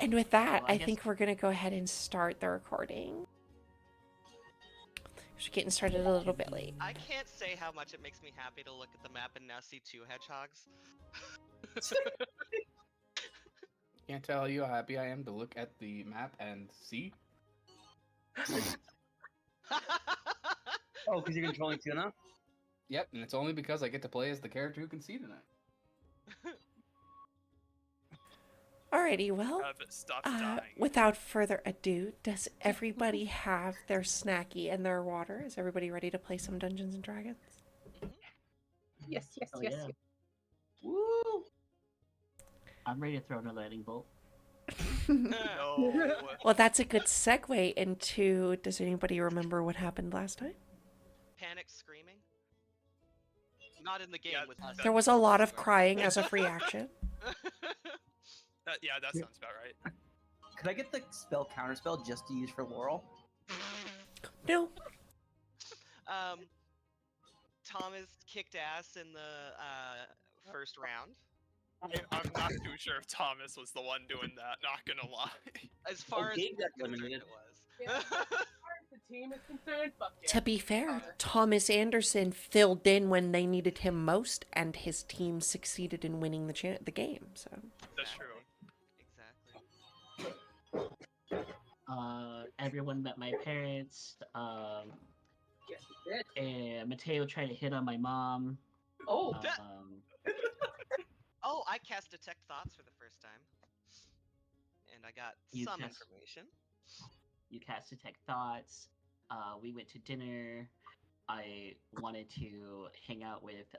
And with that, Well, I I guess- think we're going to go ahead and start the recording. We're getting started a little bit late. I can't say how much it makes me happy to look at the map and now see 2 hedgehogs. Can't tell you how happy I am to look at the map and see. Oh, because you're controlling Tuna? Yep, and it's only because I get to play as the character who can see tonight. Alrighty, well, If it stops dying. without further ado, does everybody have their snacky and their water? Is everybody ready to play some Dungeons and Dragons? Yes, yes, Oh, yes, yeah. yes. Woo! I'm ready to throw another lightning bolt. No. Well, that's a good segue into, does anybody remember what happened last time? Panic screaming. Not in the game Yeah, with us. There was a lot of crying as a free action. Yeah, that sounds about right. Could I get the spell counterspell just to use for Laurel? No. Thomas kicked ass in the first round. I'm not too sure if Thomas was the one doing that, not gonna lie. As far as Gabe got we're concerned, eliminated. it was. As far as the team is concerned, fuck yeah. To be fair, Thomas Anderson filled in when they needed him most, and his team succeeded in winning the game. So That's true. Exactly. Everyone met my parents. Yes, it did. And Mateo tried to hit on my mom. Oh, Oh, I cast Detect Thoughts for the first time. And I got You some cast- information. You cast Detect Thoughts. We went to dinner. I wanted to hang out with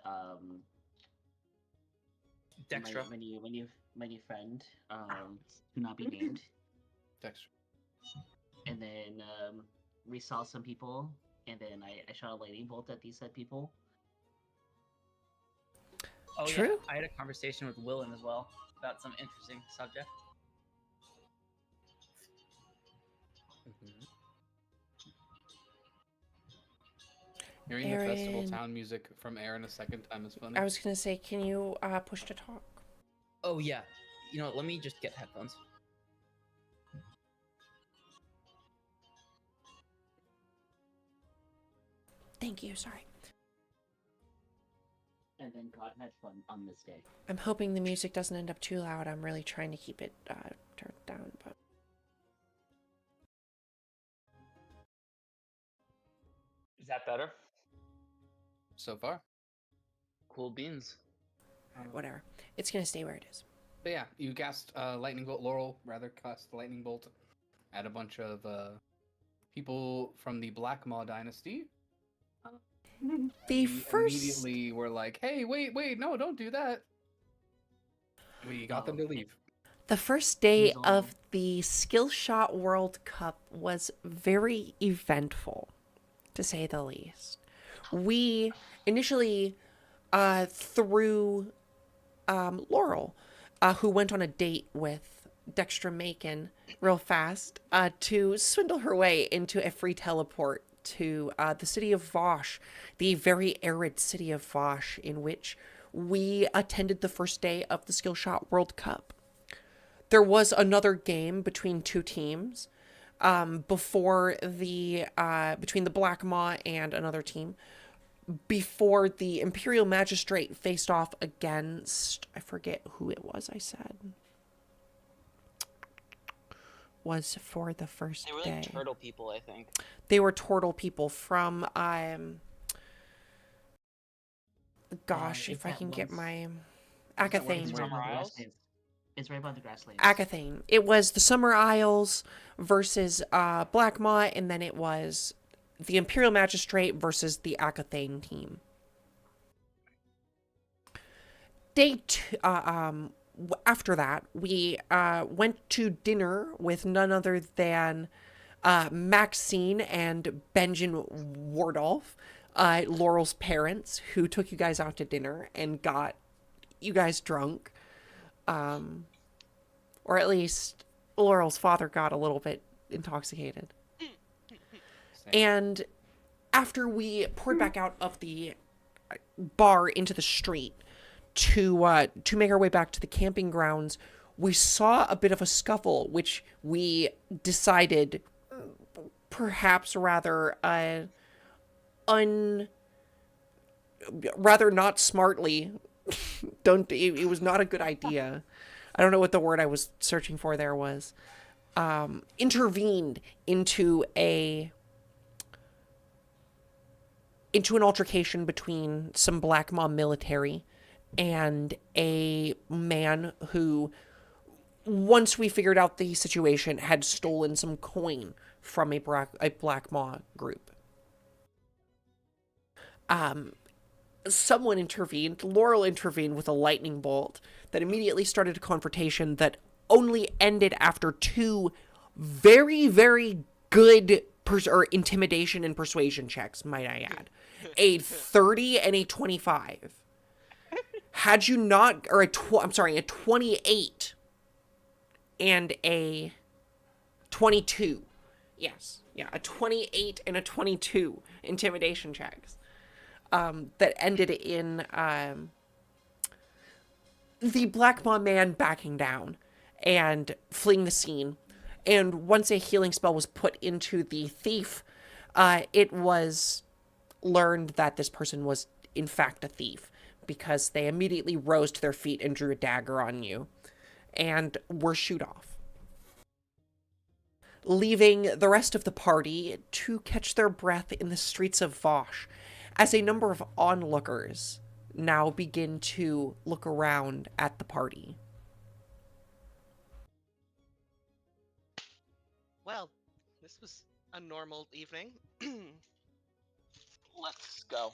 Dextra. my new friend, who not be named. Dexter. And then we saw some people, and then I shot a lightning bolt at these said people. Oh, True. Yeah. I had a conversation with Willen as well about some interesting subject. Hearing the festival Aaron. town music from Aaron a second time is funny. I was gonna say, can you push to talk? Oh yeah. You know what? Let me just get headphones. Thank you. Sorry. And then God had fun on this day. I'm hoping the music doesn't end up too loud. I'm really trying to keep it turned down, but Is that better? So far. Cool beans. whatever. It's gonna stay where it is. But yeah, you cast lightning bolt. Laurel rather cast lightning bolt at a bunch of people from the Black Maw dynasty. The We first immediately were like, "Hey, wait, no, don't do that." We got them to leave. The first day He's of on. the Skillshot World Cup was very eventful, to say the least. We initially threw Laurel, who went on a date with Dextra Macon real fast, to swindle her way into a free teleport to the city of Vosh, the very arid city of Vosh, in which we attended the first day of the Skillshot World Cup. There was another game between two teams before the between the Black Maw and another team before the Imperial Magistrate faced off against, I forget who it was. I said was for the first They were day. like turtle people, I think. They were turtle people from gosh, It's if I that can get once- my It's Akathane. right by the Isles? grasslands. It's right by the grasslands. Akathane. It was the Summer Isles versus Black Maw, and then it was the Imperial Magistrate versus the Akathane team. After that, we went to dinner with none other than Maxine and Benjamin Wardolph, Laurel's parents, who took you guys out to dinner and got you guys drunk. Or at least Laurel's father got a little bit intoxicated. And after we poured back out of the bar into the street to make our way back to the camping grounds, we saw a bit of a scuffle, which we decided, perhaps rather rather not smartly. It was not a good idea. I don't know what the word I was searching for there was. Intervened into an altercation between some Black Mom military and a man who, once we figured out the situation, had stolen some coin from a Black Maw group. Someone intervened. Laurel intervened with a lightning bolt that immediately started a confrontation that only ended after two very, very good intimidation and persuasion checks, might I add. A 30 and a 25. Had you not, or a 28 and a 22. Yes. Yeah, a 28 and a 22 intimidation checks. That ended in the Black Maw man backing down and fleeing the scene. And once a healing spell was put into the thief, it was learned that this person was in fact a thief, because they immediately rose to their feet and drew a dagger on you and were shooed off, leaving the rest of the party to catch their breath in the streets of Vosh, as a number of onlookers now begin to look around at the party. Well, this was a normal evening. Let's go.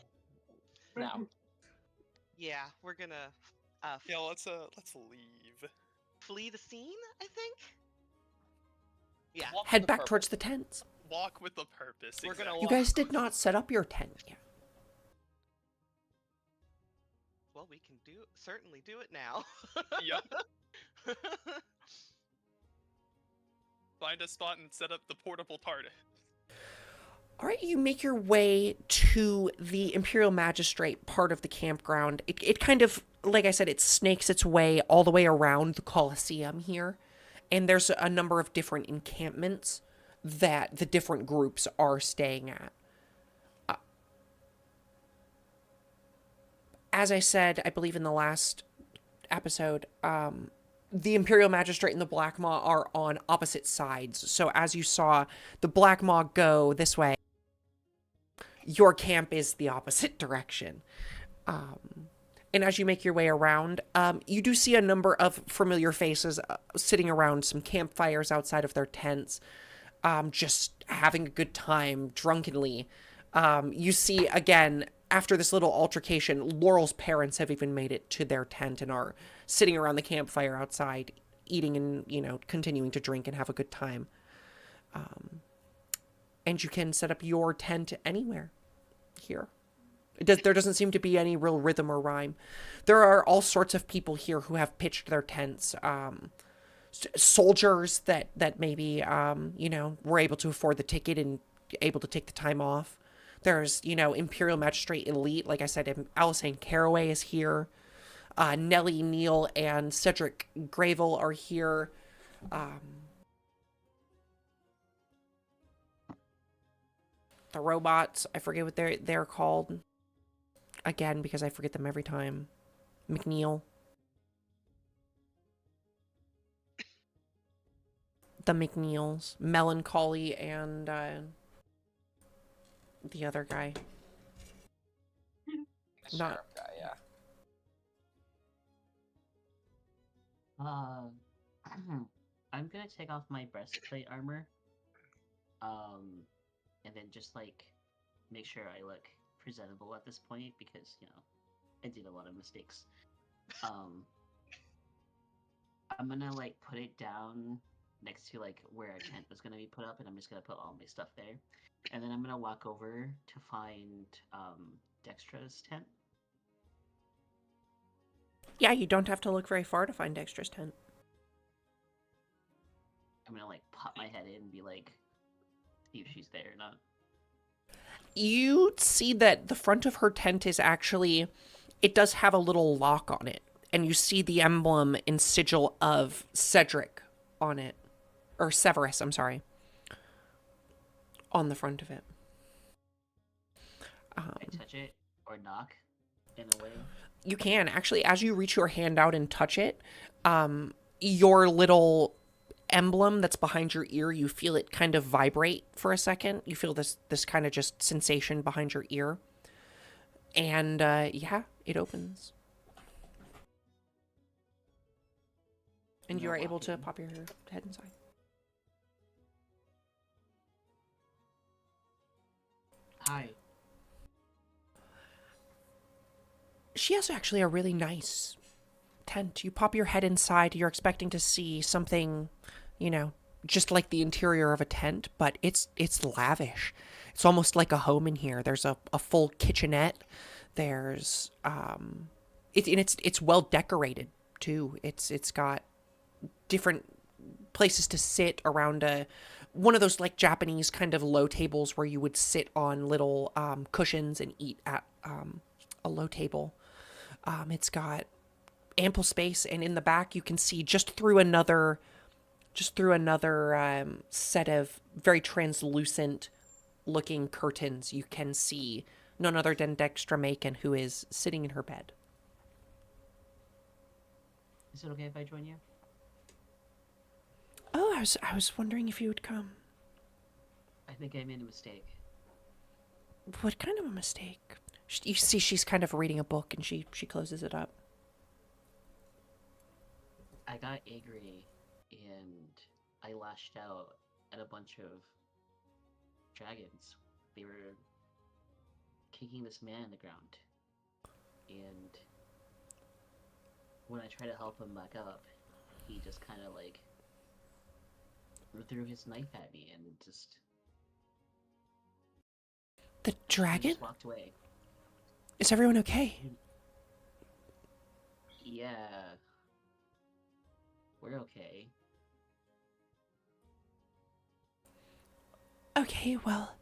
Now. Yeah, we're gonna Yeah, let's leave. flee the scene, I think? Yeah. Walk Head with back purpose. towards the tents. Walk with a purpose. We're gonna exactly. You guys did not set up your tent yet. Well, we can certainly do it now. Yep. Find a spot and set up the portable TARDIS. All right, you make your way to the Imperial Magistrate part of the campground. It kind of, like I said, it snakes its way all the way around the Colosseum here. And there's a number of different encampments that the different groups are staying at. As I said, I believe in the last episode, the Imperial Magistrate and the Black Maw are on opposite sides. So as you saw the Black Maw go this way, your camp is the opposite direction. And as you make your way around, you do see a number of familiar faces sitting around some campfires outside of their tents, just having a good time drunkenly. You see, again, after this little altercation, Laurel's parents have even made it to their tent and are sitting around the campfire outside, eating and, continuing to drink and have a good time. And you can set up your tent anywhere here. There doesn't seem to be any real rhythm or rhyme. There are all sorts of people here who have pitched their tents. Soldiers that maybe, were able to afford the ticket and able to take the time off. There's, Imperial Magistrate Elite. Like I said, Alisane Caraway is here. Nellie, Neal, and Cedric Gravel are here. The robots, I forget what they're called. Again, because I forget them every time. McNeil. The McNeils. Melancholy and the other guy. The Not- sheriff guy, yeah. I'm gonna take off my breastplate armor. And then just make sure I look presentable at this point because I did a lot of mistakes. I'm gonna put it down next to where our tent was gonna be put up, and I'm just gonna put all my stuff there. And then I'm gonna walk over to find Dextra's tent. Yeah, you don't have to look very far to find Dextra's tent. I'm gonna pop my head in and be see if she's there or not. You see that the front of her tent is actually, it does have a little lock on it. and you see the emblem and sigil of Cedric on it. Or Severus, I'm sorry. On the front of it. I touch it or knock in a way. You can. Actually, as you reach your hand out and touch it, your little emblem that's behind your ear, you feel it kind of vibrate for a second. You feel this kind of just sensation behind your ear. And yeah, it opens. And you are able to pop your head inside. Hi. She has actually a really nice tent. You pop your head inside, you're expecting to see something, just like the interior of a tent, but it's lavish. It's almost like a home in here. There's a full kitchenette. There's it's well decorated too. It's got different places to sit around one of those like Japanese kind of low tables where you would sit on little cushions and eat at a low table. It's got ample space, and in the back you can see just through another set of very translucent looking curtains, you can see none other than Dextra Macon, who is sitting in her bed. Is it okay if I join you? Oh, I was wondering if you would come. I think I made a mistake. What kind of a mistake? You see she's kind of reading a book, and she closes it up. I got angry and I lashed out at a bunch of dragons. They were kicking this man in the ground. And when I tried to help him back up, he just kind of like threw his knife at me and just... The dragon? Just walked away. Is everyone okay? Yeah. We're okay. Okay, well,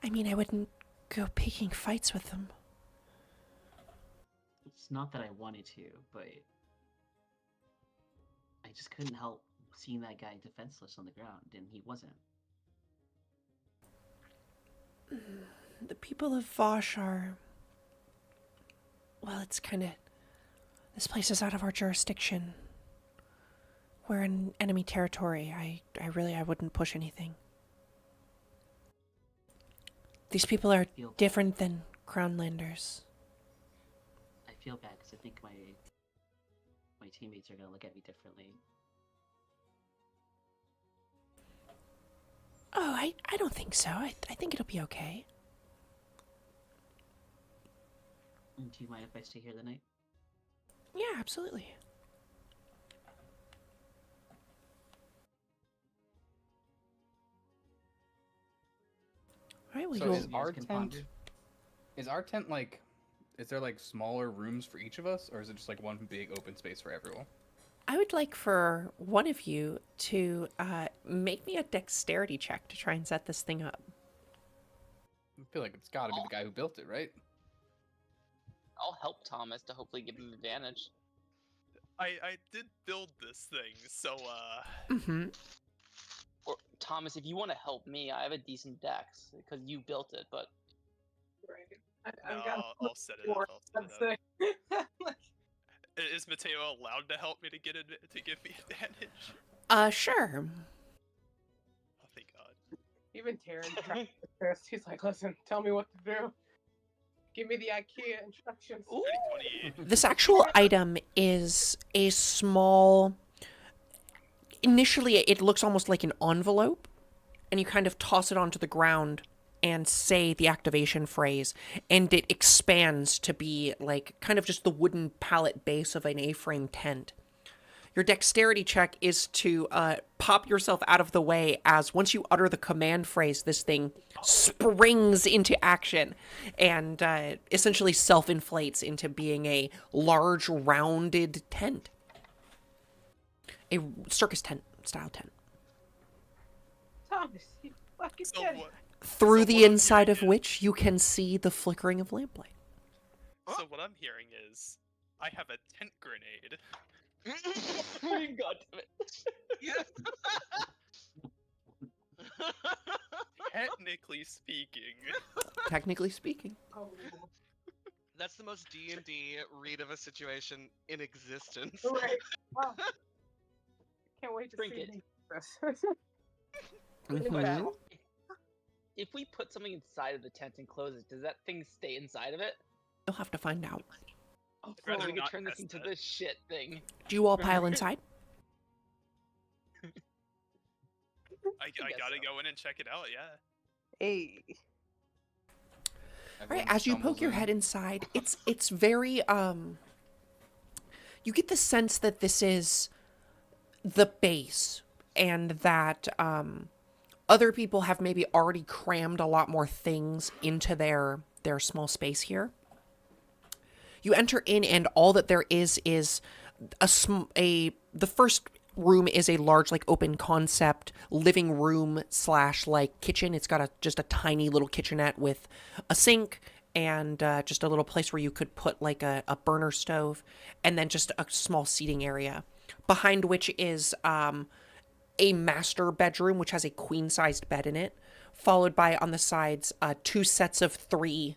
I mean, I wouldn't go picking fights with them. It's not that I wanted to, but I just couldn't help seeing that guy defenseless on the ground, and he wasn't. The people of Vosh are... Well, it's kind of... This place is out of our jurisdiction. We're in enemy territory. I wouldn't push anything. These people are different than Crownlanders. I feel bad because I think my teammates are gonna look at me differently. Oh, I don't think so. I think it'll be okay. Do you mind if I stay here the night? Yeah, absolutely. All right, well, So you'll... is our tent like, is there like smaller rooms for each of us, or is it just like one big open space for everyone? I would like for one of you to make me a dexterity check to try and set this thing up. I feel like it's got to be the guy who built it, right? I'll help Thomas to hopefully give him advantage. I did build this thing, so Mm-hmm. Or Thomas, if you want to help me, I have a decent dex because you built it. But I'll set it up. Is Mateo allowed to help me to give me advantage? Sure. Oh, thank God. Even Taryn tried this. He's like, listen, tell me what to do. Give me the IKEA instructions. Ooh. 28. This actual item is a small... Initially, it looks almost like an envelope, and you kind of toss it onto the ground and say the activation phrase, and it expands to be like kind of just the wooden pallet base of an A-frame tent. Your dexterity check is to pop yourself out of the way as once you utter the command phrase, this thing springs into action and essentially self-inflates into being a large, rounded tent. A circus tent style tent. Thomas, you fucking So did it. what? Through So the what I'm inside hearing of which you can see the flickering of lamplight. So what I'm hearing is I have a tent grenade. God damn it. Technically speaking. Technically speaking. Oh, That's the most D&D read of a situation in existence. right. Wow. Can't wait to Trinket. see this. Question. Mhm. If we put something inside of the tent and close it, does that thing stay inside of it? You'll have to find out. Oh, I'd rather we could not turn this test into it. this shit thing. Do you all pile inside? I guess gotta so. go in and check it out, yeah. Hey. All right, Everyone as you stumbles poke your in. head inside, it's very you get the sense that this is the base and that other people have maybe already crammed a lot more things into their small space here. You enter in and all that there is the first room is a large like open concept living room / like kitchen. It's got just a tiny little kitchenette with a sink and just a little place where you could put like a burner stove, and then just a small seating area behind which is a master bedroom which has a queen-sized bed in it, followed by on the sides 2 sets of 3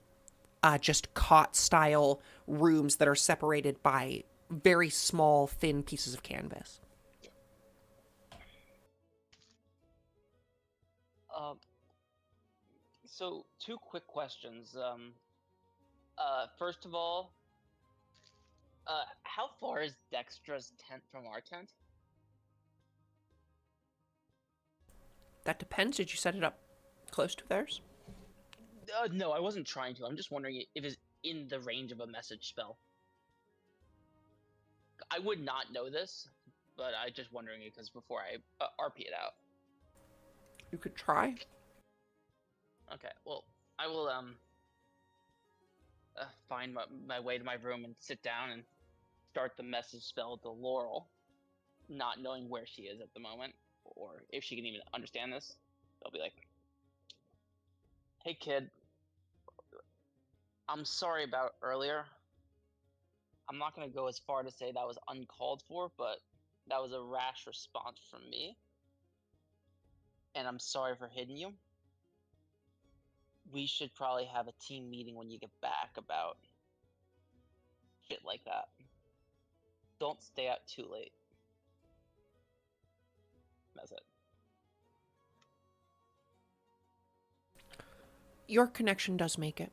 just cot style rooms that are separated by very small thin pieces of canvas. So 2 quick questions. First of all, how far is Dextra's tent from our tent? That depends. Did you set it up close to theirs? No, I wasn't trying to. I'm just wondering if it's in the range of a message spell. I would not know this, but I just wondering it because before I RP it out. You could try. Okay, well, I will find my way to my room and sit down and start the message spell to Laurel, not knowing where she is at the moment or if she can even understand this. I'll be like, "Hey, kid, I'm sorry about earlier. I'm not going to go as far to say that was uncalled for, but that was a rash response from me. And I'm sorry for hitting you. We should probably have a team meeting when you get back about shit like that. Don't stay out too late." That's it. Your connection does make it.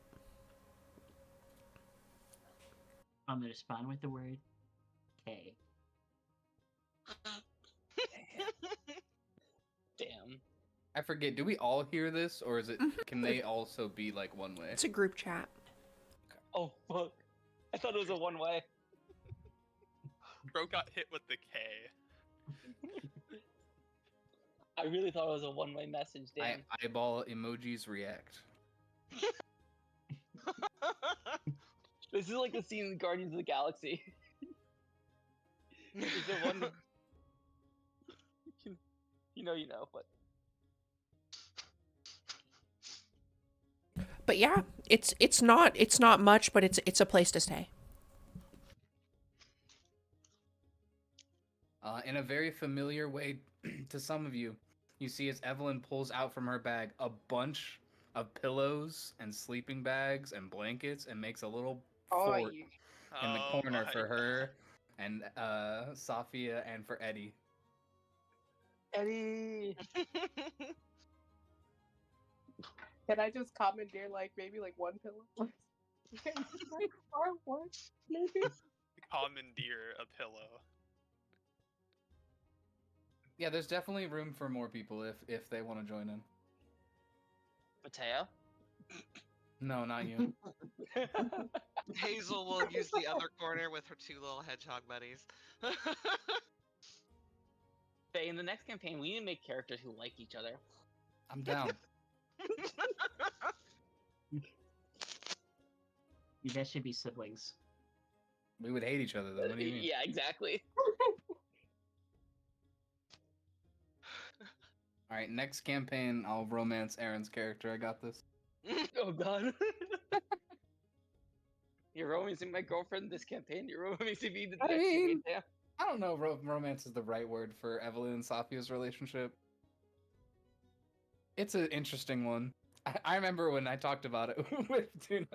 I'm gonna respond with the word K. Damn. I forget. Do we all hear this, or is it? Can they also be like one way? It's a group chat. Oh, fuck. I thought it was a one-way. Bro got hit with the K. I really thought it was a one-way message, damn. Eyeball emojis react. This is like the scene in Guardians of the Galaxy. Is there one? You know, but But yeah, it's not much, but it's a place to stay. In a very familiar way to some of you, you see as Evelyn pulls out from her bag a bunch of pillows and sleeping bags and blankets and makes a little Oh, fort you. in the Oh corner my for God. her and Safia and for Eddie. Eddie. Can I just commandeer like maybe like one pillow? Like, or one, maybe? Commandeer a pillow. Yeah, there's definitely room for more people if they want to join in. Mateo. No, not you. Hazel will use the other corner with her 2 little hedgehog buddies. Faye, in the next campaign, we need to make characters who like each other. I'm down. You guys should be siblings. We would hate each other though. What do you mean? Yeah, exactly. All right, next campaign, I'll romance Aaron's character. I got this. Oh god. You're romancing my girlfriend this campaign. You're romancing me the I next campaign. mean- Damn. I don't know if romance is the right word for Evelyn and Safia's relationship. It's an interesting one. I remember when I talked about it with Tuna.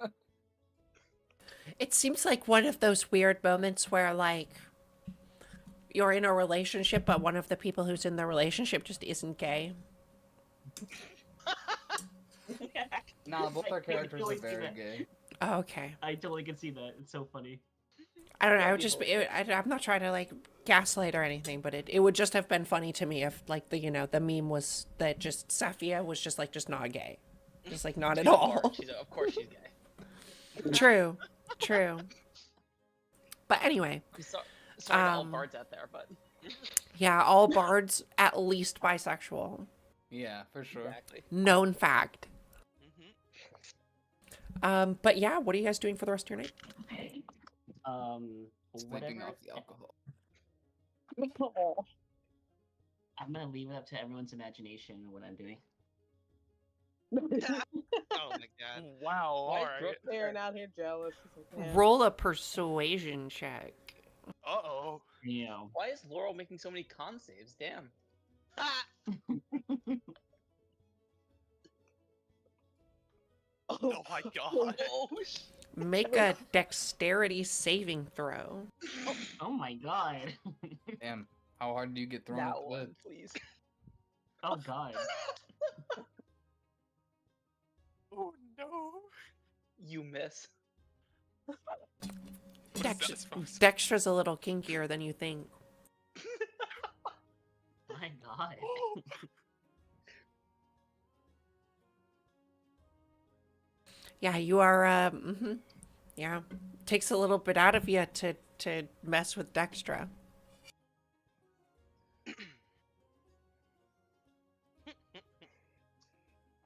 It seems like one of those weird moments where, like, you're in a relationship, but one of the people who's in the relationship just isn't gay. Nah, both our I can characters are totally see very that. gay. Oh, okay. I totally can see that. It's so funny. I don't know. I That'd would be just. hilarious. I'm not trying to like gaslight or anything, but it would just have been funny to me if like the meme was that just Safia was just not gay, just like not at She's a all. bard. Of course she's gay. True, true. But anyway, Sorry to all Um, bards out there, but yeah, all bards at least bisexual. Yeah, for sure. exactly. Known fact. Hmm. But yeah, what are you guys doing for the rest of your night? Just Whatever. thinking off the alcohol. Oh, I'm gonna leave it up to everyone's imagination what I'm doing. Oh my god. Wow, Why is alright. Brooke staring out here jealous? She's like, "Man." Roll a persuasion check. Uh-oh. You know. Why is Laurel making so many con saves? Damn. Ah! Oh my god. Oh, Make a dexterity saving throw. Oh my god. Damn, how hard do you get thrown that at the one, lid? please. Oh god. Oh no. You miss. What is Dex- that supposed to Dextra's a little kinkier than you think. My god. Yeah, you are. Yeah, takes a little bit out of you to mess with Dextra.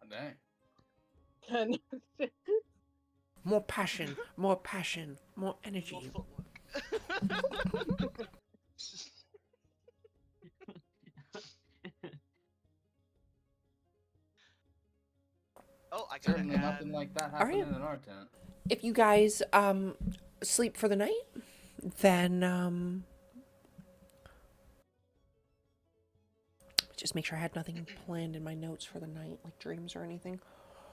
Oh, dang. And More passion, more energy. More footwork. Oh, I gotta Certainly add. nothing like that Alright. happening in our tent. If you guys sleep for the night, then just make sure I had nothing planned in my notes for the night, like dreams or anything.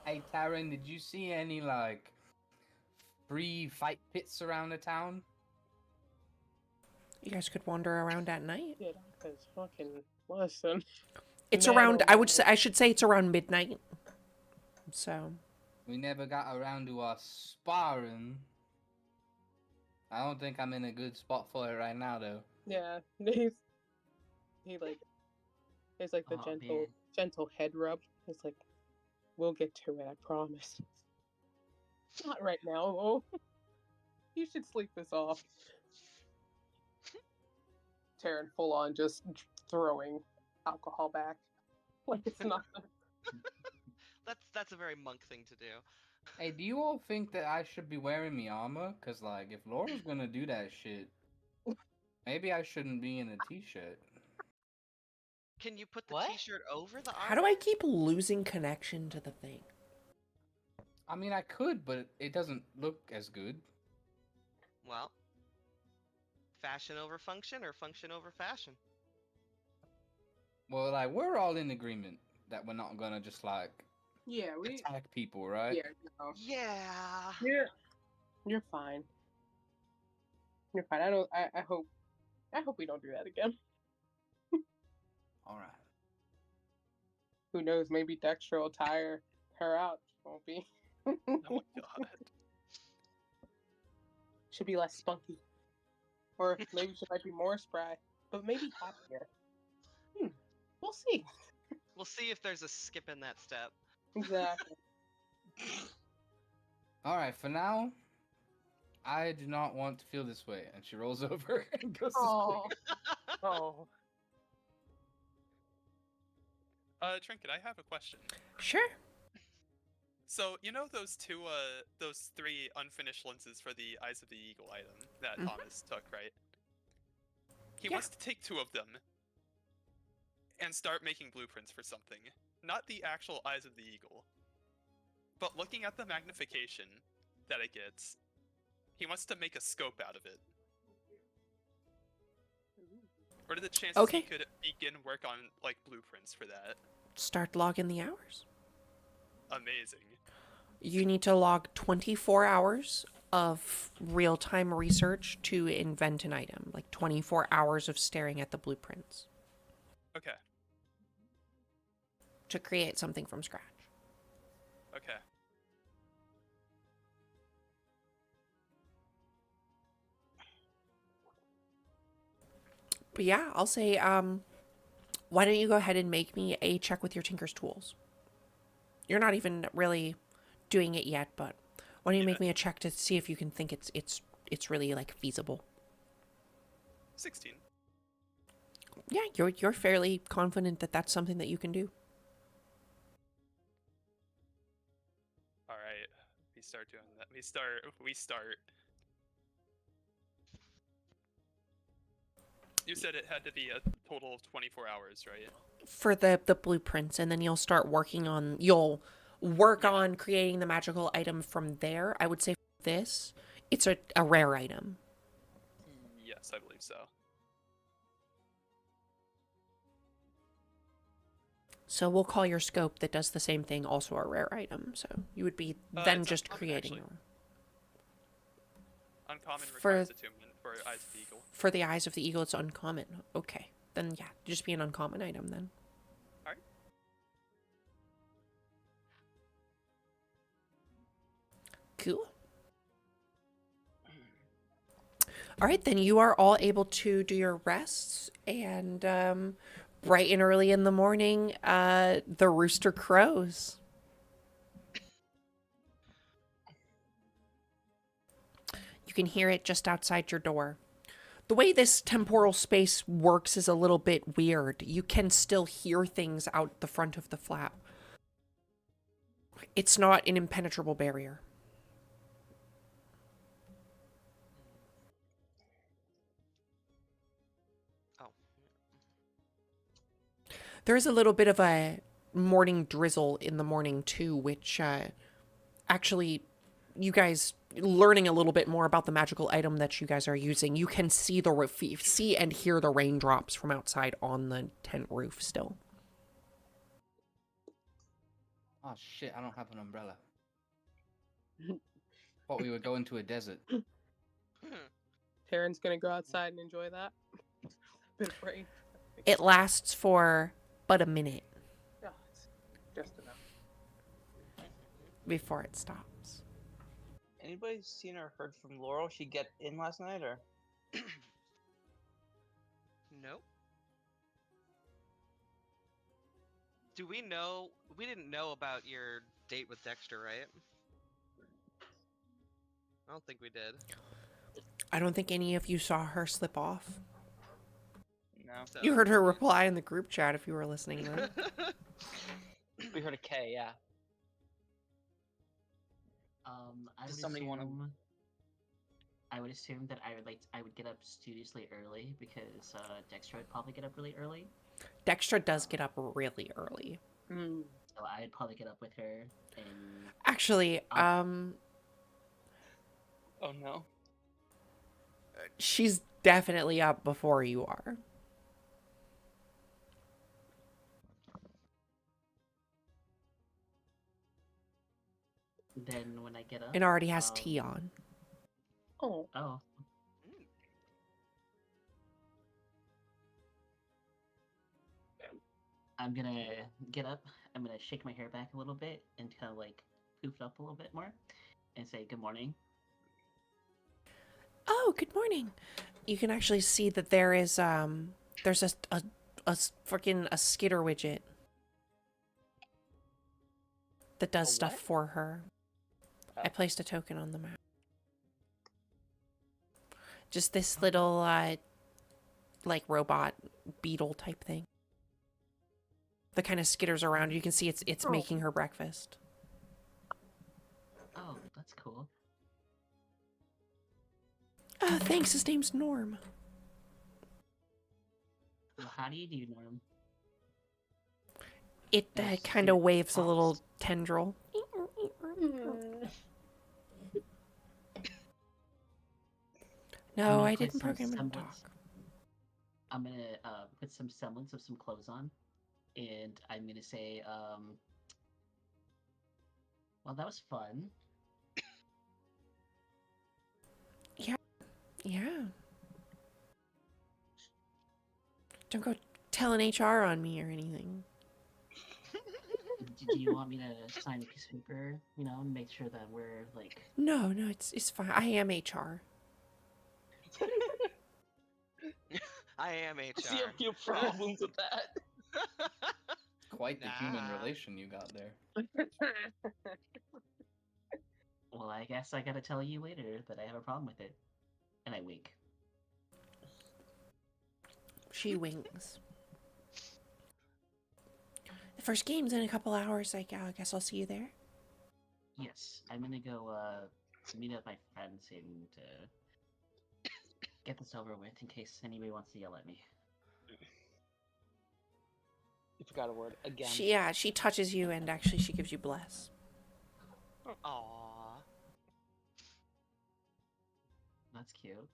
Hey, Taryn, did you see any, like, free fight pits around the town? You guys could wander around at night. yeah, because fucking listen. It's Man, around. oh I would man. say. I should say it's around midnight. So We never got around to our sparring. I don't think I'm in a good spot for it right now, though. Yeah, he like, it's like the Aw, gentle man. gentle head rub. It's like, we'll get to it, I promise. Not right now, though. You should sleep this off. Taryn full on just throwing alcohol back. Like it's nothing. That's a very monk thing to do. Hey, do you all think that I should be wearing my armor? Cause like, if Laura's gonna do that shit, maybe I shouldn't be in a t-shirt. Can you put the What? t-shirt over the armor? how do I keep losing connection to the thing? I mean, I could, but it doesn't look as good. Well, fashion over function or function over fashion? Well, like, we're all in agreement that we're not gonna just like Yeah, we. attack people, right? Yeah, no. Yeah. You're fine. You're fine. I don't. I hope. I hope we don't do that again. All right. Who knows? Maybe Dexter will tire her out. Won't be. Oh my god. Should be less spunky. Or maybe she might be more spry, but maybe happier. We'll see. We'll see if there's a skip in that step. Exactly. All right. For now, I do not want to feel this way. And she rolls over and goes to Oh. sleep. Oh. Trinket, I have a question. Sure. So, you know those those three unfinished lenses for the Eyes of the Eagle item that Mhm. Thomas took, right? He Yeah. wants to take 2 of them and start making blueprints for something. Not the actual Eyes of the Eagle, but looking at the magnification that it gets, He wants to make a scope out of it. What are the chances Okay. he could begin work on like blueprints for that? Start logging the hours. Amazing. You need to log 24 hours of real-time research to invent an item, like 24 hours of staring at the blueprints Okay. to create something from scratch. Okay. But yeah, I'll say, why don't you go ahead and make me a check with your Tinker's tools? You're not even really doing it yet, but why don't you make me a check to see if you can think it's really like feasible? 16. Yeah, you're fairly confident that that's something that you can do. All right. We start doing that. We start. You said it had to be a total of 24 hours, right? For the blueprints, and then you'll work on creating the magical item from there. I would say for this, it's a rare item. Yes, I believe so. So we'll call your scope that does the same thing also a rare item. So you would be then It's just uncommon, creating actually. Uncommon For- requires attunement for Eyes of the Eagle. for the eyes of the eagle. It's uncommon. Okay, then yeah, just be an uncommon item then. Alright. Cool. All right, then you are all able to do your rests, and bright and early in the morning, the rooster crows. You can hear it just outside your door. The way this temporal space works is a little bit weird. You can still hear things out the front of the flap. It's not an impenetrable barrier. Oh. There is a little bit of a morning drizzle in the morning too, which actually, you guys learning a little bit more about the magical item that you guys are using, you can see see and hear the raindrops from outside on the tent roof still. Oh shit! I don't have an umbrella. Thought we would go into a desert. Taryn's gonna go outside and enjoy that. Bit of rain. It lasts for but a minute Oh, it's just enough. before it stops. Anybody seen or heard from Laurel? She get in last night, or Nope. Do we know? We didn't know about your date with Dexter, right? I don't think we did. I don't think any of you saw her slip off. no? So. You heard her reply in the group chat if you were listening though. We heard a K, yeah. I Does would somebody wanna- assume. I would assume that I would get up studiously early because Dexter would probably get up really early. Dexter does get up really early. Mm. So I'd probably get up with her and Actually, Oh no. she's definitely up before you are. then when I get up, And already has tea on. Oh, Oh, I'm gonna get up. I'm gonna shake my hair back a little bit and kind of like poof it up a little bit more, and say good morning. Oh, good morning. You can actually see that there's a freaking a skitter widget that does A stuff what? for her. I Oh. placed a token on the map. Just this little like robot beetle type thing. The kind of skitters around. You can see it's Oh. making her breakfast. Oh, that's cool. Thanks. His name's Norm. Well, how do you do, Norm? It Yes, kind of it waves a little pops. tendril. No, gonna I put didn't some program him to semblance- talk. I'm gonna put some semblance of some clothes on, and I'm gonna say, well, that was fun. Yeah. Don't go telling HR on me or anything. Do you want me to sign a piece of paper, and make sure that we're like... No, it's fine. I am HR. I am I see a HR. few problems with that. Quite the human Nah. relation you got there. Well, I guess I gotta tell you later that I have a problem with it. And I wink. She winks. The first game's in a couple hours. I guess I'll see you there. Yes, I'm gonna go meet up with my friends and get this over with in case anybody wants to yell at me. You forgot a word again. She touches you and actually she gives you bless. Aww. That's cute.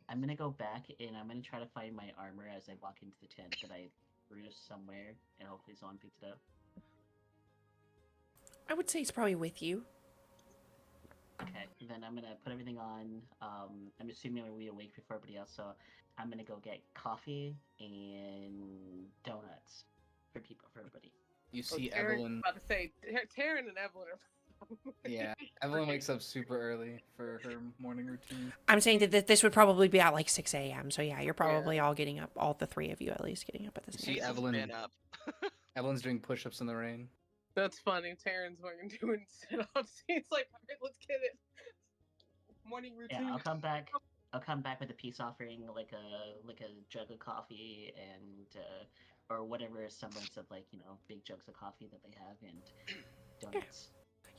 I'm gonna go back and I'm gonna try to find my armor as I walk into the tent that I threw somewhere, and hopefully someone picked it up. I would say it's probably with you. Okay, then I'm gonna put everything on. I'm assuming I'm gonna be awake before everybody else, so I'm gonna go get coffee and donuts for everybody. You see Taryn, Evelyn. about to say, Taryn and Evelyn are. Yeah, Evelyn wakes up super early for her morning routine. I'm saying that this would probably be at like 6 a.m. So yeah, you're probably all getting up. All the three of you at least getting up at the You same see time. Jesus Evelyn. been up. Evelyn's doing push-ups in the rain. That's funny. Taryn's fucking doing sit-ups. He's like, all right, let's get it. Morning Yeah, routine. I'll come back. I'll come back with a peace offering, like a jug of coffee and or whatever semblance of big jugs of coffee that they have and donuts.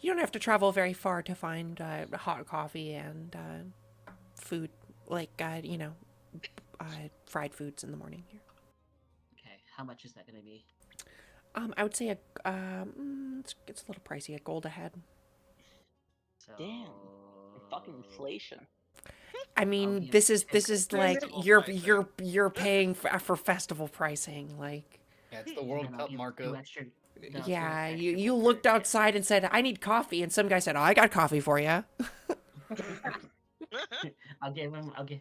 You don't have to travel very far to find hot coffee and food, like fried foods in the morning here. Okay, how much is that gonna be? I would say it's a little pricey. A gold ahead. So Damn. Fucking inflation. I mean, this is like Festival you're paying for festival pricing. Like, Yeah, it's the World Then I'll Cup give markup. 2 extra. then I'll give yeah, extra you for looked it. outside and said, "I need coffee," and some guy said, "Oh, I got coffee for you." I'll give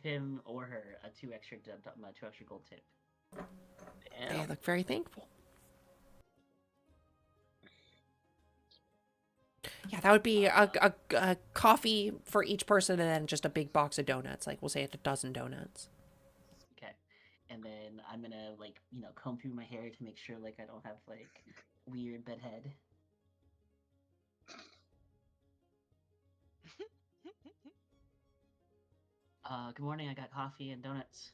him or her a 2 extra 2 extra gold tip. They Damn. look very thankful. Yeah, that would be a coffee for each person, and then just a big box of donuts. Like we'll say a dozen donuts. Okay, and then I'm gonna comb through my hair to make sure I don't have weird bedhead. Good morning. I got coffee and donuts.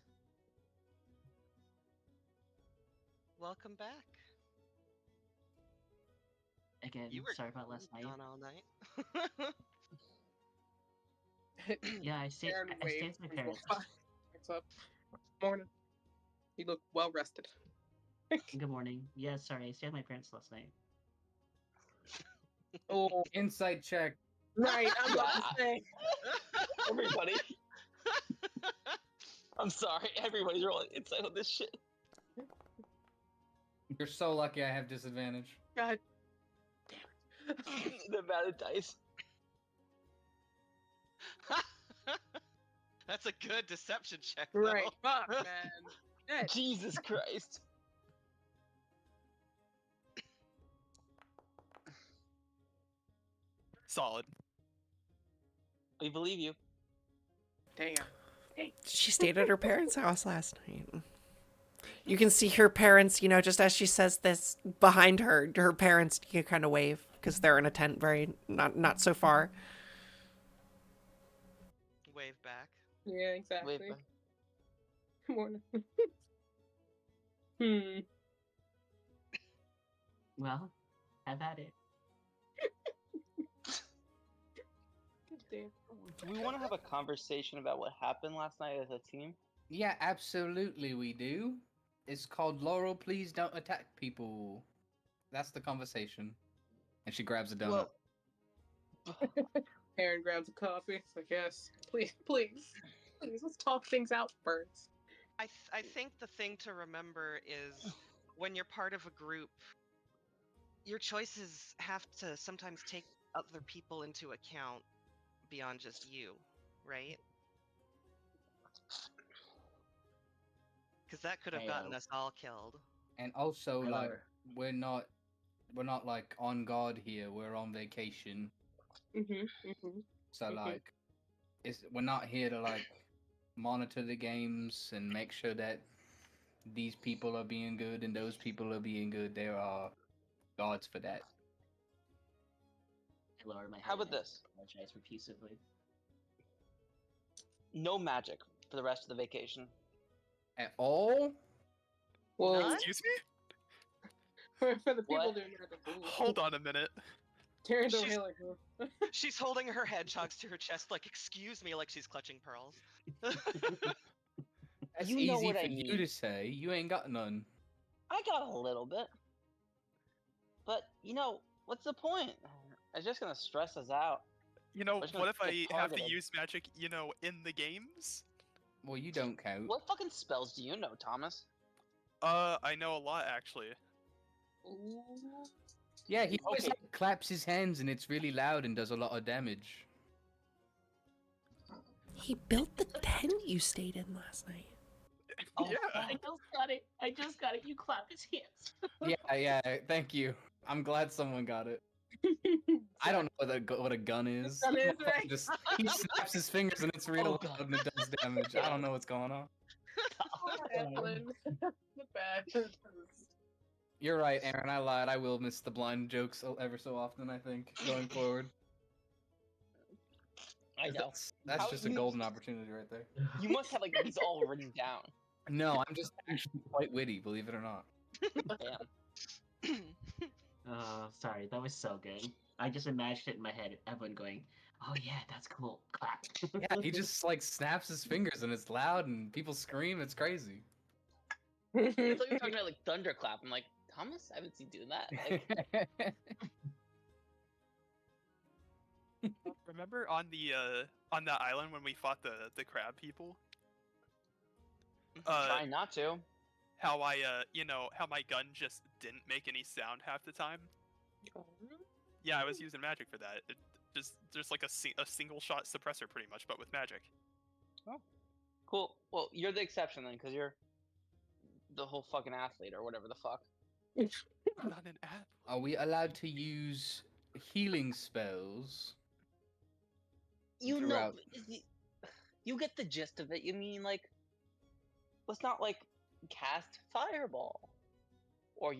Welcome back. Again, You were sorry about last night. gone all night. Yeah, I stayed. Taryn I stayed waves with my and goes, parents. "Hi." What's up? Morning. You look well rested. Good morning. Yeah, sorry, I stayed with my parents last night. Oh, Insight check. right. I'm about to say. Everybody. I'm sorry. Everybody's rolling inside on this shit. You're so lucky I have disadvantage. God. The amount of dice. That's a good deception check, though. Right. Fuck, man. Shit. Jesus Christ. Solid. We believe you. Damn. She stayed at her parents' house last night. You can see her parents, just as she says this, behind her, her parents kind of wave because they're in a tent very not so far. Wave back. Yeah, exactly. Wait, Morning. Hmm. Well, have at it. Damn. do we want to have a conversation about what happened last night as a team? Yeah, absolutely we do. It's called Laurel, please don't attack people. That's the conversation. And she grabs a donut. Well, Aaron grabs a copy. It's like, yes, please, let's talk things out first. I think the thing to remember is when you're part of a group, your choices have to sometimes take other people into account beyond just you, right? Because that could have Hey, gotten us all killed. And also, I like, lower- we're not like on guard here. We're on vacation, so like, we're not here to like monitor the games and make sure that these people are being good and those people are being good. There are guards for that. I lower my head. How about and this? Apologize profusely. No magic for the rest of the vacation. At all? Well, None? Excuse me? for the people What? doing that, Hold on a minute. Terran's over She's- here like, She's holding her hedgehogs to her chest, like, excuse me, like she's clutching pearls. That's You know easy what for I you mean. to say. You ain't got none. I got a little bit. But, what's the point? It's just gonna stress us out. You know, We're just what gonna if get I have to targeted. use magic, in the games? Well, you don't count. What fucking spells do you know, Thomas? I know a lot, actually. Yeah, he always Okay. like, claps his hands and it's really loud and does a lot of damage. He built the tent you stayed in last night. Oh, Yeah. I just got it. You clap his hands. Yeah, thank you. I'm glad someone got it. I don't know what a gun is. Gun is, Motherfucker right? Just, he snaps his fingers and it's real Oh, loud and it does damage. I don't know what's going on. Evelyn. The bad. You're right, Aaron. I lied. I will miss the blind jokes ever so often, I think, going forward. I know. That's How just a you- golden opportunity right there. You must have like these all written down. No, I'm just actually quite witty, believe it or not. Damn. Sorry, that was so good. I just imagined it in my head. Everyone going, "Oh yeah, that's cool." Clap. Yeah, he just like snaps his fingers and it's loud and people scream. It's crazy. I thought you were talking about like thunderclap. I'm like, Thomas, I haven't seen you doing that. Like, Remember on that island when we fought the crab people? trying not to. How how my gun just didn't make any sound half the time? Yeah, I was using magic for that. It just like a single shot suppressor pretty much, but with magic. Cool. Well, you're the exception then, because you're the whole fucking athlete or whatever the fuck. I'm not an app. Are we allowed to use healing spells? You Throughout. know, you get the gist of it. You mean like, let's not like cast fireball, or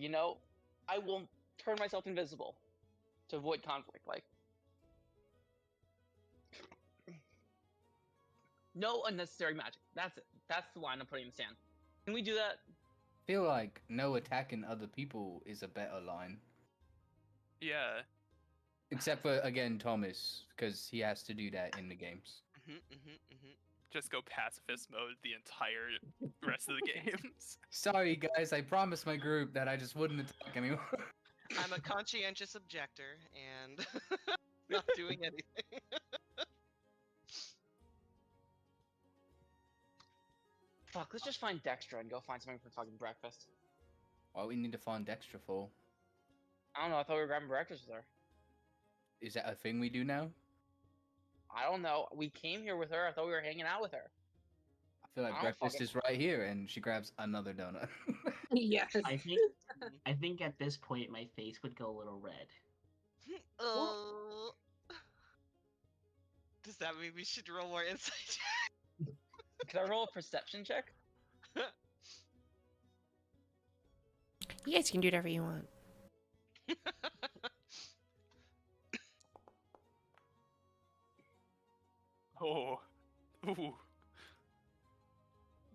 I will turn myself invisible to avoid conflict. Like, no unnecessary magic. That's it. That's the line I'm putting in the sand. Can we do that? I feel like no attacking other people is a better line. Yeah. Except for, again, Thomas, because he has to do that in the games. Just go pacifist mode the entire rest of the games. Sorry, guys, I promised my group that I just wouldn't attack anyone. I'm a conscientious objector and not doing anything. Fuck. Let's just find Dextra and go find something for fucking breakfast. Why we need to find Dextra for? I don't know. I thought we were grabbing breakfast with her. Is that a thing we do now? I don't know. We came here with her. I thought we were hanging out with her. I feel like I don't breakfast fucking- is right here, and she grabs another donut. Yes. I think at this point my face would go a little red. Does that mean we should roll more insight? Can I roll a perception check? You guys can do whatever you want. Oh. Ooh.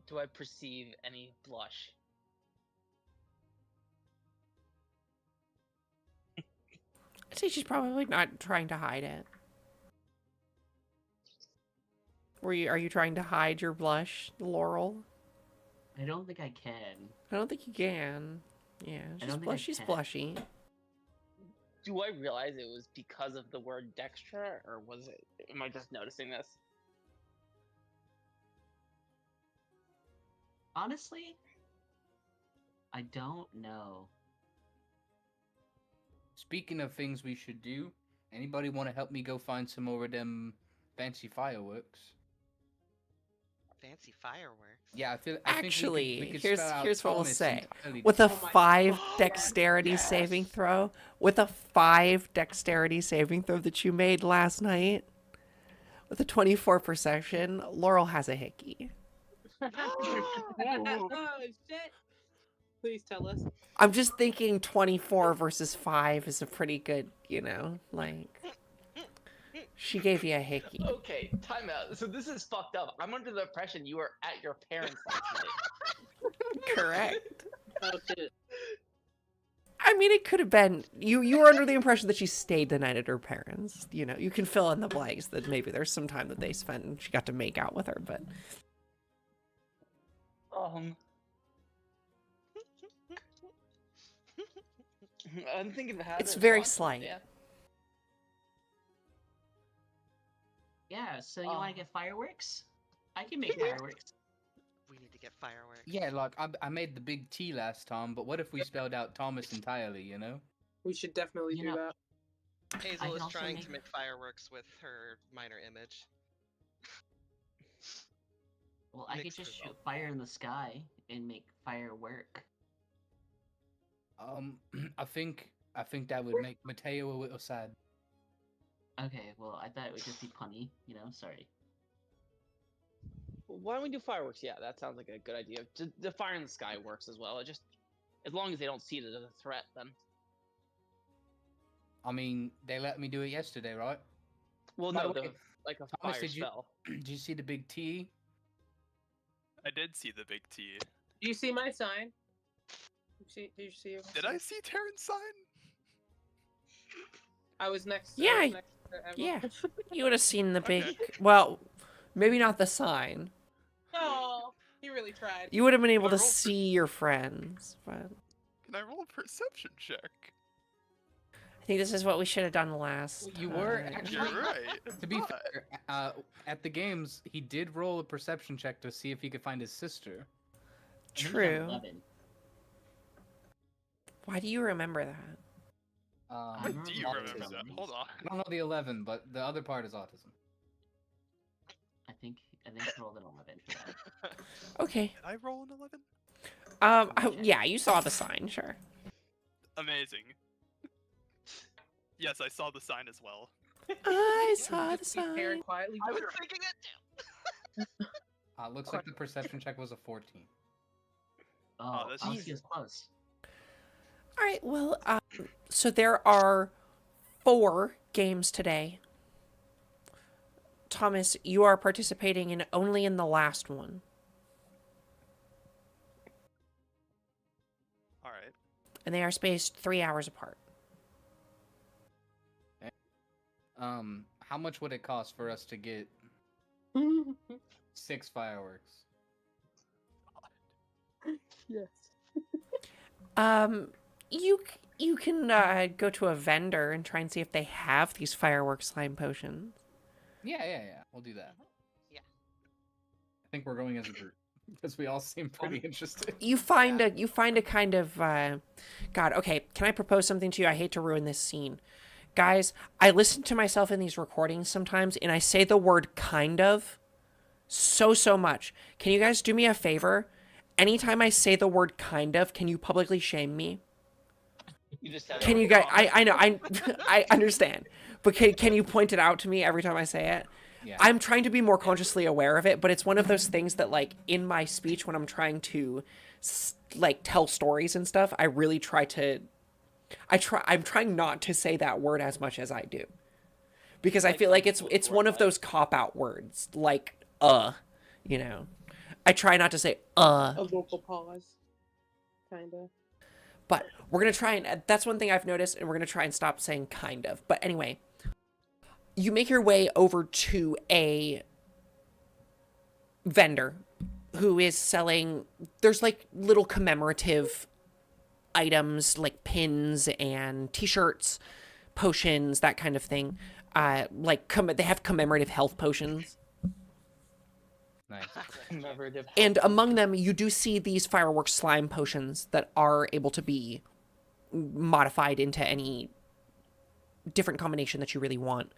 Do I perceive any blush? I'd say she's probably not trying to hide it. Are you trying to hide your blush, Laurel? I don't think I can. I don't think you can. Yeah, I don't think I she's can. blushy. Do I realize it was because of the word Dextra, or was it? Am I just noticing this? Honestly, I don't know. Speaking of things we should do, anybody want to help me go find some more of them fancy fireworks? Fancy fireworks. Yeah, I think Actually, we could here's spell out here's what we'll Thomas say. entirely With a different. Oh my 5 God. dexterity Yes. saving throw, with a 5 dexterity saving throw that you made last night, with a 24 perception, Laurel has a hickey. Oh shit! Please tell us. I'm just thinking 24 versus 5 is a pretty good, like, she gave you a hickey. Okay, time out. So this is fucked up. I'm under the impression you were at your parents' last night. Correct. Oh shit! I mean, it could have been, you were under the impression that she stayed the night at her parents. You can fill in the blanks that maybe there's some time that they spent and she got to make out with her, but I'm thinking of how it's to very respond to slight. it, Yeah, so you Um, want to get fireworks? I can make fireworks. We need to get fireworks. Yeah, like I made the big T last time, but what if we spelled out Thomas entirely? You know? We should definitely You do know- that. Hazel can is also trying make- to make fireworks with her minor image. Well, I could Mixed just result. shoot fire in the sky and make firework. I think that would make Mateo a little sad. Okay, well, I thought it would just be punny, sorry. Why don't we do fireworks? Yeah, that sounds like a good idea. The fire in the sky works as well. It just, as long as they don't see it as a threat, then. I mean, they let me do it yesterday, right? Well, By no, the way, like a Thomas, fire did you- spell. Did you see the big T? I did see the big T. Do you see my sign? Did you see it? Did I see Terran's sign? I was next. Yeah, I was next to Emma. yeah. You would have seen the big, Okay. well, maybe not the sign. Oh, he really tried. You would have been able Can I to roll for- see your friends, but Can I roll a perception check? I think this is what we should have done last. You were time. actually- You're right. To be but- fair, at the games, he did roll a perception check to see if he could find his sister. I think I'm True. 11. Why do you remember that? I What remember do you all remember those that? things. Hold on. I don't know the 11, but the other part is autism. I think I rolled an 11 for that. Okay. Did I roll an 11? Yeah, you saw the sign, sure. Amazing. Yes, I saw the sign as well. I saw the Just be Karen sign. quietly. I was thinking it too. Looks like the perception check was a 14. Oh, that's I was just- just close. All right, well, so there are 4 games today. Thomas, you are participating in only in the last one. All right. And they are spaced 3 hours apart. How much would it cost for us to get 6 fireworks? Yes. You can go to a vendor and try and see if they have these fireworks slime potions. Yeah. We'll do that. Yeah. I think we're going as a group because we all seem pretty interested. You find a kind of God, okay, can I propose something to you? I hate to ruin this scene. Guys, I listen to myself in these recordings sometimes and I say the word kind of so much. Can you guys do me a favor? Anytime I say the word kind of, can you publicly shame me? You just said Can it. you guys I know I understand. But can you point it out to me every time I say it? Yeah. I'm trying to be more consciously aware of it, but it's one of those things that, like, in my speech when I'm trying to, like, tell stories and stuff, I really try to... I'm trying not to say that word as much as I do. Because I Like feel like some it's people one word of like- those cop-out words, like, you know. I try not to say, A vocal pause. Kinda. But we're going to try and... That's one thing I've noticed, and we're going to try and stop saying kind of. But anyway, you make your way over to a vendor who is selling... There's, like, little commemorative items, like pins and T-shirts, potions, that kind of thing. They have commemorative health potions. Nice. Commemorative And health among potion. them, you do see these fireworks slime potions that are able to be modified into any different combination that you really want.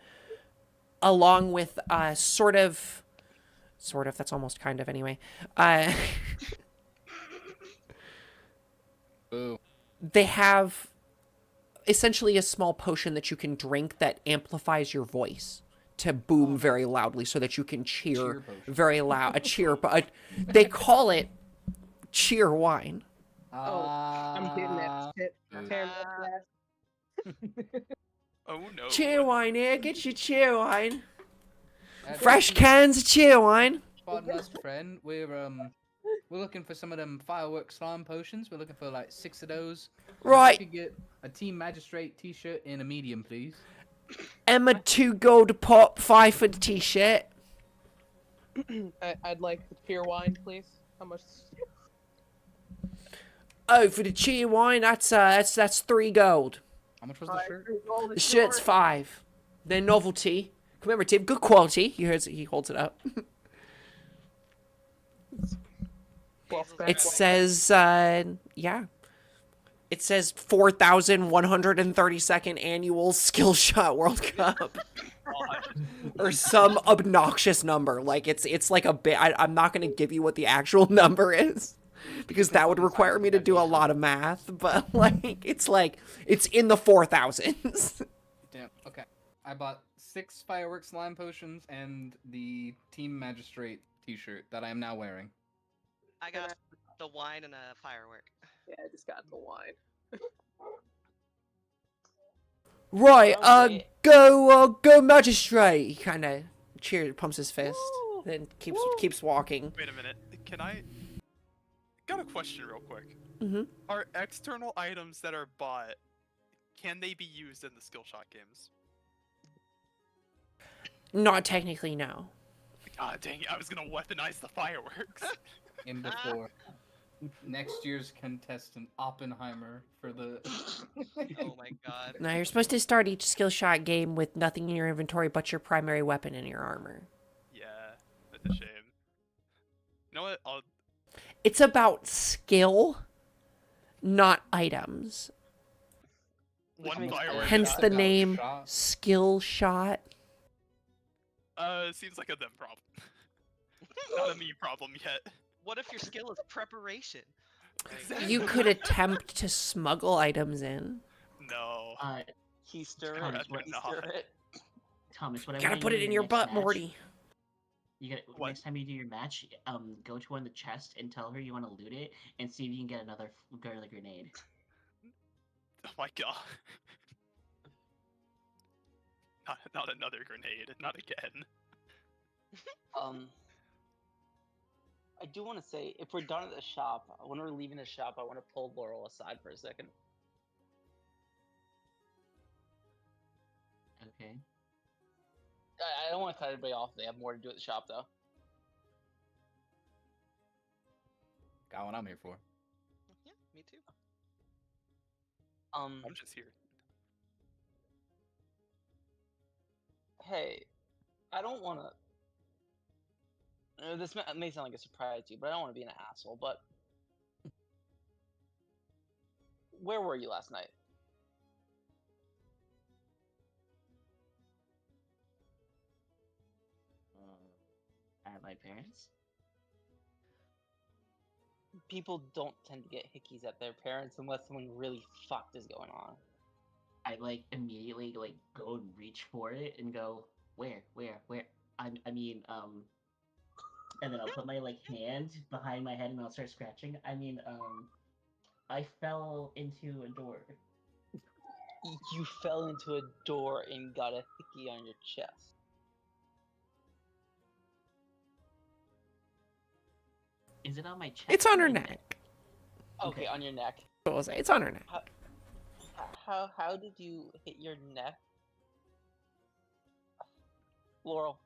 Along with sort of, that's almost kind of anyway. Boo. They have essentially a small potion that you can drink that amplifies your voice to boom very loudly so that you can cheer potion. very loud. A cheer, but they call it cheer wine. I'm getting that shit. boo. Tearing up fast. Oh no. Cheer wine here, get your cheer wine. Uh, Fresh cans of cheer wine. Pardon us, friend. We're looking for some of them fireworks slime potions. We're looking for like 6 of those. If Right. we could get a Team Magistrate T-shirt in a medium, please. Emma, 2 gold a pop, 5 for the t-shirt. I'd like the cheer wine, please. How much? Oh, for the cheer wine, that's 3 gold. How much was the shirt? The shirt's 5. They're novelty, commemorative, good quality. He holds it up. It says, yeah. It says 4,132nd annual Skill Shot World Cup. Or some obnoxious number. Like, it's like a bit. I'm not going to give you what the actual number is. Because that would require me to do a lot of math. But, it's in the 4,000s. Damn. Okay. I bought 6 fireworks slime potions and the Team Magistrate T-shirt that I am now wearing. I got the wine and a firework. Yeah, I just got the wine. Right, Okay. go magistrate. He kind of pumps his fist, Woo! then Woo! keeps walking. Wait a minute. Can I? Got a question real quick. Mhm. Are external items that are bought, can they be used in the skill shot games? Not technically, no. God dang it! I was gonna weaponize the fireworks. In before next year's contestant Oppenheimer for the. Oh my god. Now you're supposed to start each skill shot game with nothing in your inventory but your primary weapon and your armor. Yeah, that's a shame. You know what? It's about skill, not items. One firework. Hence the about name shot. Skill Shot. Seems like a them problem. Not a me problem yet. What if your skill is preparation? You could attempt to smuggle items in. No. Keister Thomas, it. what- Keister it. Thomas, what I Gotta want put you it to in do your next butt, match, Morty. You get What? next time you do your match, go to one of the chests and tell her you want to loot it, and see if you can get another garlic grenade. Oh my god. Not another grenade. Not again. I do want to say, if we're done at the shop, when we're leaving the shop, I want to pull Laurel aside for a second. Okay. I don't want to cut everybody off. They have more to do at the shop, though. Got what I'm here for. Yeah, me too. I'm just here. Hey, I don't want to. This may sound like a surprise to you, but I don't want to be an asshole. But where were you last night? At my parents. People don't tend to get hickeys at their parents unless something really fucked is going on. I immediately go and reach for it and go, where? I mean, and then I'll put my hand behind my head and I'll start scratching. I fell into a door. You fell into a door and got a hickey on your chest. Is it on my chest? It's on or her my neck. Okay, on your neck. So we'll say it's on her neck. How did you hit your neck? Laurel.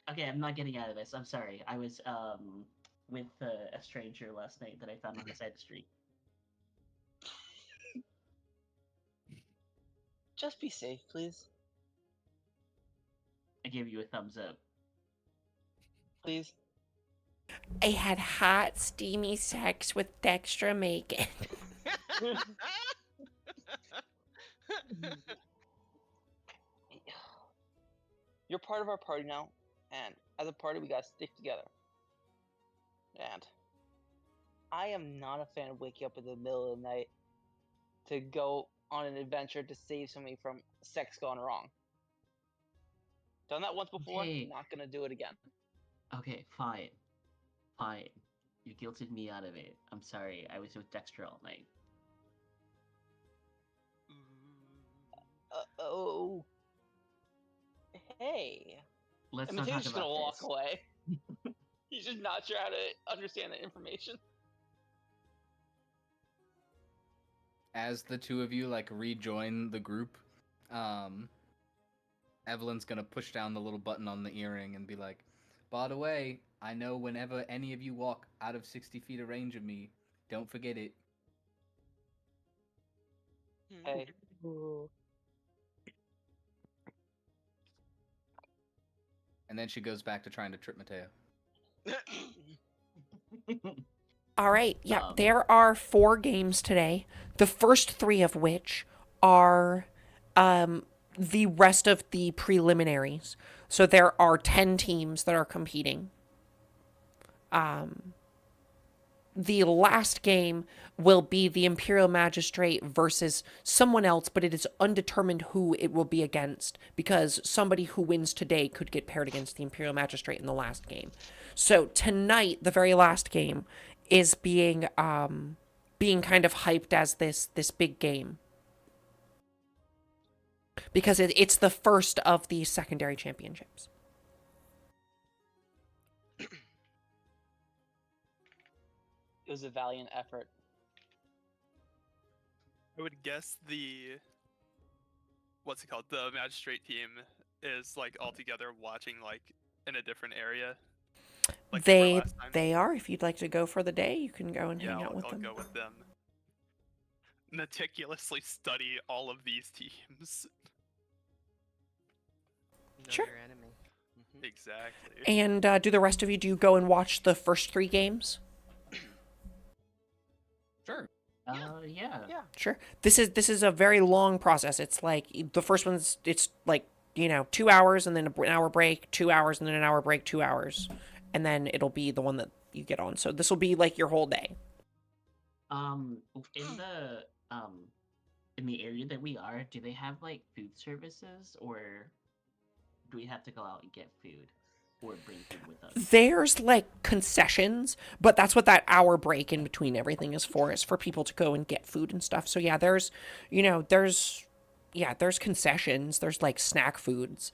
Okay, I'm not getting out of this. I'm sorry. I was with a stranger last night that I found on the side of the street. Just be safe, please. I give you a thumbs up. Please. I had hot, steamy sex with Dextra Macon. You're part of our party now, and as a party, we gotta stick together. And I am not a fan of waking up in the middle of the night to go on an adventure to save somebody from sex gone wrong. Done that once before, Okay. not gonna do it again. Okay, fine. Fine. You guilted me out of it. I'm sorry. I was with Dexter all night. Oh. Hey. Let's And not Mateo's talk just gonna about walk this. away. He's just not sure how to understand that information. As the two of you like rejoin the group, Evelyn's gonna push down the little button on the earring and be like, "By the way, I know whenever any of you walk out of 60 feet of range of me, don't forget it." Hey. Ooh. And then she goes back to trying to trip Mateo. All right. Yeah, there are 4 games today. The first 3 of which are the rest of the preliminaries. So there are 10 teams that are competing. The last game will be the Imperial Magistrate versus someone else, but it is undetermined who it will be against because somebody who wins today could get paired against the Imperial Magistrate in the last game. So tonight, the very last game, is being kind of hyped as this big game because it's the first of the secondary championships. It was a valiant effort. I would guess the what's it called? The magistrate team is like all together watching like in a different area. Like They are. If you'd like to go for the day, you can go and hang out with I'll them. go with them. Meticulously study all of these teams. Know Sure. your enemy. Mhm. Exactly. And do the rest of you, do you go and watch the first 3 games? Sure. Yeah. Sure. This is a very long process. It's like the first one's it's like 2 hours and then an hour break, 2 hours and then an hour break, 2 hours, and then it'll be the one that you get on. So this will be like your whole day. In the in the area that we are, do they have like food services, or do we have to go out and get food, or bring food with us? There's like concessions, but that's what that hour break in between everything is for people to go and get food and stuff. So yeah, there's concessions, there's like snack foods.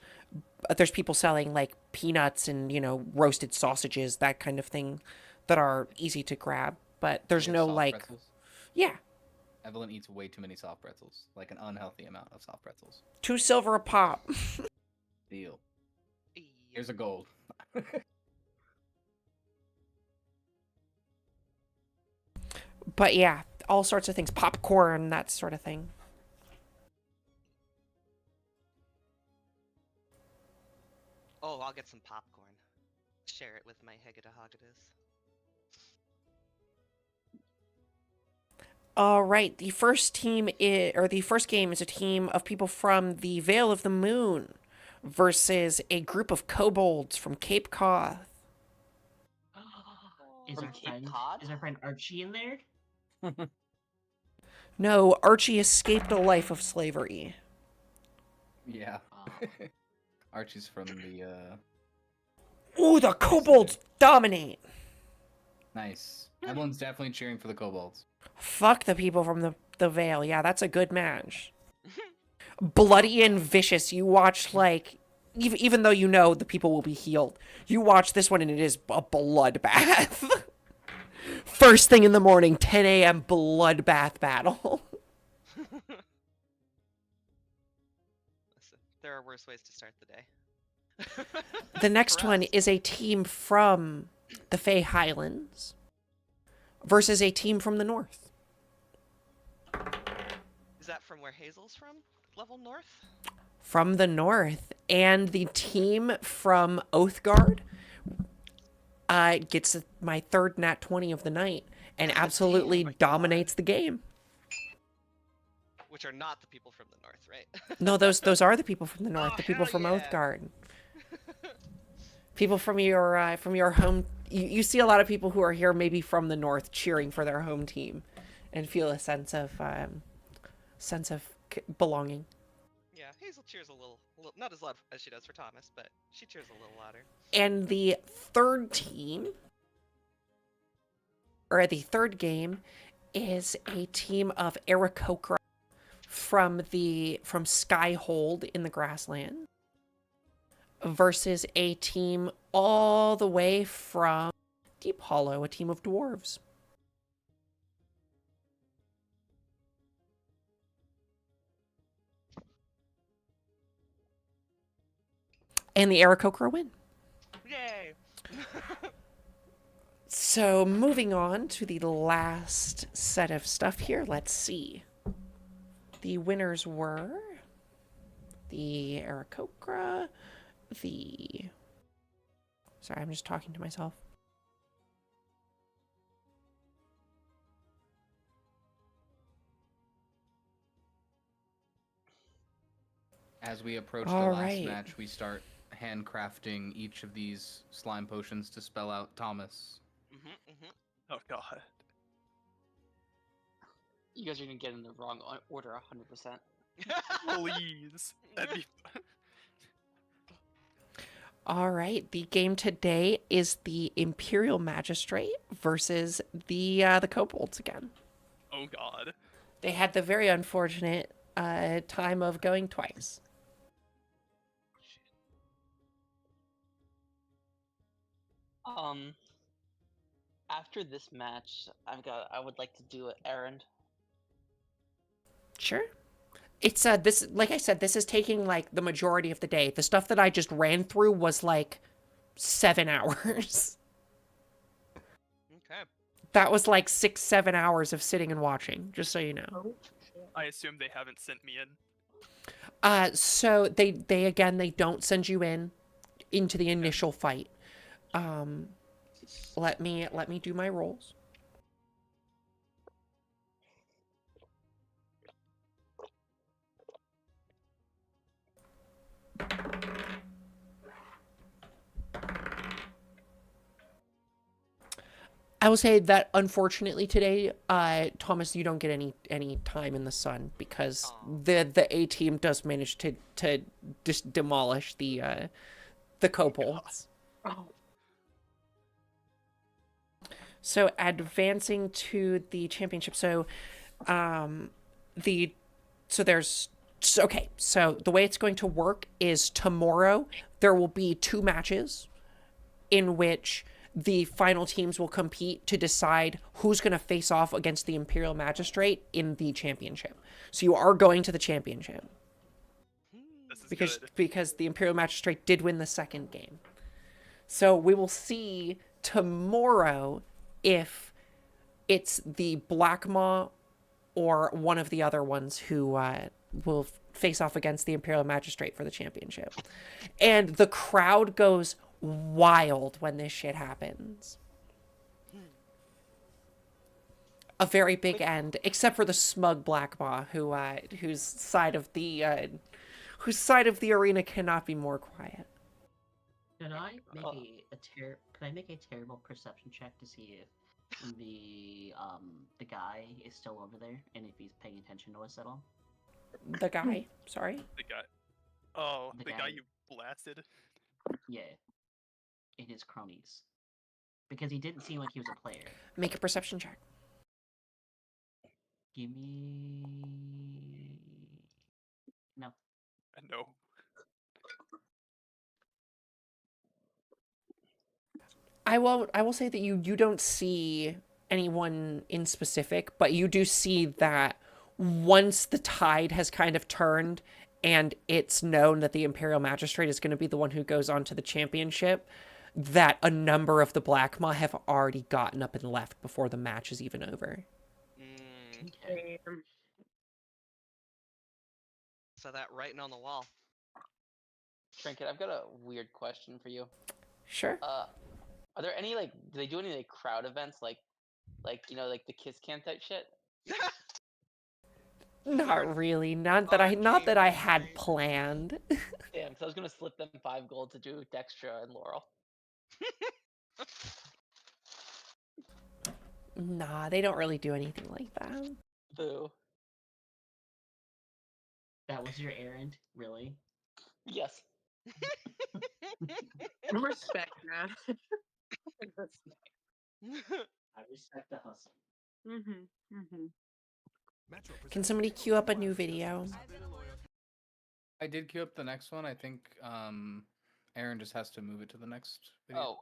There's people selling like peanuts and, roasted sausages, that kind of thing that are easy to grab, but there's We have no soft like pretzels. yeah, Evelyn eats way too many soft pretzels, like an unhealthy amount of soft pretzels. 2 silver a pop. Deal. Yep. Here's a gold. But yeah, all sorts of things, popcorn, that sort of thing. Oh, I'll get some popcorn. Share it with my Hegedahagadas. All right, the first game is a team of people from the Vale of the Moon versus a group of kobolds from Cape Cod. Is From our Cape friend Cod? is our friend Archie in there? No, Archie escaped a life of slavery. Yeah. Oh. Archie's from the Ooh, the kobolds dominate. Nice. Evelyn's definitely cheering for the kobolds. Fuck the people from the Vale. Yeah, that's a good match. Bloody and vicious. You watch like even though the people will be healed, you watch this one and it is a bloodbath. First thing in the morning, 10 a.m. bloodbath battle. Listen, there are worse ways to start the day. The next For one us. is a team from the Fey Highlands versus a team from the north. Is that from where Hazel's from? level north? From the north. And the team from Oathguard gets my third nat 20 of the night and absolutely Damn. dominates the game. Which are not the people from the north, right? No, those are the people from the north, Oh, the people hell from yeah. Oathguard. People from your home. You see a lot of people who are here maybe from the north cheering for their home team and feel a sense of belonging. Yeah, Hazel cheers a little, not as loud as she does for Thomas, but she cheers a little louder. And the third team, or the third game, is a team of Aarakocra from Skyhold in the grassland versus a team all the way from Deep Hollow, a team of dwarves. And the Aarakocra win. Yay! So moving on to the last set of stuff here. Let's see. The winners were the Aarakocra, Sorry, I'm just talking to myself. As we approach the last match, we start handcrafting each of these slime potions to spell out Thomas. Oh god. You guys are gonna get in the wrong order 100%. Please. That'd be All right, the game today is the Imperial Magistrate versus the Kobolds again. Oh god. They had the very unfortunate time of going twice. After this match, I would like to do an errand. Sure. It's this, like I said, this is taking like the majority of the day. The stuff that I just ran through was like 7 hours. Okay. That was like 6-7 hours of sitting and watching, just so you know. I assume they haven't sent me in. So they don't send you into the initial fight. Let me do my rolls. I will say that unfortunately today, Thomas, you don't get any time in the sun because the A team does manage to just demolish the kobolds. Oh. So advancing to the championship. So so the way it's going to work is tomorrow there will be 2 matches in which the final teams will compete to decide who's going to face off against the Imperial Magistrate in the championship. So you are going to the championship. This is Because the Imperial Magistrate did win the second game. So we will see tomorrow if it's the Black Maw or one of the other ones who will face off against the Imperial Magistrate for the championship. And the crowd goes wild when this shit happens. A very big end, except for the smug Black Maw, whose side of the arena cannot be more quiet. Could I make a terrible perception check to see if the guy is still over there and if he's paying attention to us at all? The guy, sorry. The guy. Oh, the guy guy. you blasted. Yeah. And his cronies. Because he didn't seem like he was a player. Make a perception check. Give me... No. No. I will say that you don't see anyone in specific, but you do see that once the tide has kind of turned and it's known that the Imperial Magistrate is going to be the one who goes on to the championship, that a number of the Black Maw have already gotten up and left before the match is even over. Okay. evidence of that writing on the wall. Trinket, I've got a weird question for you. Sure. Are there any do they do any crowd events like the Kiss Cam type shit? Not really. Not that I had planned. Damn, because I was gonna slip them 5 gold to do Dextra and Laurel. Nah, they don't really do anything like that. Boo. That was your errand, really? Yes. Respect, man. I respect the hustle. Can somebody queue up a new video? I did queue up the next one. I think Aaron just has to move it to the next video. Oh,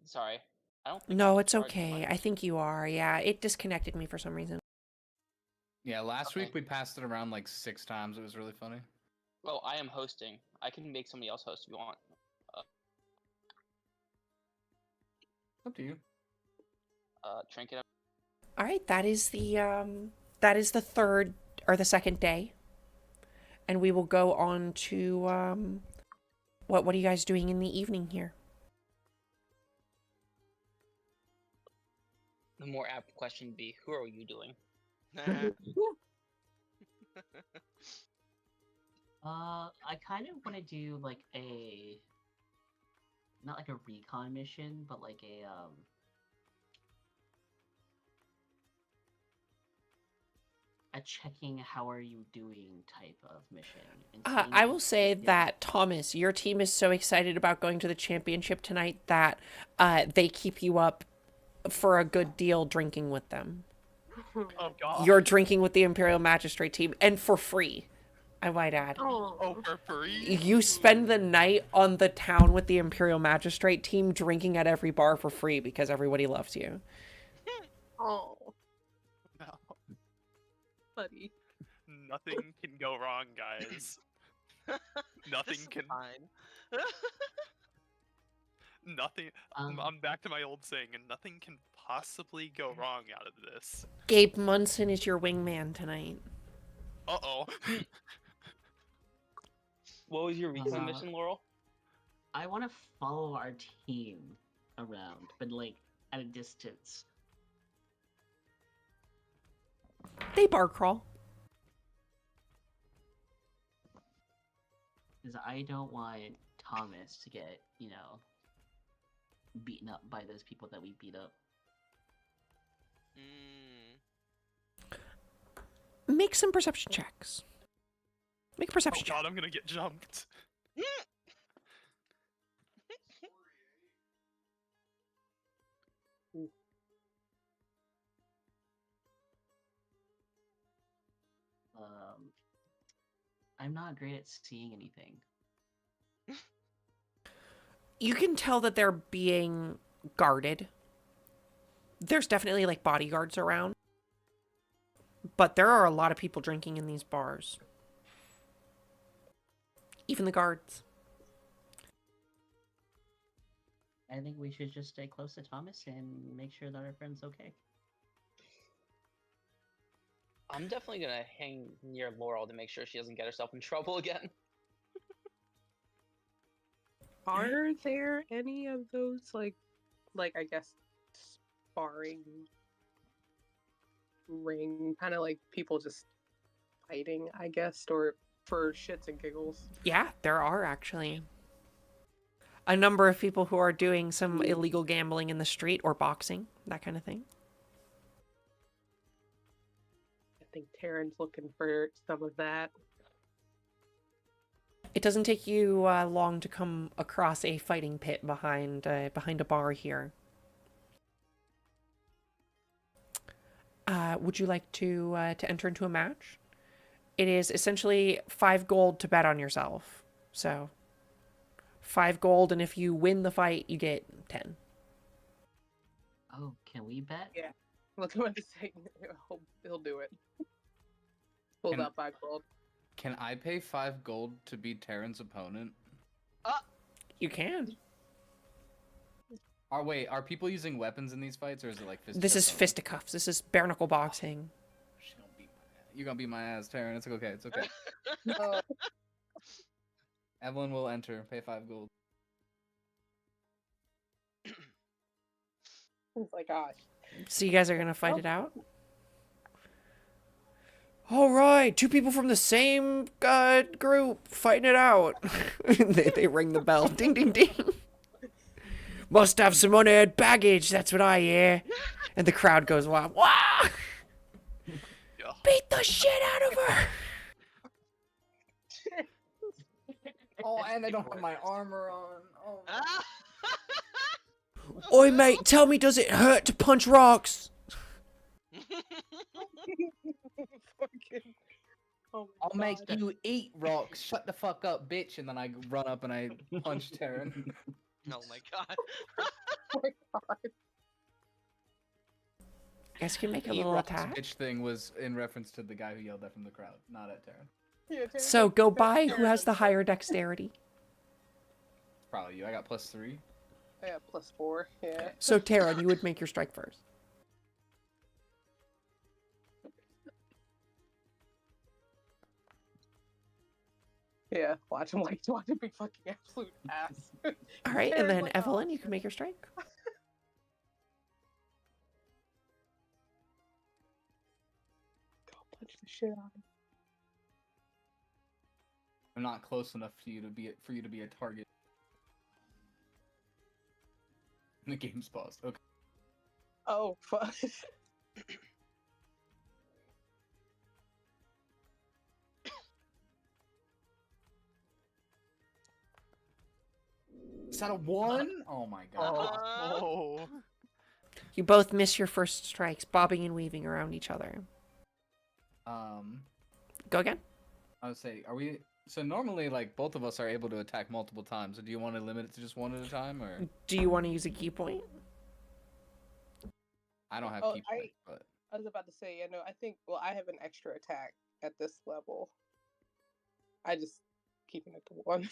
sorry. I don't think No, I'm it's charged okay. much. I think you are. Yeah, it disconnected me for some reason. Yeah, last Okay. week we passed it around like 6 times. It was really funny. Well, I am hosting. I can make somebody else host if you want. Up to you. Trinket. All right, that is the third or the second day, and we will go on to what are you guys doing in the evening here? The more apt question would be, who are you doing? I kind of want to do like not like a recon mission, but like a checking how are you doing type of mission. And seeing I if will say it- that, Thomas, your team is so excited about going to the championship tonight that they keep you up for a good deal drinking with them. Oh god. You're drinking with the Imperial Magistrate team, and for free, I might add. Oh, for free? You spend the night on the town with the Imperial Magistrate team drinking at every bar for free because everybody loves you. Oh, No. buddy. Nothing can go wrong, guys. Nothing This is can. fine. Nothing. I'm back to my old saying, and nothing can possibly go wrong out of this. Gabe Munson is your wingman tonight. Uh-oh. What was your recon Uh, mission, Laurel? I want to follow our team around, but like at a distance. They bar crawl. Because I don't want Thomas to get, beaten up by those people that we beat up. Make some perception checks. Make a Oh perception check. god, I'm gonna get jumped. I'm not great at seeing anything. You can tell that they're being guarded. There's definitely like bodyguards around. But there are a lot of people drinking in these bars. Even the guards. I think we should just stay close to Thomas and make sure that our friend's okay. I'm definitely gonna hang near Laurel to make sure she doesn't get herself in trouble again. Are there any of those like I guess sparring ring kind of like people just fighting, I guess, or for shits and giggles? Yeah, there are actually a number of people who are doing some illegal gambling in the street or boxing, that kind of thing. I think Taryn's looking for some of that. It doesn't take you long to come across a fighting pit behind a bar here. Would you like to enter into a match? It is essentially 5 gold to bet on yourself. So 5 gold, and if you win the fight, you get 10. Oh, can we bet? Yeah. Look what to say. He'll do it. Pulled Can- out 5 gold. Can I pay 5 gold to be Terran's opponent? You can. Are people using weapons in these fights, or is it like fisticuffs? This is fisticuffs. This is bare knuckle boxing. you're gonna beat my ass, Taryn. It's okay. It's okay. Evelyn will enter. Pay 5 gold. It's like, gosh. So you guys are gonna fight it out? All right, 2 people from the same group fighting it out. they ring the bell. Ding, ding, ding. Must have some unaired baggage. That's what I hear. And the crowd goes wild. Wah! Beat the shit out of her. Oh, and I don't have my armor on. Oh. Oi, mate, tell me, does it hurt to punch rocks? Fucking, oh I'll my make God. you eat rocks. Shut the fuck up, bitch. And then I run up and I punch Taryn. Oh my god. Oh my God. You guys can make a Eat little rocks, attack. bitch thing was in reference to the guy who yelled that from the crowd, not at Taryn. Yeah, Taryn, So go Taryn, by who has the Taryn. higher dexterity. Probably you. I got +3. Yeah, +4. Yeah. So Tara, you would make your strike first. Yeah. Watch him be fucking absolute ass. All right, and Taryn's then like, oh, Evelyn, you can make your strike. Go punch the shit out of him. I'm not close enough to you to be a target. The game's paused. Okay. Oh, fuck. Is that a 1? Oh my god. Oh. You both miss your first strikes, bobbing and weaving around each other. Go again. I would say, are we? So normally, like both of us are able to attack multiple times. So do you want to limit it to just one at a time, or? Do you want to use a key point? I don't have Oh, key points, but I was about to say, I think, well, I have an extra attack at this level. I just keeping it to 1.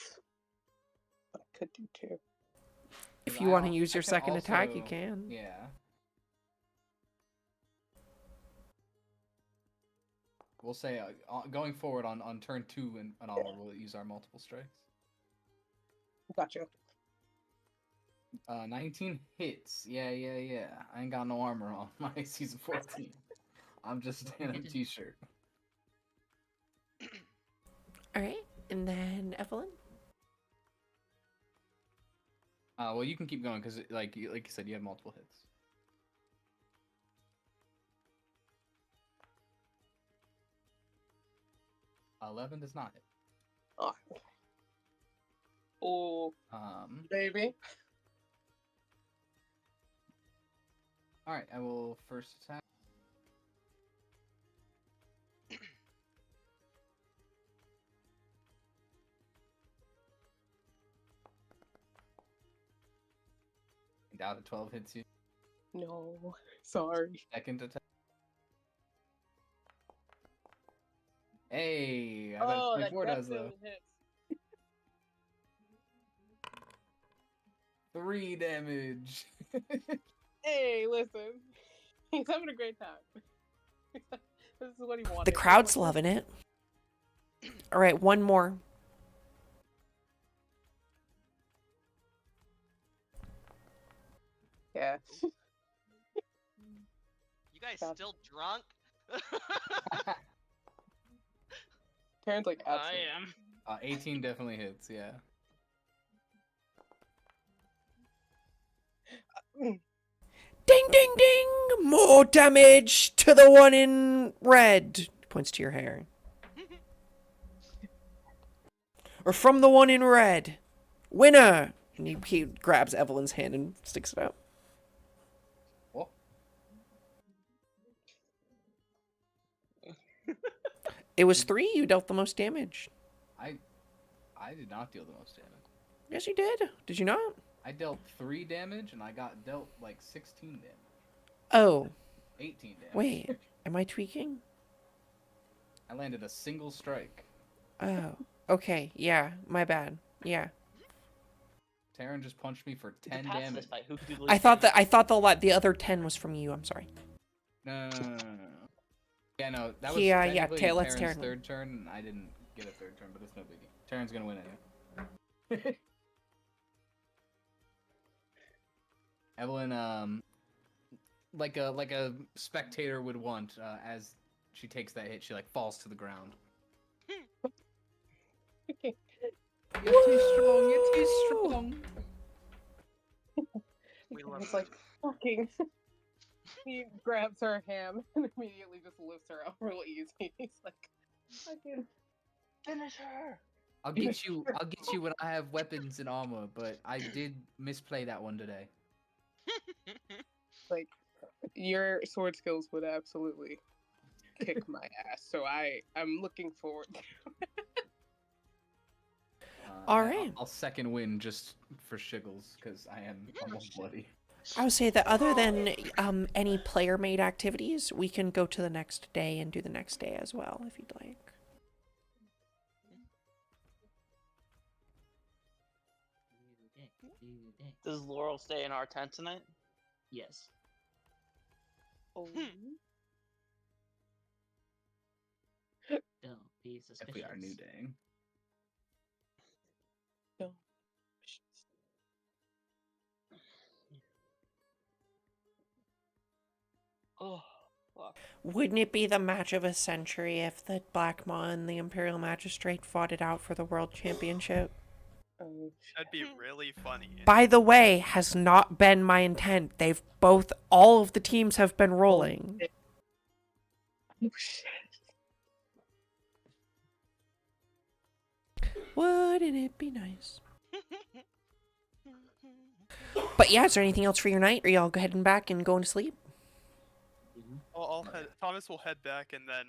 But I could do 2. If you want to I use your can second attack, you also- can. Yeah. We'll say going forward on turn 2 and onward, we'll use our multiple strikes. Gotcha. 19 hits. Yeah. I ain't got no armor on. My season 14. I'm just in a t-shirt. All right, and then Evelyn. Well, you can keep going because, like you said, you have multiple hits. $11 does not hit. Oh. Oh, baby. All right, I will first attack. Down to 12 hits you. No, sorry. Second attack. Hey, I got 24 does though. hits. 3 damage. Hey, listen. He's having a great time. This is what he wanted. The crowd's loving it. All right, one more. Yeah. You guys still drunk? Taryn's like, I absolutely. am. 18 definitely hits, yeah. Ding, ding, ding! More damage to the one in red. Points to your hair. Or from the one in red. Winner! And he grabs Evelyn's hand and sticks it out. What? It was 3. You dealt the most damage. I did not deal the most damage. Yes, you did. Did you not? I dealt 3 damage and I got dealt like 16 damage. Oh. 18 damage. Wait. Am I tweaking? I landed a single strike. Oh. Okay. Yeah. My bad. Yeah. Taryn just punched me for To 10 pass damage. this fight, who could do the I least thought damage? the other 10 was from you. I'm sorry. No. Yeah, no, that was Yeah, technically let's Terran's Terran. third turn. And I didn't get a third turn, but it's no biggie. Terran's gonna win anyway. Evelyn, like a spectator would want, as she takes that hit, she like falls to the ground. You're too strong. You're too strong. We love It's that. like fucking. He grabs her ham and immediately just lifts her up real easy. He's like, fucking Finish her. I'll get you. I'll get you when I have weapons and armor. But I did misplay that one today. like your sword skills would absolutely kick my ass. So I'm looking forward. All right. I'll second win just for shiggles because I am almost bloody. I would say that other than any player-made activities, we can go to the next day and do the next day as well, if you'd like. Does Laurel stay in our tent tonight? Yes. Oh. Don't be suspicious. If we are new day. No. Oh, fuck. Wouldn't it be the match of a century if the Black Maw and the Imperial Magistrate fought it out for the World Championship? Oh, That'd be really funny. By the way, has not been my intent. All of the teams have been rolling. oh shit. Wouldn't it be nice? But yeah, is there anything else for your night? Are y'all heading back and going to sleep? Thomas will head back, and then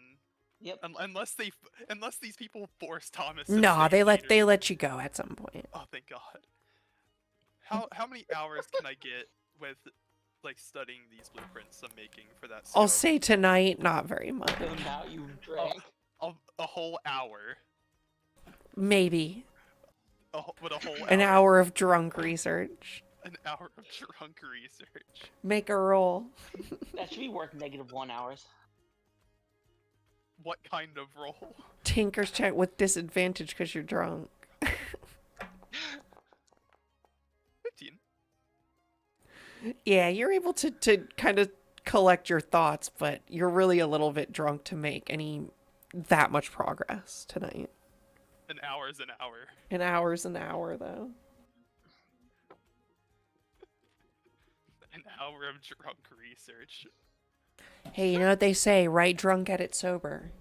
Yep. unless these people force Thomas. No, stay later. they let you go at some point. Oh, thank God. How many hours can I get with like studying these blueprints I'm making for that? I'll scope? say tonight, not very much. The amount you drank. A whole hour. Maybe With a whole an hour of drunk research. An hour of drunk research. Make a roll. That should be worth -1 hours. What kind of roll? Tinker's check with disadvantage because you're drunk. 15. Yeah, you're able to kind of collect your thoughts, but you're really a little bit drunk to make that much progress tonight. An hour is an hour. An hour's an hour, though. An hour of drunk research. Hey, you know what they say? Right drunk, at it sober.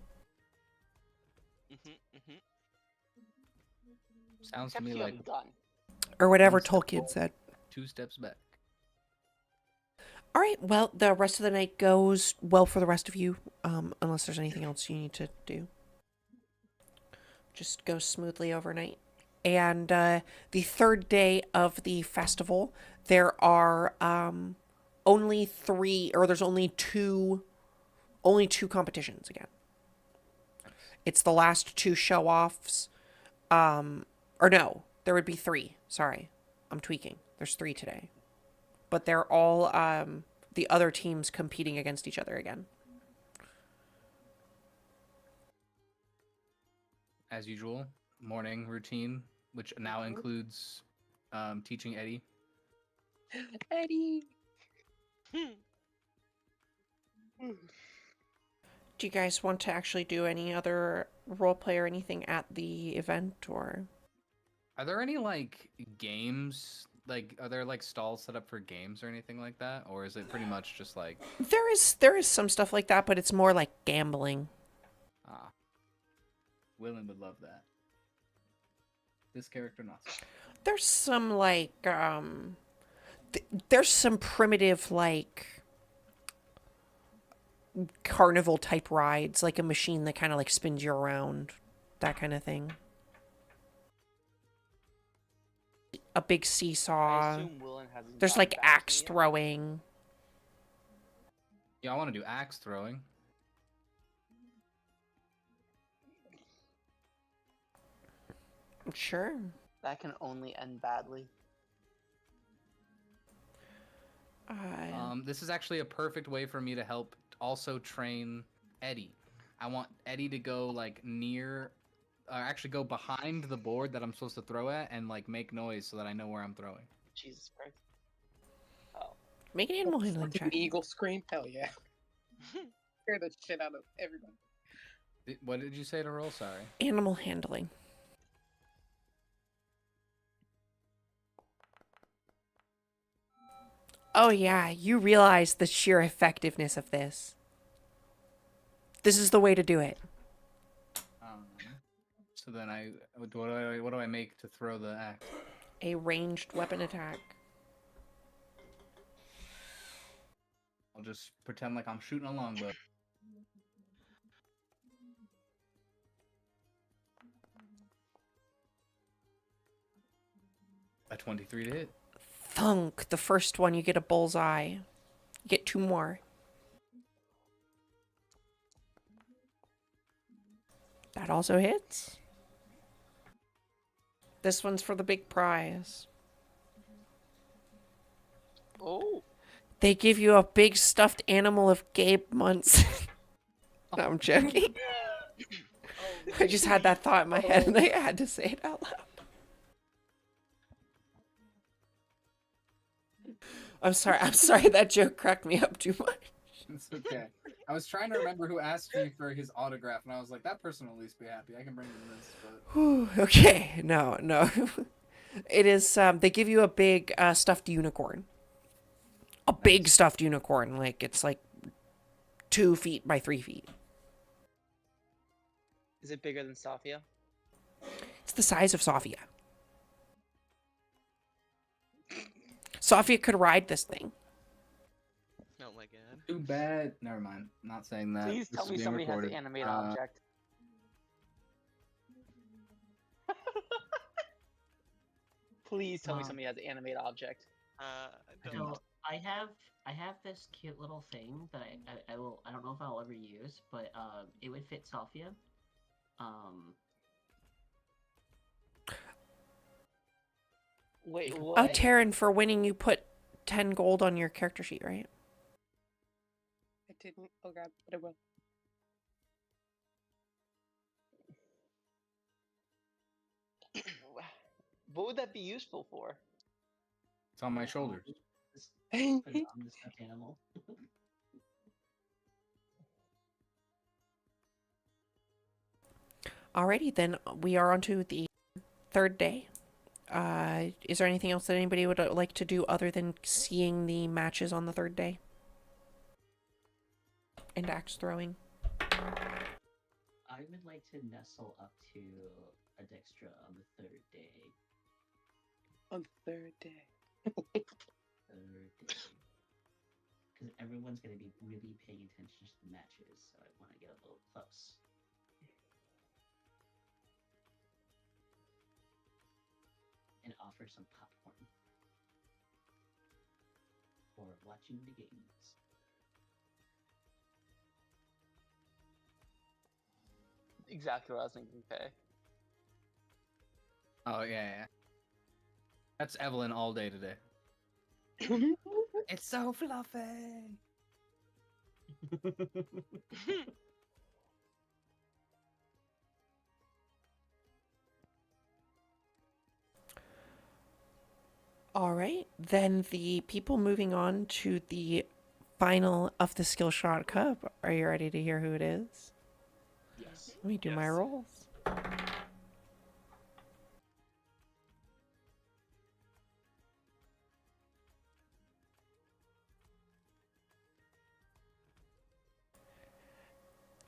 Sounds to Except me you like haven't done. Or whatever One step Tolkien forward. said. 2 steps back. All right, well, the rest of the night goes well for the rest of you, unless there's anything else you need to do. Just goes smoothly overnight. And the third day of the festival, there are only two competitions again. It's the last 2 show-offs. Or no, there would be 3. Sorry, I'm tweaking. There's 3 today. But they're all the other teams competing against each other again. As usual, morning routine, which now includes teaching Eddie. Eddie. Do you guys want to actually do any other roleplay or anything at the event, or? Are there any like games? Like, are there like stalls set up for games or anything like that, or is it pretty much just like? There is some stuff like that, but it's more like gambling. Ah, Willen would love that. This character not. So. There's some like there's some primitive like carnival type rides, like a machine that kind of like spins you around, that kind of thing. A big I seesaw. assume Willen hasn't There's gotten like back to axe me yet. throwing. Yeah, I want to do axe throwing. Sure. That can only end badly. This is actually a perfect way for me to help also train Eddie. I want Eddie to go like near, actually go behind the board that I'm supposed to throw at, and like make noise so that I know where I'm throwing. Jesus Christ. Oh. Make an animal handling Like an check. eagle scream? Hell yeah. Scare the shit out of everybody. What did you say to roll? Sorry. Animal handling. Oh yeah, you realize the sheer effectiveness of this. This is the way to do it. So then what do I make to throw the axe? A ranged weapon attack. I'll just pretend like I'm shooting a longbow. A 23 to hit. Thunk. The first one, you get a bullseye. You get 2 more. That also hits. This one's for the big prize. Oh. They give you a big stuffed animal of Gabe Munson. No, I'm joking. I just had that thought in my head and I had to say it out loud. I'm sorry that joke cracked me up too much. It's okay. I was trying to remember who asked me for his autograph, and I was like, that person will at least be happy. I can bring him this, but... Whew, okay, no. It is, they give you a big stuffed unicorn. A big stuffed unicorn. Like, it's like 2 feet by 3 feet. Is it bigger than Safia? It's the size of Safia. Safia could ride this thing. Oh my god. Too bad. Never mind. Not saying that. Please This tell is me being somebody recorded. has an animate object. Please tell me somebody has an animate object. I don't So know. I have this cute little thing that I don't know if I'll ever use, but it would fit Safia. Wait, Oh, what? Taryn, for winning, you put 10 gold on your character sheet, right? I didn't. Oh god, but I will. What would that be useful for? It's on my shoulders. Just put it on the stuffed animal. Alrighty, then we are on to the 3rd day. Is there anything else that anybody would like to do other than seeing the matches on the 3rd day? And axe throwing? I would like to nestle up to a Dextra on the 3rd day. On the 3rd day. 3rd day. Because everyone's going to be really paying attention to the matches, so I want to get a little close. And offer some popcorn for watching the games. Exactly what I was thinking, Pay. Oh, yeah. That's Evelyn all day today. It's so fluffy. Alright, then the people moving on to the final of the Skill Shot Cup. Are you ready to hear who it is? Yes. Let me do my rolls.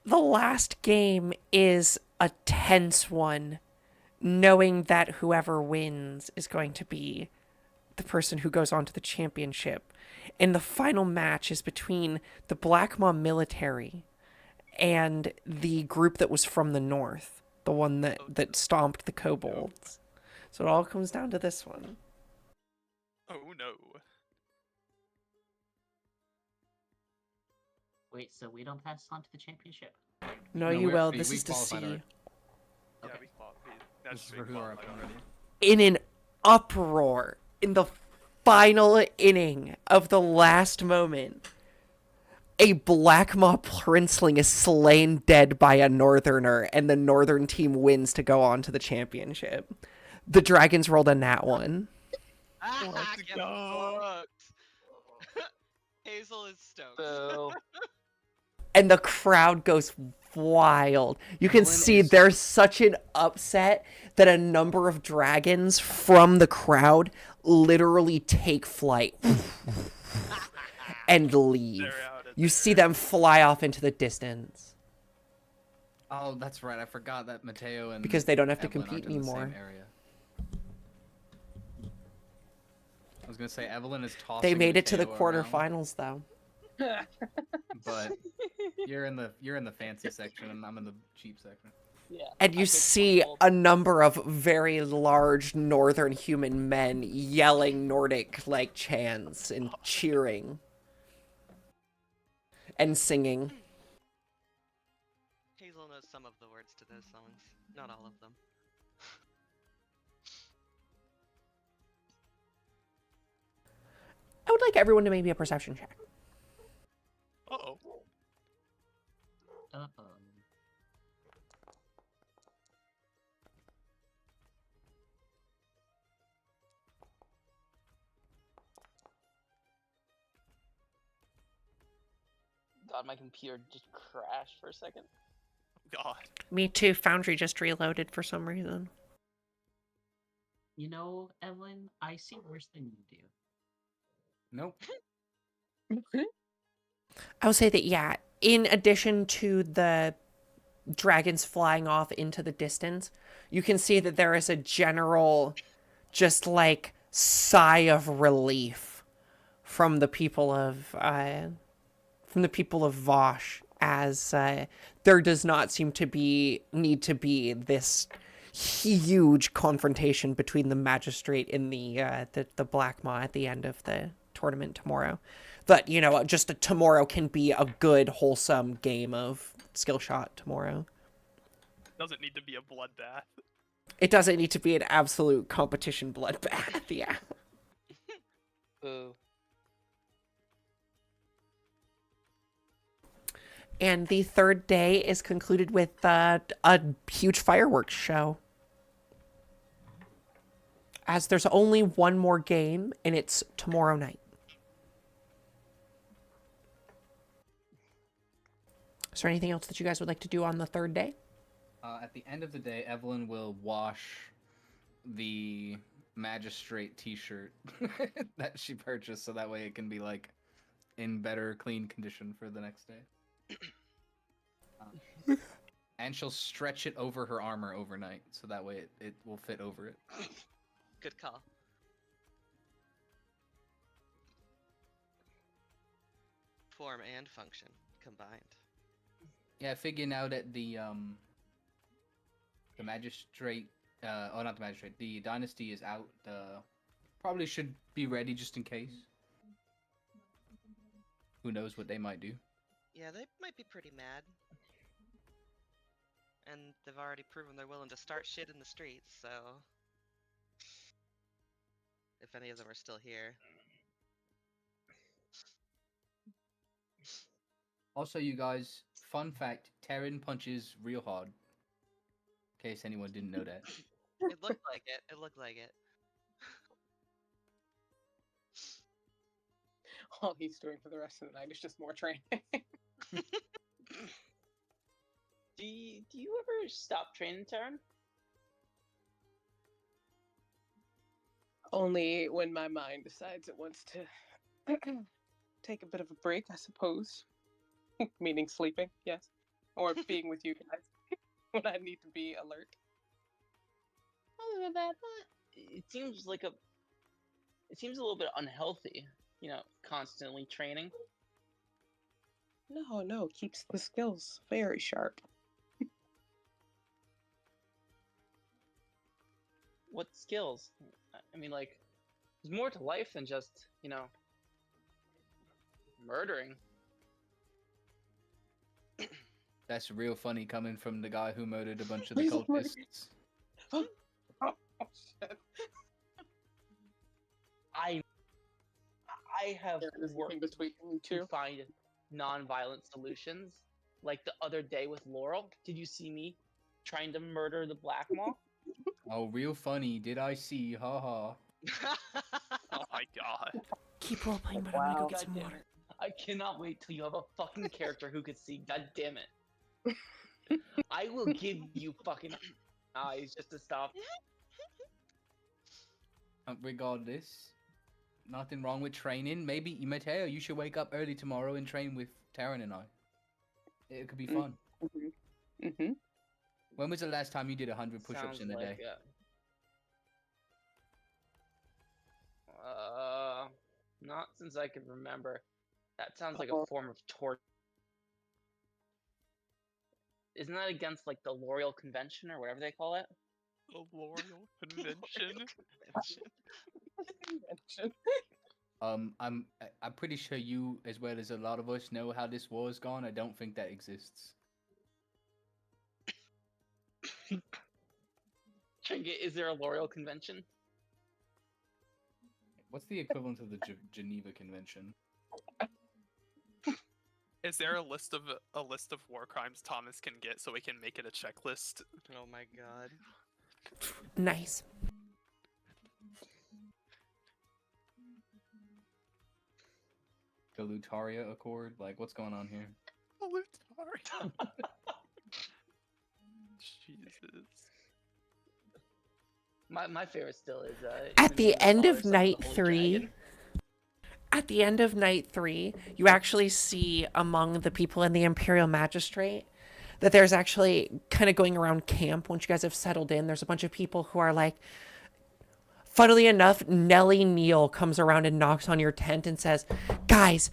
The last game is a tense one, knowing that whoever wins is going to be the person who goes on to the championship. And the final match is between the Black Maw military and the group that was from the north, the one that stomped the kobolds. So it all comes down to this one. Oh no. Wait, so we don't pass on to the championship? No, No, you we will. already- This we is to qualified see. already. Yeah, Okay. we qualified. This That's is for who are up already. In an uproar in the final inning of the last moment, a Black Maw princeling is slain dead by a Northerner, and the Northern team wins to go on to the championship. The Dragons rolled a nat 1. Let's Get go. fucked. Hazel is stoked. Boo. And the crowd goes wild. You can Evelyn see is- there's such an upset that a number of dragons from the crowd literally take flight and leave. They're out of You see there. them fly off into the distance Oh, that's right. I forgot that Mateo and because they don't have to Evelyn compete aren't in the anymore. same area. I was gonna say Evelyn is tossing. They made it to the Mateo around, quarterfinals though. but you're in the fancy section and I'm in the cheap section. Yeah. And I you picked see one a number of very large northern human men yelling Nordic like chants and cheering and singing. Hazel knows some of the words to those songs, not all of them. I would like everyone to make me a perception check. Uh-oh. Uh-oh. God, my computer just crashed for a second. God. Me too. Foundry just reloaded for some reason. You know, Evelyn, I see worse than you do. Nope. I would say that, yeah, in addition to the dragons flying off into the distance, you can see that there is a general, just like, sigh of relief from the people of Vosh, as there does not seem to need to be this huge confrontation between the magistrate and the Black Maw at the end of the tournament tomorrow. But, you know, just tomorrow can be a good, wholesome game of skill shot tomorrow. Doesn't need to be a bloodbath. It doesn't need to be an absolute competition bloodbath, yeah. Boo. And the third day is concluded with a huge fireworks show. As there's only one more game, and it's tomorrow night. Is there anything else that you guys would like to do on the third day? At the end of the day, Evelyn will wash the magistrate T-shirt that she purchased, so that way it can be like in better, clean condition for the next day. And she'll stretch it over her armor overnight, so that way it will fit over it. Good call. Form and function combined. Yeah, figuring out that the magistrate, not the magistrate, the dynasty is out. Probably should be ready just in case. Who knows what they might do? Yeah, they might be pretty mad. And they've already proven they're willing to start shit in the streets, so... If any of them are still here. Also, you guys, fun fact: Terran punches real hard. In case anyone didn't know that. It looked like it. It looked like it. All he's doing for the rest of the night is just more training. Do you ever stop training, Taryn? Only when my mind decides it wants to take a bit of a break, I suppose. Meaning sleeping, yes. Or being with you guys when I need to be alert. Other than that, it seems a little bit unhealthy. You know, constantly training. No, keeps the skills very sharp. What skills? I mean, like, there's more to life than just, you know, murdering. That's real funny coming from the guy who murdered a bunch of the He's a murderer. cultists. Oh, shit. I have There is worked nothing between you to two. find non-violent solutions. Like the other day with Laurel, did you see me trying to murder the Black Maw? Oh, real funny. Did I see? Ha ha. Oh my god. Keep role playing, but I'm gonna go Wow. get God some damn water. it. I cannot wait till you have a fucking character who could see. God damn it. I will give you fucking eyes just to stop. Regardless, nothing wrong with training. Maybe, Mateo, you should wake up early tomorrow and train with Taryn and I. It could be fun. Mm-hmm. When was the last time you did 100 push-ups Sounds in a like day? not since I can remember. That sounds like a form of torture. Isn't that against like the L'Oreal Convention or whatever they call it? The L'Oreal Convention. I'm pretty sure you, as well as a lot of us, know how this war's gone. I don't think that exists. Trinket, is there a L'Oreal Convention? What's the equivalent of the Geneva Convention? Is there a list of war crimes Thomas can get so we can make it a checklist? Oh my god. Nice. The Lunaria Accord? Like, what's going on here? Lunaria. Jesus. My favorite still is At the end of Father, Son, night the Holy 3, Dragon. at the end of night 3, you actually see among the people in the Imperial Magistrate that there's actually kind of going around camp once you guys have settled in. There's a bunch of people who are like, funnily enough, Nellie Neal comes around and knocks on your tent and says, guys,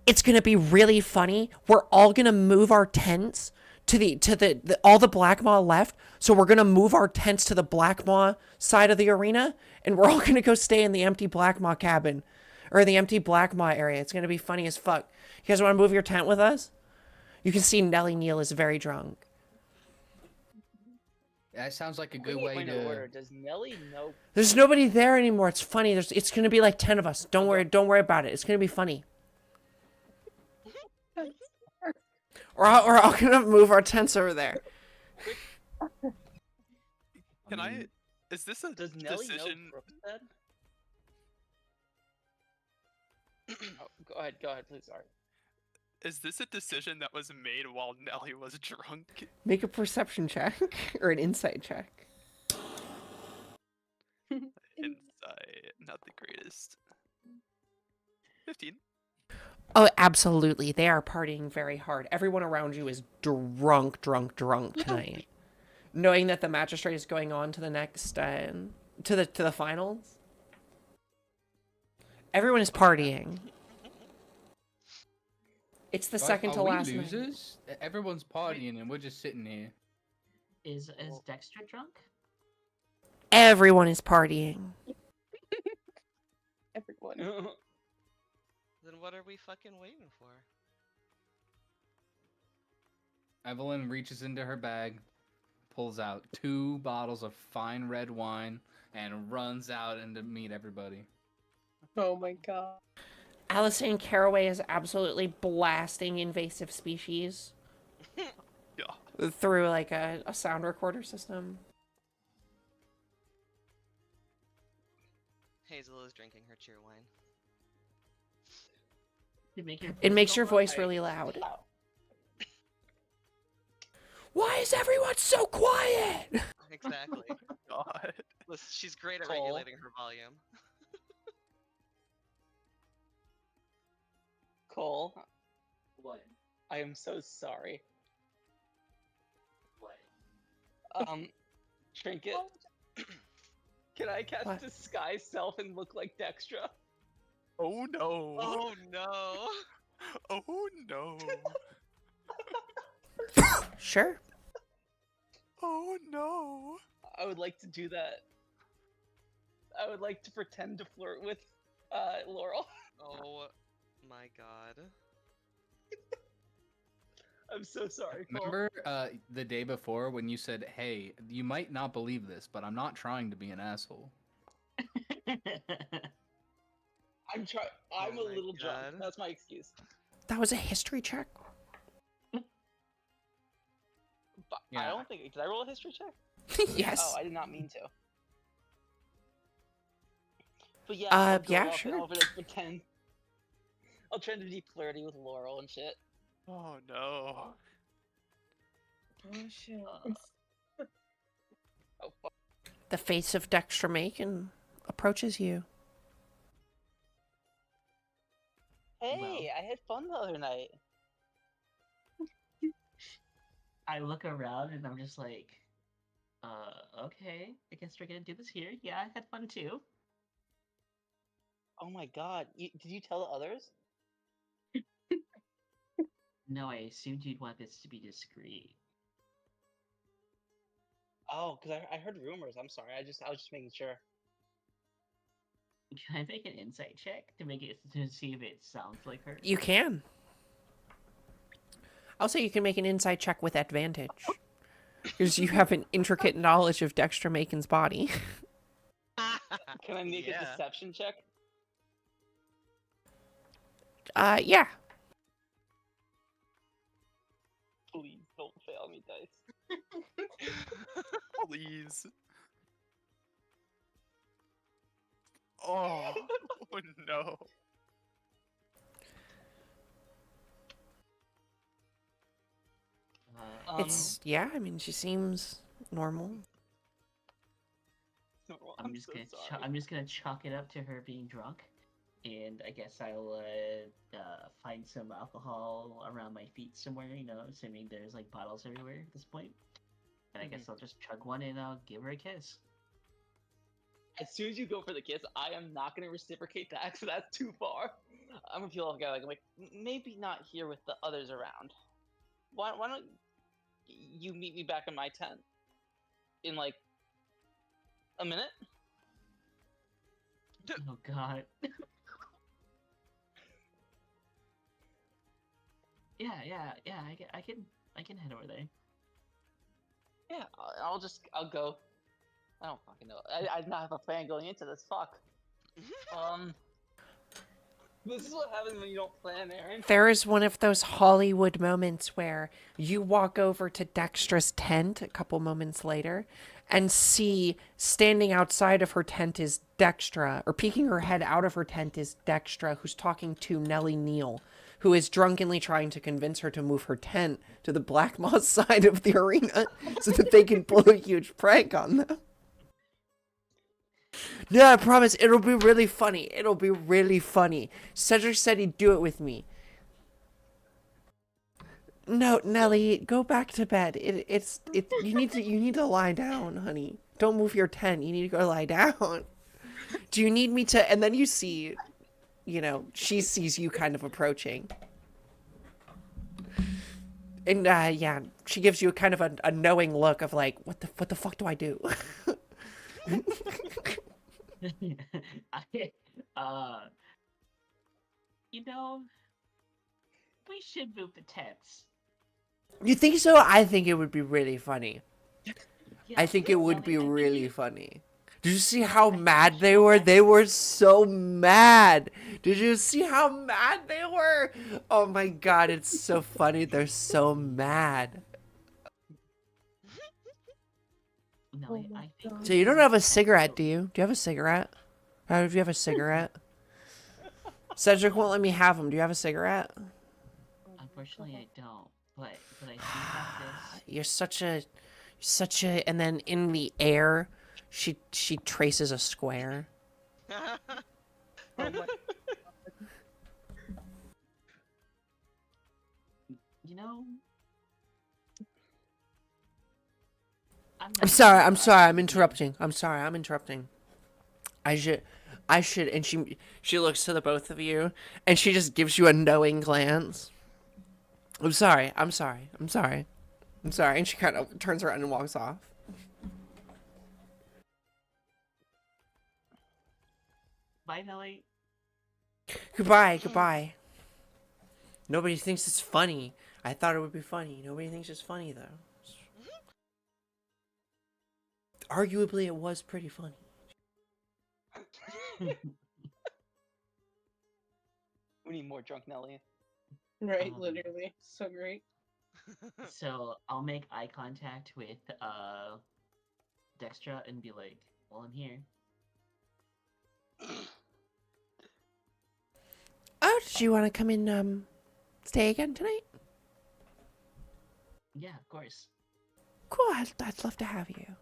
it's going to be really funny. We're all going to move our tents to the all the Black Maw left. So we're going to move our tents to the Black Maw side of the arena, and we're all going to go stay in the empty Black Maw cabin or the empty Black Maw area. It's going to be funny as fuck. You guys want to move your tent with us? You can see Nellie Neal is very drunk. That sounds like a good Quick way point of to. order. Does Nelly know? There's nobody there anymore. It's funny. It's going to be like 10 of us. Don't worry about it. It's going to be funny. We're all going to move our tents over there. Can I? Is this a Does Nelly decision? know Brookstead? Oh, go ahead, please. Sorry. Is this a decision that was made while Nelly was drunk? Make a perception check or an insight check. Insight, not the greatest. 15. Oh, absolutely. They are partying very hard. Everyone around you is drunk tonight. Knowing that the magistrate is going on to the next to the finals. Everyone is partying. It's the second to last night. Losers? Everyone's partying and we're just sitting here. Is Dexter drunk? Everyone is partying. Everyone. Then what are we fucking waiting for? Evelyn reaches into her bag, pulls out 2 bottles of fine red wine, and runs out and to meet everybody. Oh my god. Allison Caraway is absolutely blasting Invasive Species Yeah. through like a sound recorder system. Hazel is drinking her cheer wine. It makes your voice really loud. Why is everyone so quiet? Exactly. God. Listen, she's great at Cole. regulating her volume. Cole, What? I am so sorry. What? Trinket, can I cast What? Disguise Self and look like Dextra? Oh no. Oh no! Oh no. Sure. Oh no. I would like to do that. I would like to pretend to flirt with Laurel. Oh my god. I'm so sorry, Cole. Remember the day before when you said, hey, you might not believe this, but I'm not trying to be an asshole. I'm Oh a my little drunk. God. That's my excuse. That was a history check. But I Yeah. don't think. Did I roll a history check? Yes. Oh, I did not mean to. But yeah, I'll go yeah, up sure. and I'll like, pretend. I'll try to be flirty with Laurel and shit. Oh no. Oh shit. Oh fuck. The face of Dexter Macon approaches you. Hey, I had fun the other night. I look around and I'm just like, okay, I guess we're gonna do this here. Yeah, I had fun too. Oh my god, did you tell the others? No, I assumed you'd want this to be discreet. Oh, because I heard rumors. I'm sorry. I was just making sure. Can I make an insight check to see if it sounds like her? You can. I'll say you can make an insight check with advantage. Because you have an intricate knowledge of Dexter Macon's body. Can I make a Yeah. deception check? Yeah. Please don't fail me, dice. Please. Oh, oh no. It's, yeah, I mean, she seems normal. No, I'm just so gonna sorry. I'm just gonna chalk it up to her being drunk, and I guess I'll find some alcohol around my feet somewhere. You know, assuming there's like bottles everywhere at this point. And I guess I'll just chug one and I'll give her a kiss. As soon as you go for the kiss, I am not gonna reciprocate that because that's too far. I'm gonna feel like I'm like maybe not here with the others around. Why don't you meet me back in my tent in like a minute? Oh God. yeah. I can head over there. Yeah, I'll go. I don't fucking know. I did not have a plan going into this. Fuck. This is what happens when you don't plan, Aaron. There is one of those Hollywood moments where you walk over to Dextra's tent a couple moments later and see standing outside of her tent is Dextra, or peeking her head out of her tent is Dextra, who's talking to Nellie Neal, who is drunkenly trying to convince her to move her tent to the Black Moss side of the arena so that they can pull a huge prank on them. No, I promise, it'll be really funny. It'll be really funny. Cedric said he'd do it with me. No, Nelly, go back to bed. You need to lie down, honey. Don't move your tent. You need to go lie down. Do you need me to? And then you see, you know, she sees you kind of approaching. And yeah, she gives you a kind of a knowing look of like, what the fuck do I do? You know, we should move the tents. You think so? I think it would be really funny. Yeah, I think it would I be think really you- funny. Did you see how mad they were? They were so mad. Did you see how mad they were? Oh my god, it's so funny. They're so mad. No, I think So you don't have a cigarette, do you? Do you have a cigarette? How do you have a cigarette? Cedric won't let me have them. Do you have a cigarette? Unfortunately, I don't. But I do have this. You're such a. And then in the air, she traces a square. Oh my. You know, I'm sorry. I'm interrupting. I'm interrupting. I should. And she looks to the both of you, and she just gives you a knowing glance. I'm sorry. And she kind of turns around and walks off. Bye, Nelly. Goodbye. Nobody thinks it's funny. I thought it would be funny. Nobody thinks it's funny, though. Arguably, it was pretty funny. We need more drunk Nelly. Right, Um, literally. So great. So I'll make eye contact with Dextra and be like, "Well, I'm here." Oh, did you want to come in, stay again tonight? Yeah, of course. Cool, I'd love to have you.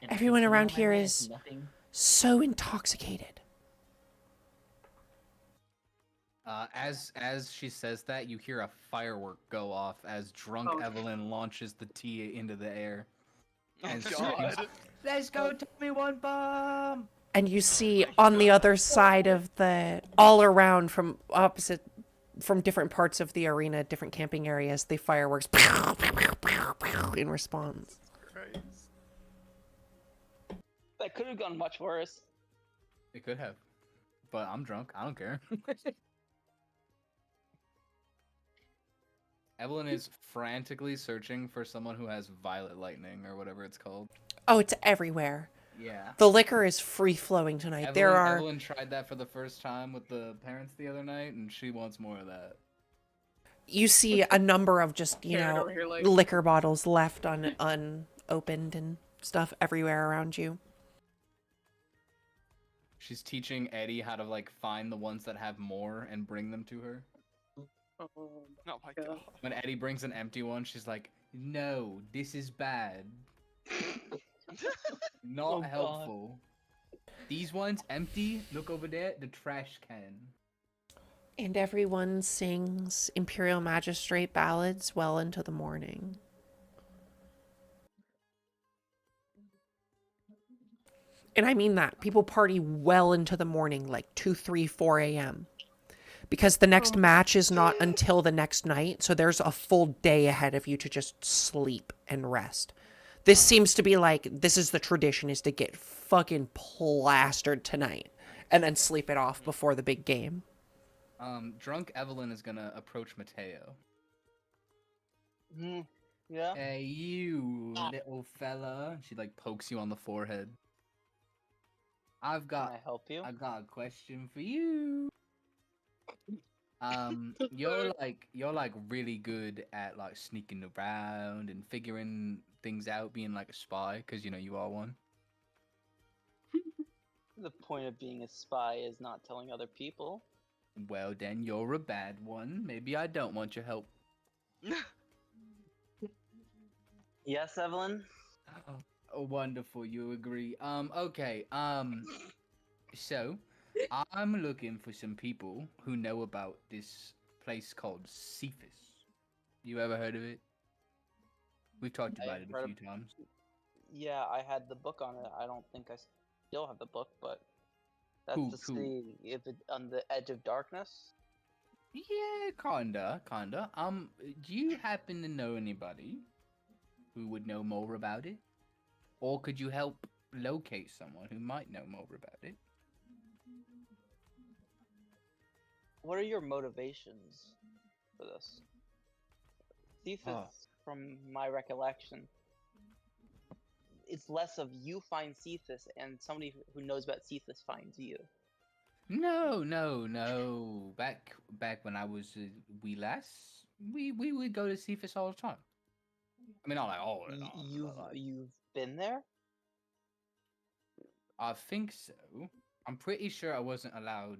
And Everyone something around on my here mind has is nothing. so intoxicated. As she says that, you hear a firework go off as drunk Oh. Evelyn launches the tea into the air. And God. screams, "Let's go, Tommy One Bomb!" And you see my on the God. other side of all around from from different parts of the arena, different camping areas, the fireworks in response. Christ. That could have gone much worse. It could have, but I'm drunk. I don't care. Evelyn is frantically searching for someone who has violet lightning or whatever it's called. Oh, it's everywhere. Yeah. The liquor is free flowing tonight. Evelyn tried that for the first time with the parents the other night, and she wants more of that. You see a number of just, Carried over here, like- liquor bottles left unopened and stuff everywhere around you. She's teaching Eddie how to like find the ones that have more and bring them to her. Oh, Oh my God. God. When Eddie brings an empty one, she's like, "No, this is bad. Not Oh, God. helpful. These ones empty. Look over there, the trash can." And everyone sings Imperial Magistrate ballads well into the morning. And I mean that. People party well into the morning, like 2, 3, 4 a.m. Because the next match is not until the next night, so there's a full day ahead of you to just sleep and rest. This seems to be like, this is the tradition, is to get fucking plastered tonight and then sleep it off before the big game. Drunk Evelyn is gonna approach Mateo. Yeah. Hey, you little fella. She like pokes you on the forehead. I've Can got I help you? I got a question for you. You're like really good at like sneaking around and figuring things out, being like a spy, because you know you are one. The point of being a spy is not telling other people. Well, then you're a bad one. Maybe I don't want your help. Yes, Evelyn? Oh, wonderful, you agree. Okay, so I'm looking for some people who know about this place called Cephas. You ever heard of it? We've talked I about it a heard few times. Yeah, I had the book on it. I don't think I still have the book, but that's Who- the who? city if it, on the edge of darkness. Yeah, kinda. Do you happen to know anybody who would know more about it? Or could you help locate someone who might know more about it? What are your motivations for this? Cephas, from my recollection, it's less of you find Cephas and somebody who knows about Cephas finds you. No. Back when I was wee lass, we would go to Cephas all the time. I mean, not like all the time. You've But like, you've been there? I think so. I'm pretty sure I wasn't allowed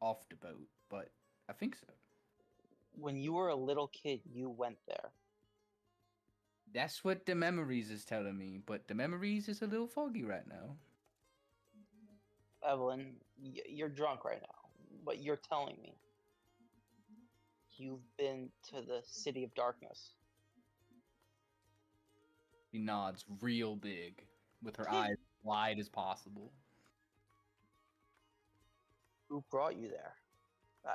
off the boat, but I think so. When you were a little kid, you went there. That's what the memories is telling me, but the memories is a little foggy right now. Evelyn, you're drunk right now, but you're telling me you've been to the City of Darkness. She nods real big, with her eyes wide as possible. Who brought you there?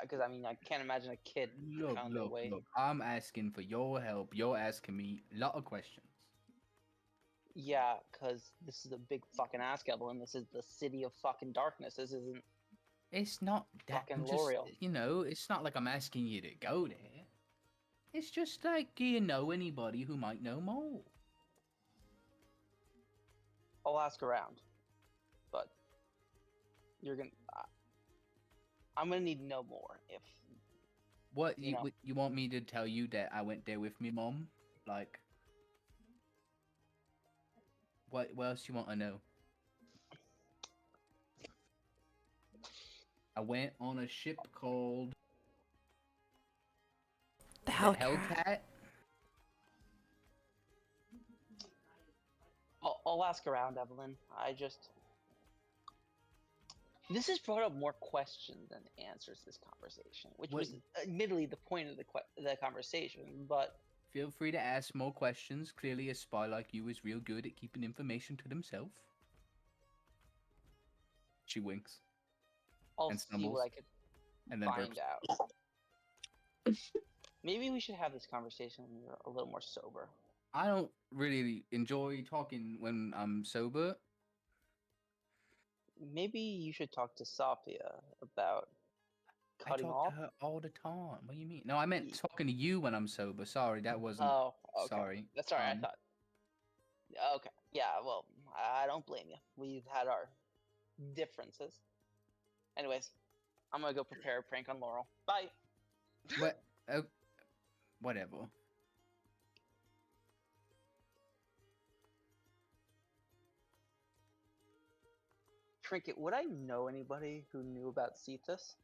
Because I mean, I can't imagine a kid found their way. Look. I'm asking for your help. You're asking me a lot of questions. Yeah, because this is a big fucking ask, Evelyn. This is the City of fucking Darkness. This isn't. It's not that. Fucking I'm just, L'Oreal. it's not like I'm asking you to go there. It's just like, do you know anybody who might know more? I'll ask around, but you're gonna. I'm gonna need to know more if What you know. you want me to tell you that I went there with me mom? Like, what else you want to know? I went on a ship called The the Hellcat. Hellcat. I'll ask around, Evelyn. This has brought up more questions than answers. This conversation, which What- was admittedly the point of the conversation, but Feel free to ask more questions. Clearly, a spy like you is real good at keeping information to themselves. She winks I'll and see stumbles what I could and then find burps. out. Maybe we should have this conversation when you're a little more sober. I don't really enjoy talking when I'm sober. Maybe you should talk to Sophia about I cutting talk off. to her all the time. What do you mean? No, I meant Ye- talking to you when I'm sober. Sorry, that wasn't. Oh, okay. Sorry. That's all right. I thought. Okay. Yeah. Well, I don't blame you. We've had our differences. Anyways, I'm gonna go prepare a prank on Laurel. Bye. What? Oh, whatever. Trinket, would I know anybody who knew about Cetus?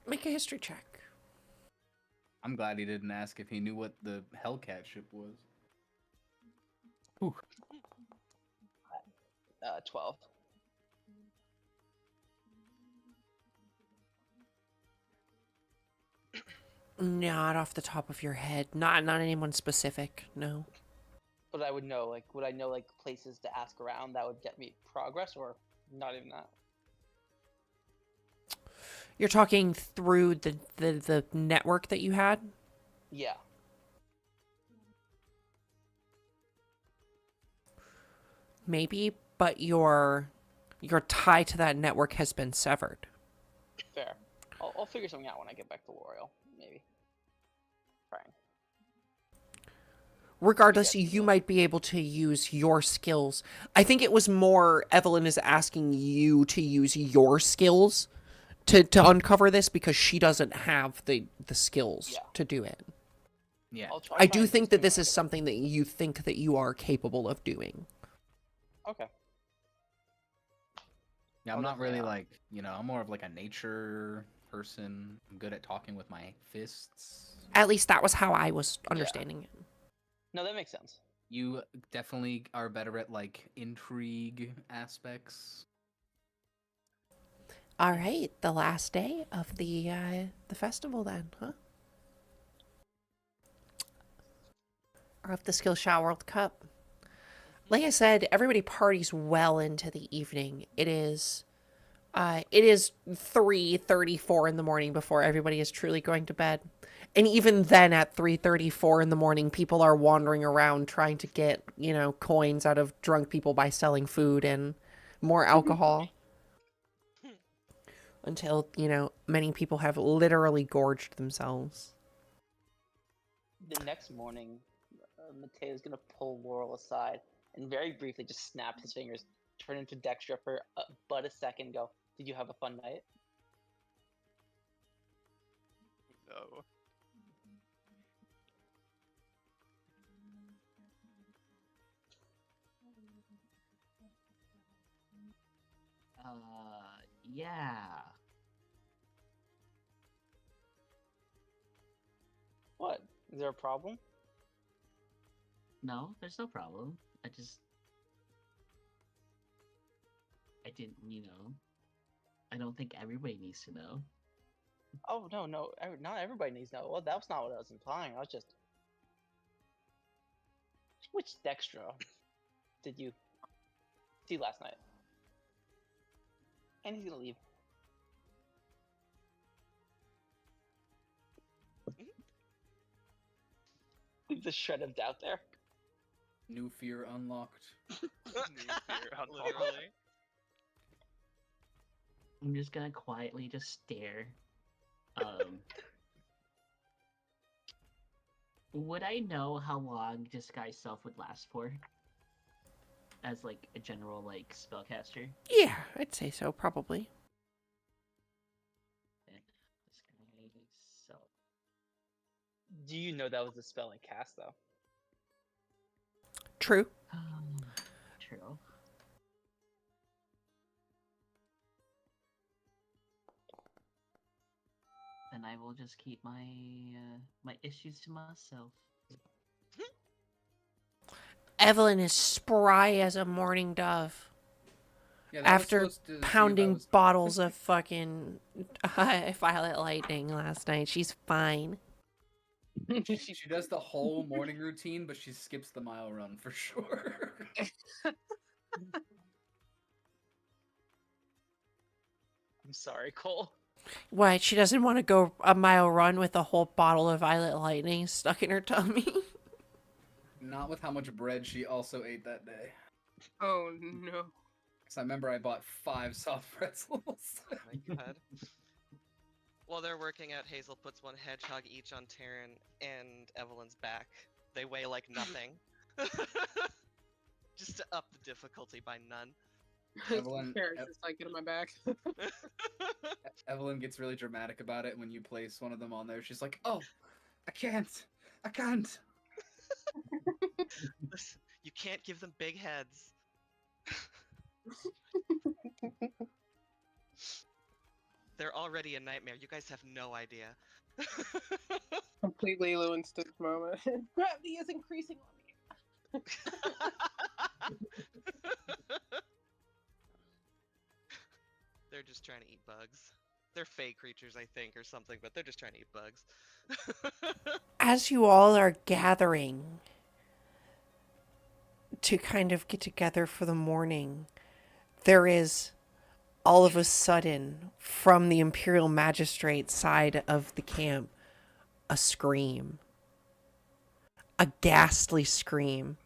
Make a history check. I'm glad he didn't ask if he knew what the Hellcat ship was. Whew. 12. Not off the top of your head. Not anyone specific. No. But I would know, would I know, places to ask around that would get me progress, or not even that? You're talking through the network that you had? Yeah. Maybe, but your tie to that network has been severed. Fair. I'll figure something out when I get back to L'Oreal, maybe. Fine. Regardless, Yeah, you might be able to use your skills. I think it was more Evelyn is asking you to use your skills to uncover this because she doesn't have the skills to do it. Yeah. I do think that this is something that you think that you are capable of doing. Okay. Yeah, I'm not really I'm more of like a nature person. I'm good at talking with my fists. At least that was how I was understanding it. No, that makes sense. You definitely are better at intrigue aspects. All right, the last day of the festival then, huh? Or of the Skillshot World Cup. Like I said, everybody parties well into the evening. It is 3:34 in the morning before everybody is truly going to bed. And even then at 3:34 in the morning, people are wandering around trying to get, coins out of drunk people by selling food and more alcohol. Until, many people have literally gorged themselves. The next morning, Mateo's gonna pull Laurel aside and very briefly just snap his fingers, turn into Dextra for but a second, go, "Did you have a fun night?" No. Yeah. What? Is there a problem? No, there's no problem. I didn't, I don't think everybody needs to know. Oh, no, not everybody needs to know. Well, that was not what I was implying. I was just... Which Dextra did you see last night? And he's gonna leave. Leave the shred of doubt there. New fear unlocked. Literally. I'm just gonna quietly just stare. Would I know how long this guy's self would last for? as like a general like spellcaster. Yeah, I'd say so, probably. This guy, so Do you know that was a spell and cast though? True. true. Then I will just keep my my issues to myself. Evelyn is spry as a morning dove. Yeah, that was After supposed to see if I pounding was- bottles of fucking Violet Lightning last night, she's fine. She does the whole morning routine, but she skips the mile run for sure. I'm sorry, Cole. What? She doesn't want to go a mile run with a whole bottle of Violet Lightning stuck in her tummy? Not with how much bread she also ate that day. Oh no. Because I remember I bought 5 soft pretzels. Oh my god. While they're working out, Hazel puts one hedgehog each on Taryn and Evelyn's back. They weigh like nothing. Just to up the difficulty by none. Evelyn- Parents just like, get on my back. Evelyn gets really dramatic about it when you place one of them on there. She's like, "Oh, I can't. I can't." Listen, you can't give them big heads. They're already a nightmare. You guys have no idea. Completely Lewin's this moment. Gravity is increasing on me. They're just trying to eat bugs. They're fey creatures, I think, or something, but they're just trying to eat bugs. As you all are gathering to kind of get together for the morning, there is all of a sudden, from the Imperial Magistrate side of the camp, a scream. A ghastly scream.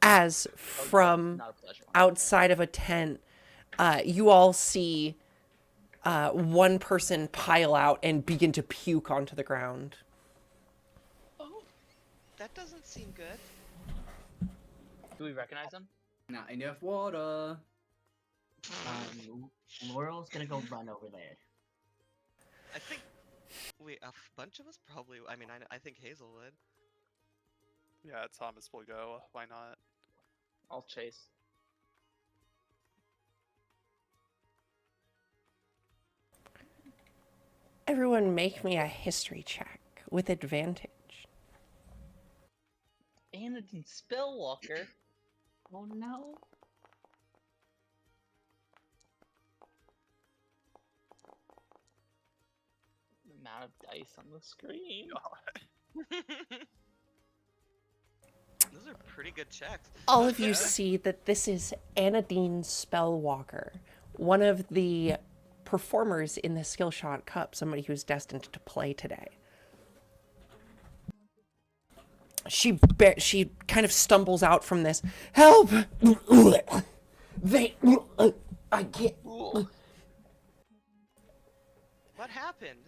As from Not a pleasure. outside of a tent, you all see one person pile out and begin to puke onto the ground. Oh, that doesn't seem good. Do we recognize them? Not enough water. Laurel's gonna go run over there. I think a bunch of us probably. I mean, I think Hazel would. Yeah, Thomas will go. Why not? I'll chase. Everyone make me a history check with advantage. Anadine Spellwalker. Oh no. The amount of dice on the screen. Those are pretty good checks. All of you see that this is Anadine Spellwalker, one of the performers in the Skillshot Cup, somebody who's destined to play today. She kind of stumbles out from this. Help! I can't. What happened?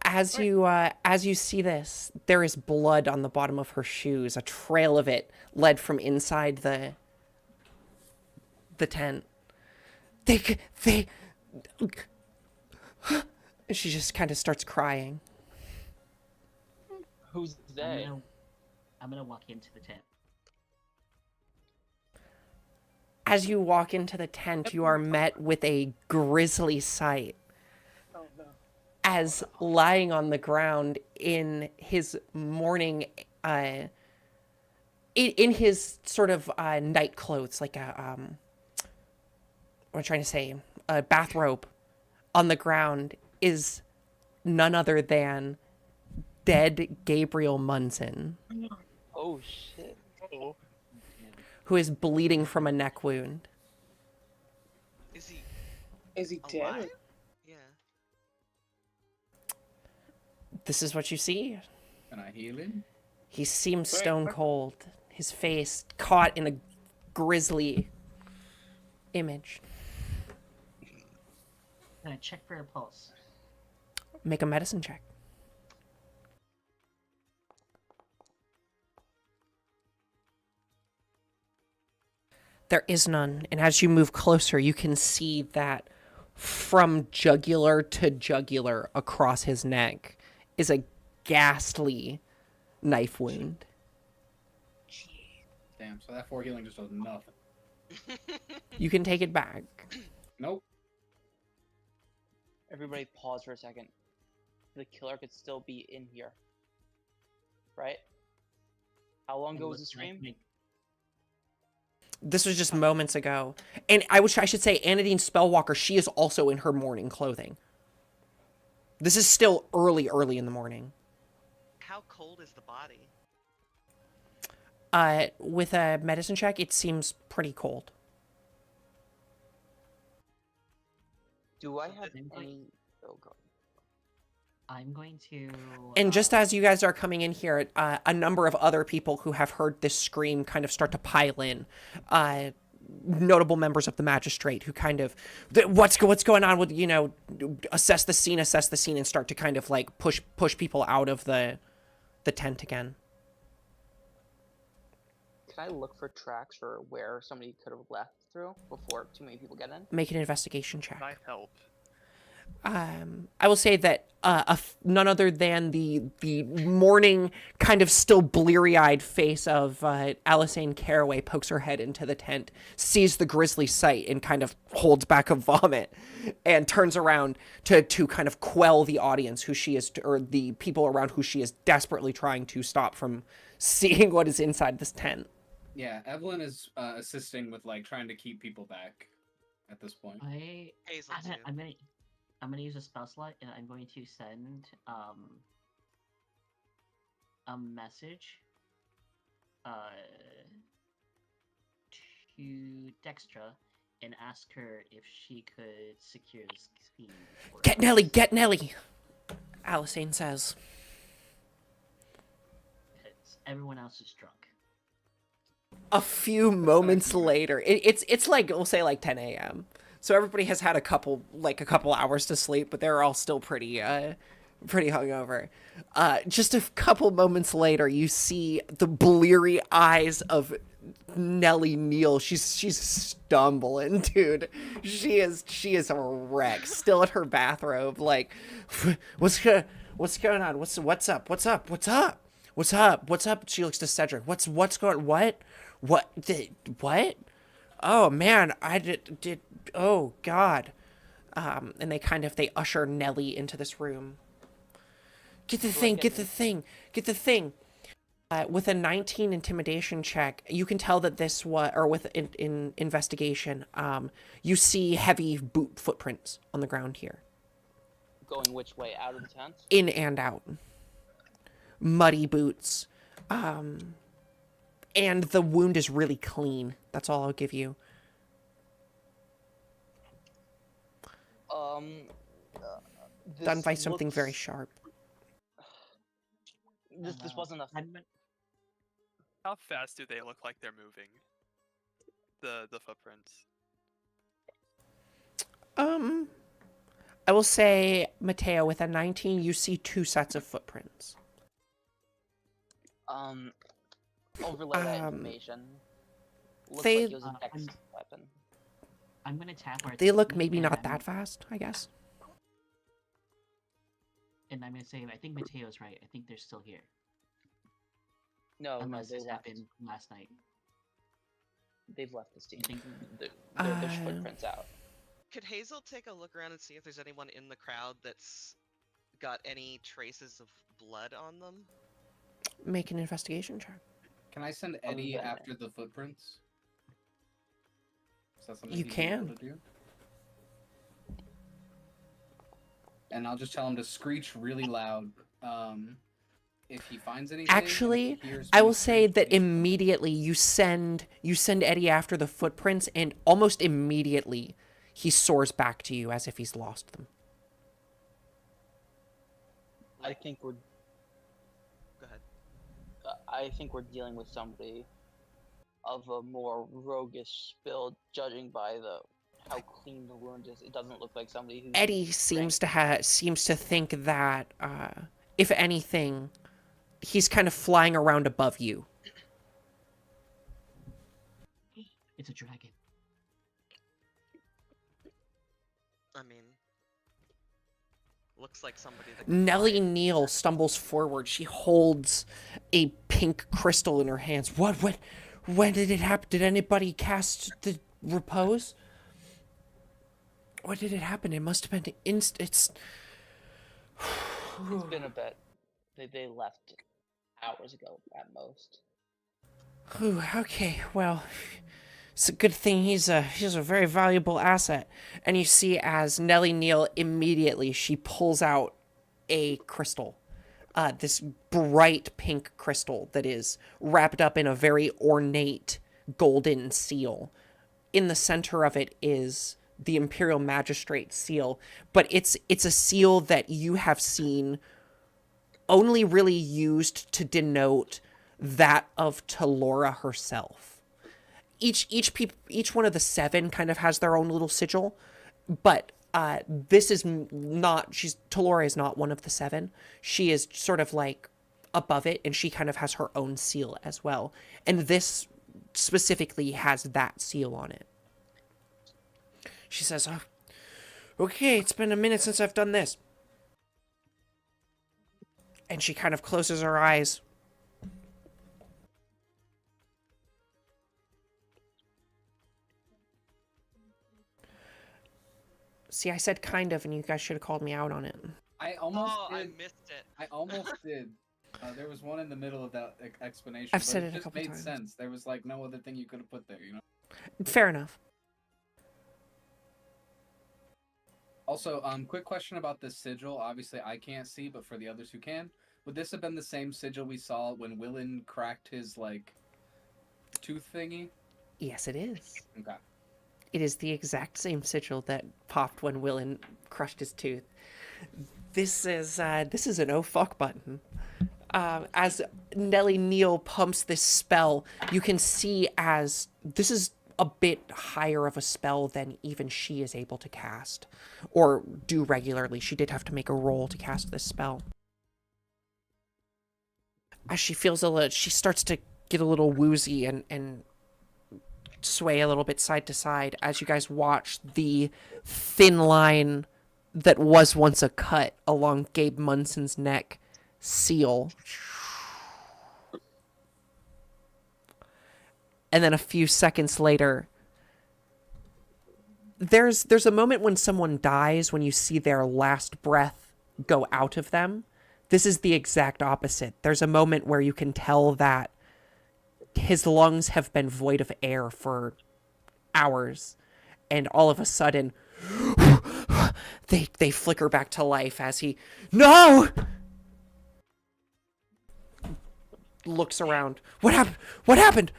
As you see this, there is blood on the bottom of her shoes. A trail of it led from inside the tent. She just kind of starts crying. Who's they? I'm gonna walk into the tent. As you walk into the tent, you are met with a grisly sight. Oh no. As lying on the ground in his morning, in his sort of night clothes, like a what am I trying to say, a bathrobe, on the ground is none other than dead Gabriel Munson, Oh shit. Oh, who is bleeding from a neck wound. Is he Is he dead? alive? Yeah. This is what you see. Can I heal him? He seems stone cold, his face caught in a grisly image. Can I check for a pulse? Make a medicine check. There is none. And as you move closer, you can see that from jugular to jugular across his neck is a ghastly knife wound. Damn, so that 4 healing just does nothing. You can take it back. Nope. Everybody pause for a second. The killer could still be in here. Right? How long ago was the stream? This was just moments ago. And I should say, Anadine Spellwalker, she is also in her morning clothing. This is still early in the morning. How cold is the body? With a medicine check, it seems pretty cold. Do I have any... Oh, God. I'm going to... And just as you guys are coming in here, a number of other people who have heard this scream kind of start to pile in. Notable members of the magistrate who kind of, what's going on with, assess the scene and start to kind of like push people out of the tent again. Can I look for tracks for where somebody could have left through before too many people get in? Make an investigation check. Can I help? I will say that none other than the morning kind of still bleary-eyed face of Alisane Caraway pokes her head into the tent, sees the grisly sight, and kind of holds back a vomit, and turns around to kind of quell the audience who she is, or the people around who she is desperately trying to stop from seeing what is inside this tent. Yeah, Evelyn is assisting with like trying to keep people back at this point. Hazel too. I'm gonna use a spell slot, and I'm going to send a message to Dextra and ask her if she could secure this scheme. Get Nelly, get Nelly! Alisane says. Because everyone else is drunk. A few moments later, it's like, we'll say like 10 a.m. So everybody has had a couple hours to sleep, but they're all still pretty hungover. Just a couple moments later, you see the bleary eyes of Nellie Neal. She's stumbling, dude. She is a wreck, still in her bathrobe. Like, what's going on? What's up? She looks to Cedric. What's going? What? Oh man, I did. Oh God. And they usher Nellie into this room. Get the thing. With a 19 intimidation check, you can tell that this was, or with in investigation, you see heavy boot footprints on the ground here. Going which way? Out of the tent? In and out. Muddy boots. And the wound is really clean. That's all I'll give you. Done by something very sharp. This wasn't a... How fast do they look like they're moving? The footprints. I will say, Mateo, with a 19, you see 2 sets of footprints. Overlay that information. Looks They- like it was a dex weapon. I'm gonna tap where it's They look hidden, maybe and not I'm- that fast, I guess. And I'm gonna say, I think Mateo's right. I think they're still here. No, Unless they this left. happened last night. They've left the scene. You think? There's footprints out. Could Hazel take a look around and see if there's anyone in the crowd that's got any traces of blood on them? Make an investigation check. Can I send Eddie after the footprints? Is that something You he'd be can. able to do? And I'll just tell him to screech really loud. If he finds anything. Actually, if he hears I me will say screech, that please- immediately you send Eddie after the footprints, and almost immediately he soars back to you as if he's lost them. I think we're... Go ahead. I think we're dealing with somebody of a more roguish build, judging by how clean the wound is. It doesn't look like somebody who's... Eddie seems to think that, if anything, he's kind of flying around above you. It's a dragon. I mean, looks like somebody that can Nellie fly. Neal stumbles forward. She holds a pink crystal in her hands. What? When did it happen? Did anybody cast the repose? What did it happen? It must have been It's been a bit. They left hours ago at most. Okay, well, it's a good thing he's a very valuable asset. And you see, as Nellie Neal immediately she pulls out a crystal, this bright pink crystal that is wrapped up in a very ornate golden seal. In the center of it is the Imperial Magistrate seal, but it's a seal that you have seen only really used to denote that of Talora herself. Each one of the 7 kind of has their own little sigil, but this is not. Talora is not one of the 7. She is sort of like above it, and she kind of has her own seal as well. And this specifically has that seal on it. She says, "Oh, okay, it's been a minute since I've done this." And she kind of closes her eyes. See, I said kind of, and you guys should have called me out on it. I almost Oh, did. I missed it. I almost did. There was one in the middle of that explanation. I've but said it a just couple made times. sense. There was like no other thing you could have put there, you know. Fair enough. Also, quick question about this sigil. Obviously, I can't see, but for the others who can, would this have been the same sigil we saw when Willen cracked his like tooth thingy? Yes, it is. Okay. It is the exact same sigil that popped when Willen crushed his tooth. This is an oh fuck button. As Nellie Neal pumps this spell, you can see as this is a bit higher of a spell than even she is able to cast or do regularly. She did have to make a roll to cast this spell. As she feels she starts to get a little woozy and sway a little bit side to side as you guys watch the thin line that was once a cut along Gabe Munson's neck seal. And then a few seconds later, there's a moment when someone dies when you see their last breath go out of them. This is the exact opposite. There's a moment where you can tell that his lungs have been void of air for hours, and all of a sudden they flicker back to life as he looks around. What happened?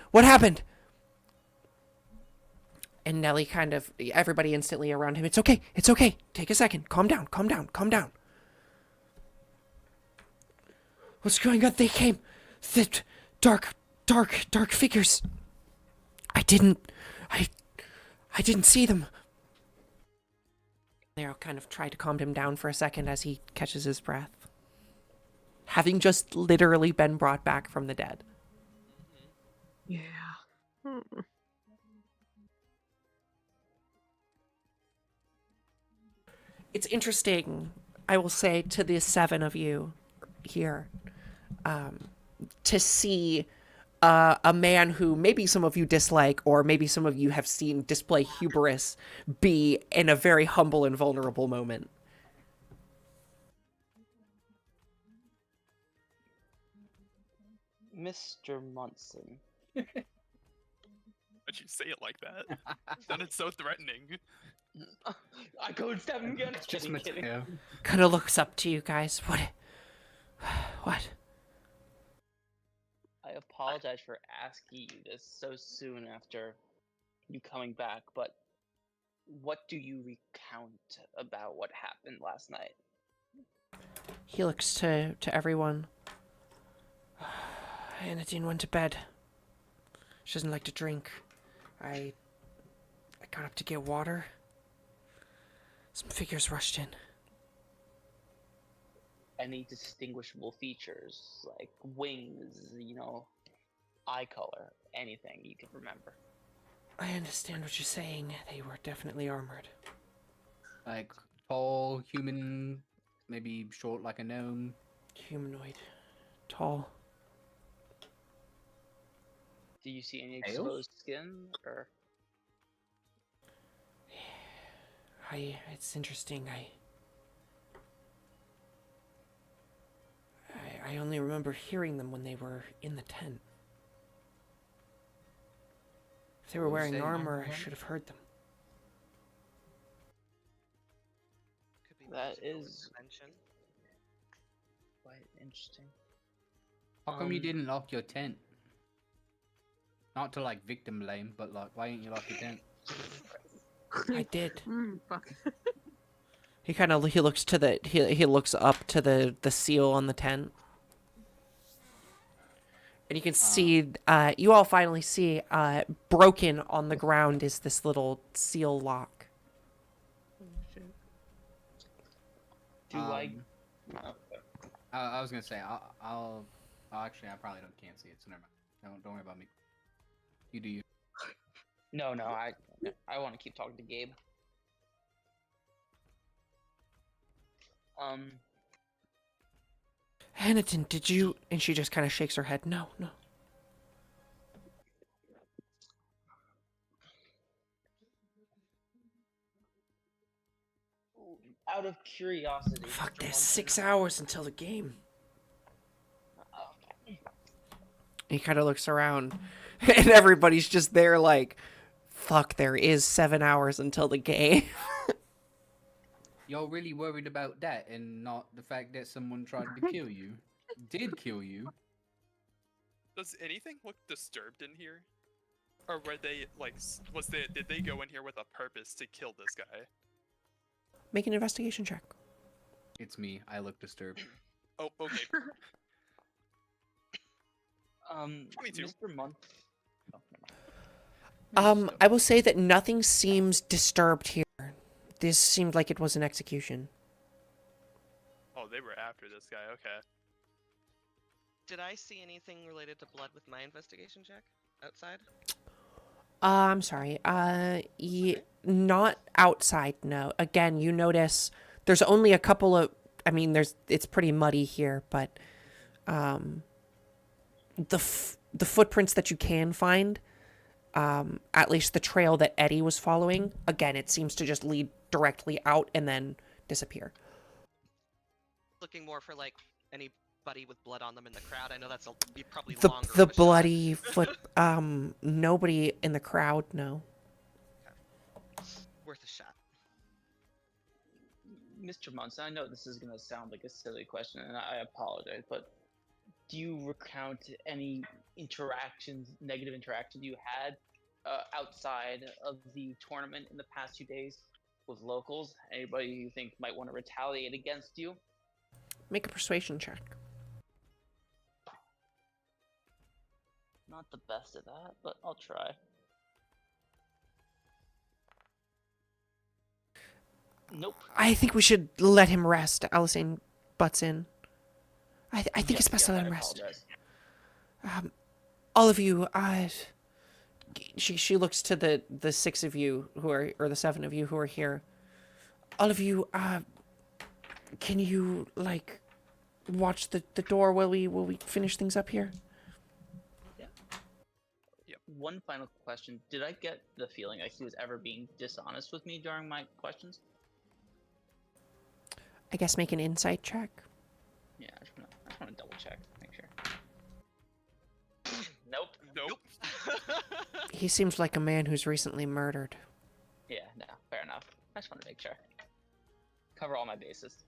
And Nellie everybody instantly around him, it's okay, take a second, calm down. What's going on? They came, the dark figures. I didn't see them. They'll kind of try to calm him down for a second as he catches his breath, having just literally been brought back from the dead. Yeah. It's interesting, I will say, to the 7 of you here, to see a man who maybe some of you dislike or maybe some of you have seen display hubris be in a very humble and vulnerable moment. Mr. Munson. Why'd you say it like that? Sounded so threatening. I code 7 again. It's just kidding. Mateo. Kind of looks up to you guys. What? I apologize for asking you this so soon after you coming back, but what do you recount about what happened last night? He looks to everyone. Anadine went to bed. She doesn't like to drink. I got up to get water. Some figures rushed in. Any distinguishable features, like wings, eye color, anything you can remember? I understand what you're saying. They were definitely armored. Like tall, human, maybe short like a gnome. Humanoid. Tall. Do you see any Tails? exposed skin or? It's interesting. I only remember hearing them when they were in the tent. If they were What was wearing that armor, I again? should have heard them. Could be That magical is- intervention. Quite interesting. How come you Um, didn't lock your tent? Not to like victim blame, but like, why didn't you lock your tent? I did. Fuck. He looks to the he looks up to the seal on the tent. And you can see you all finally see broken on the ground is this little seal lock. Do I? Um, Oh, I was gonna say I'll actually I probably can't see it, so never mind. Don't worry about me. You do you. no, I want to keep talking to Gabe. Hannington, did you? And she just kind of shakes her head. No. Out of curiosity. Fuck, Mr. there's Munson, 6 hours until the game. He kind of looks around, and everybody's just there like, fuck, there is 7 hours until the game. You're really worried about that and not the fact that someone tried to kill you. Did kill you. Does anything look disturbed in here? Or were they like did they go in here with a purpose to kill this guy? Make an investigation check. It's me. I look disturbed. Oh, okay. 22. Mr. Munson. Oh, never mind. I will say that nothing seems disturbed here. This seemed like it was an execution. Oh, they were after this guy. Okay. Did I see anything related to blood with my investigation check outside? I'm sorry. Not outside, no. Again, you notice there's only a couple of, I mean, it's pretty muddy here, but the footprints that you can find, at least the trail that Eddie was following, again, it seems to just lead directly out and then disappear. Looking more for like anybody with blood on them in the crowd. I know that's probably The longer. the of a shot. bloody foot, nobody in the crowd, no. Worth a shot. Mr. Munson, I know this is going to sound like a silly question, and I apologize, but do you recount any negative interactions you had outside of the tournament in the past 2 days with locals? Anybody you think might want to retaliate against you? Make a persuasion check. Not the best at that, but I'll try. Nope. I think we should let him rest. Alisane butts in. I think it's best to let him rest. All of you, she looks to the 6 of you who are, or the 7 of you who are here. All of you, can you like watch the door while we finish things up here? Yeah. One final question. Did I get the feeling like he was ever being dishonest with me during my questions? I guess make an insight check. Yeah, I just want to double check, make sure. Nope. He seems like a man who's recently murdered. Yeah, no, fair enough. I just want to make sure. Cover all my bases.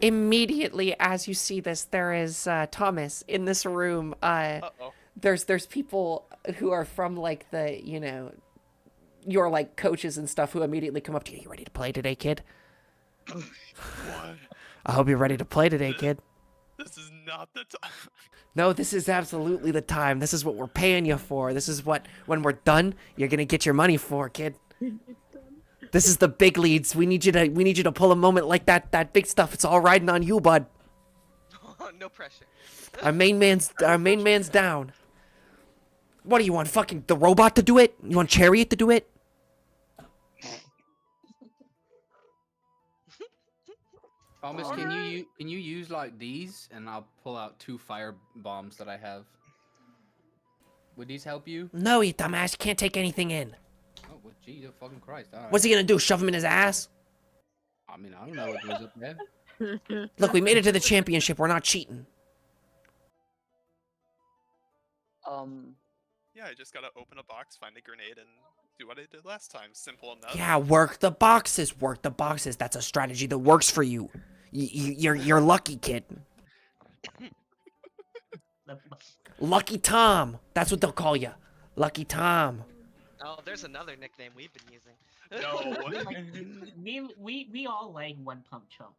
Immediately as you see this, there is Thomas in this room. Uh-oh. There's people who are from like the, you know, your like coaches and stuff who immediately come up to you. You ready to play today, kid? What? I hope you're ready to play today, kid. This is not the time. No, this is absolutely the time. This is what we're paying you for. This is what, when we're done, you're gonna get your money for, kid. This is the big leads. We need you to pull a moment like that big stuff. It's all riding on you, bud. No pressure. Our main man's down. What do you want? Fucking the robot to do it? You want Chariot to do it? Thomas, All right. can you use like these, and I'll pull out 2 fire bombs that I have. Would these help you? No, you dumbass. Can't take anything in. Oh, well, Jesus fucking Christ! All right. What's he gonna do? Shove him in his ass? I mean, I don't know what goes up there. Look, we made it to the championship. We're not cheating. Yeah, I just gotta open a box, find a grenade, and do what I did last time. Simple enough. Yeah, work the boxes. Work the boxes. That's a strategy that works for you. You're lucky, kid. Lucky Tom. That's what they'll call you. Lucky Tom. Oh, there's another nickname we've been using. No. we all like One Pump Chump.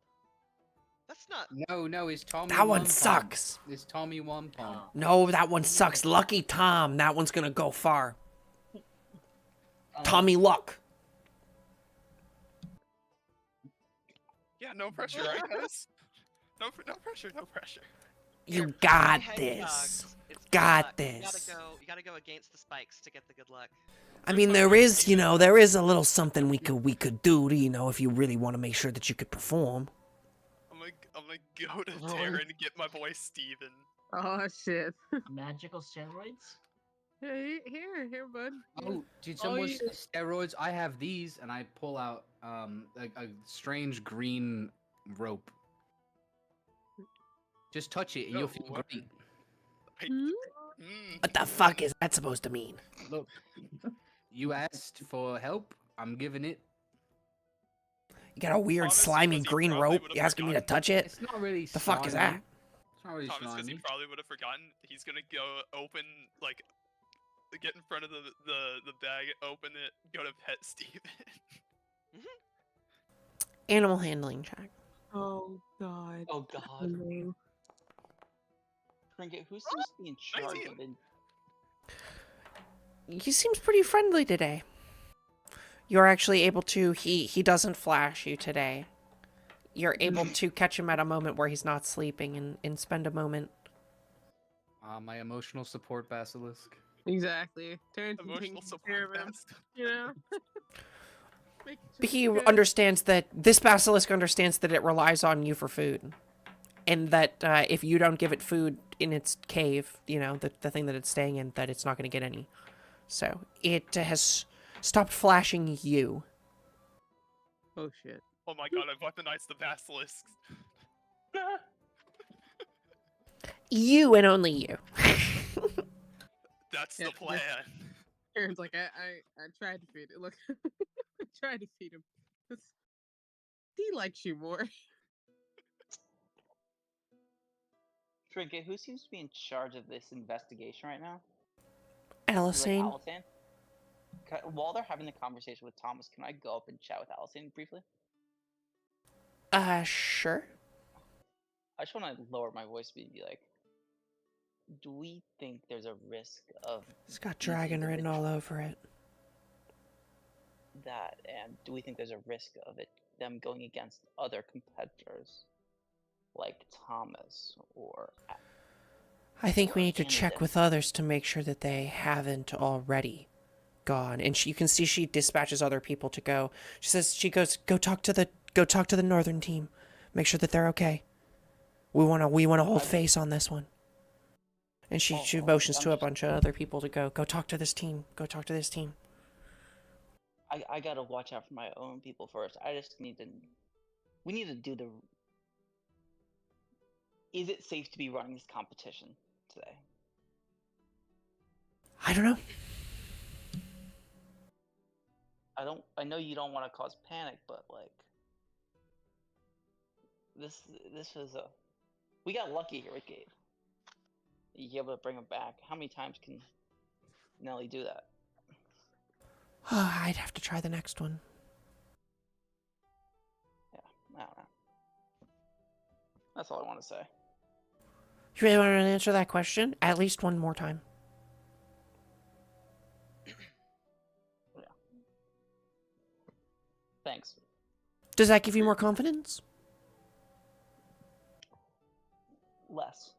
That's not. No, it's Tommy. That one One sucks. Pump. It's Tommy One Pump. No, that one sucks. Lucky Tom. That one's gonna go far. Tommy Luck. Yeah, no pressure, right, guys? No pressure, no pressure. You Here, got hedgehogs, this. it's good Got luck. this. You gotta go against the spikes to get the good luck. I mean, there is a little something we could do to, if you really want to make sure that you could perform. I'm gonna go to Terra and get my boy Steven. Oh shit. Magical steroids? Hey, here, bud. Oh, did someone yeah. say steroids? I have these, and I pull out a strange green rope. Just touch it, and you'll feel what? great. What the fuck is that supposed to mean? Look, you asked for help. I'm giving it. You got a weird Thomas, slimy because he green probably rope? would've You asking me to forgotten. touch it? It's not really. The fuck is slimy. that? It's not really Thomas, because he slimy. probably would have forgotten, he's gonna go open, like, get in front of the bag, open it, go to pet Steven. Animal handling check. Oh god. Oh god. Trinket, who seems to be in charge of it? He seems pretty friendly today. You're actually able to, he doesn't flash you today. You're able to catch him at a moment where he's not sleeping and spend a moment. My emotional support basilisk. Exactly. Turn to Emotional taking care of support him. fast. You know. He understands that, this basilisk understands that it relies on you for food. And that if you don't give it food in its cave, the thing that it's staying in, that it's not going to get any. So it has stopped flashing you. Oh shit. Oh my god, I've weaponized the basilisks. You and only you. That's Yeah, the plan. Aaron's like, I tried to feed it. Look, I tried to feed him. He likes you more. Trinket, who seems to be in charge of this investigation right now? Alisane. Alisane? While they're having the conversation with Thomas, can I go up and chat with Alisane briefly? Sure. I just want to lower my voice and be like, do we think there's a risk of It's got these dragon written all individuals- over it. that, and do we think there's a risk of them going against other competitors, like Thomas or? I think we need to Or check Camden? with others to make sure that they haven't already gone. And you can see she dispatches other people to go. She goes, go talk to the northern team. Make sure that they're okay. We want to hold face on this one. And she motions to a bunch of other people to go talk to this team. Go talk to this team. I gotta watch out for my own people first. I just need to. We need to do the. Is it safe to be running this competition today? I don't know. I know you don't want to cause panic, but like. This was a. We got lucky here with Gabe. You able to bring him back? How many times can Nelly do that? I'd have to try the next one. Yeah, I don't know. That's all I want to say. You really want to answer that question? At least one more time. Yeah. Thanks. Does that give you more confidence? less.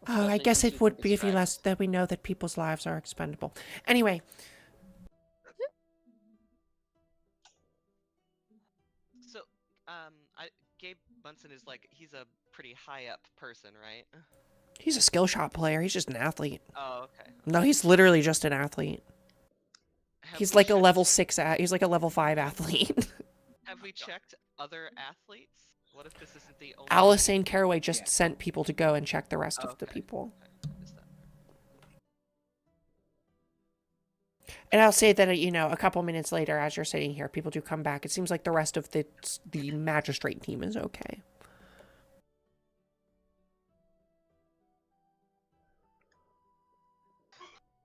Oh, I Especially guess since you it think would it's be if you dragons. less that we know that people's lives are expendable. Anyway, So, Gabe Bunsen is like he's a pretty high up person, right? he's a skill shot player. He's just an athlete. Oh, okay. No, he's literally just an athlete. Have He's we like a checked- level 6 he's like a level 5 athlete. Have we checked other athletes? What if this isn't the only? Alice Caraway just Yeah. sent people to go and check the rest Oh, of the okay. people. Okay, I missed that. And I'll say that, a couple minutes later, as you're sitting here, people do come back. It seems like the rest of the magistrate team is okay.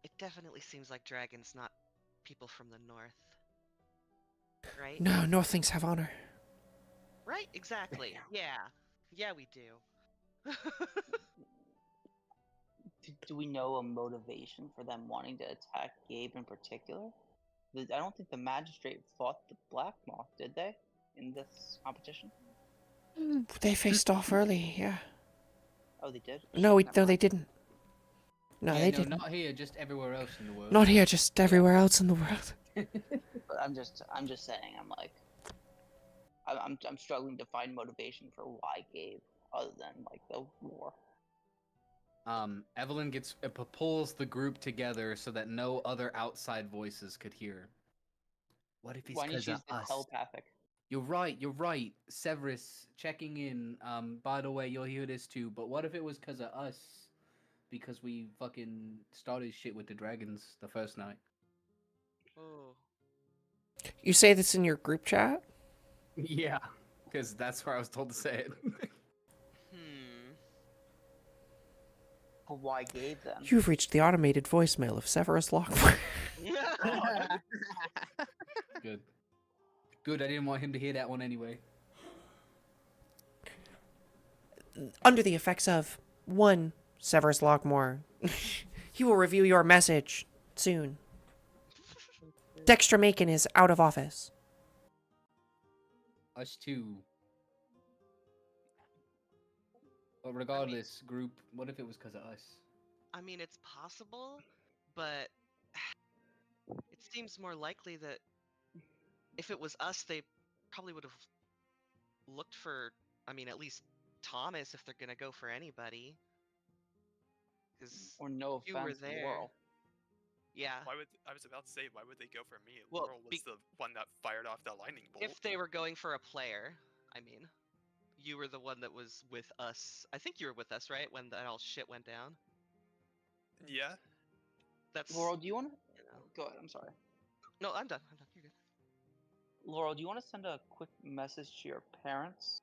It definitely seems like dragons, not people from the north. Right? No, Northlings have honor. Right? Exactly. Yeah. Yeah, we do. Do we know a motivation for them wanting to attack Gabe in particular? I don't think the magistrate fought the Black Moth, did they, in this competition? They faced off early, yeah. Oh, they did? No, Shit, never they mind. didn't. No, Yeah, they no, didn't. not here, just everywhere else in the world. Not here, just everywhere else in the world. But I'm just saying. I'm struggling to find motivation for why Gabe, other than like the war. Evelyn pulls the group together so that no other outside voices could hear. What if it's Why don't because you of use the us? telepathic? You're right. Severus checking in. By the way, you'll hear this too, but what if it was because of us? Because we fucking started shit with the dragons the first night. Oh. You say this in your group chat? Yeah, because that's where I was told to say it. But why Gabe then? You've reached the automated voicemail of Severus Lockwood. Good. Good, I didn't want him to hear that one anyway. Under the effects of 1. Severus Lockmore. He will review your message soon. Dexter Macon is out of office. Us too. But regardless, group, what if it was because of us? I mean, it's possible, but it seems more likely that if it was us, they probably would have looked for, I mean, at least Thomas if they're gonna go for anybody. Because Or no you were offense, there. Laurel. Yeah. I was about to say, why would they go for me? Well, Laurel was the one that fired off that lightning bolt. If they were going for a player, I mean, you were the one that was with us. I think you were with us, right? When that all shit went down. Yeah. That's Laurel, do you want to go ahead? I'm sorry. No, I'm done. You're good. Laurel, do you want to send a quick message to your parents?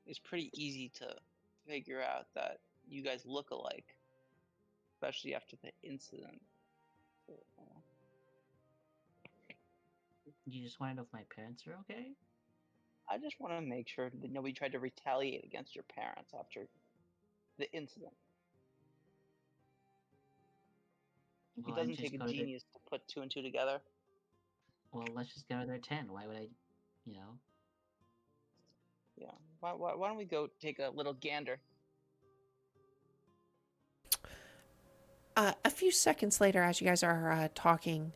It's pretty easy to figure out that you guys look alike, especially after the incident. You just want to know if my parents are okay? I just want to make sure that nobody tried to retaliate against your parents after the incident. Well, It doesn't take a genius to put 2 and 2 together. Well, let's just go to their tent. Why would I, you know? Yeah. Why don't we go take a little gander? A few seconds later, as you guys are talking,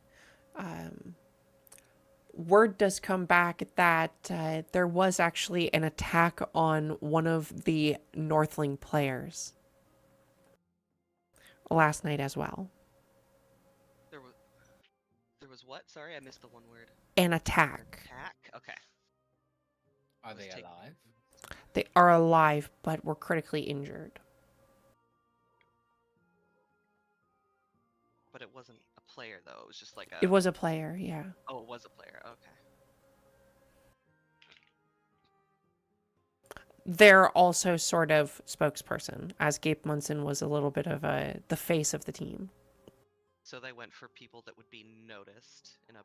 word does come back that there was actually an attack on one of the Northling players last night as well. There was what? Sorry, I missed the one word. An attack. Attack? Okay. Are they alive? They are alive, but were critically injured. But it wasn't a player, though. It was just like a... It was a player, yeah. Oh, it was a player. Okay. They're also sort of spokesperson, as Gabe Munson was a little bit of the face of the team. So they went for people that would be noticed in a...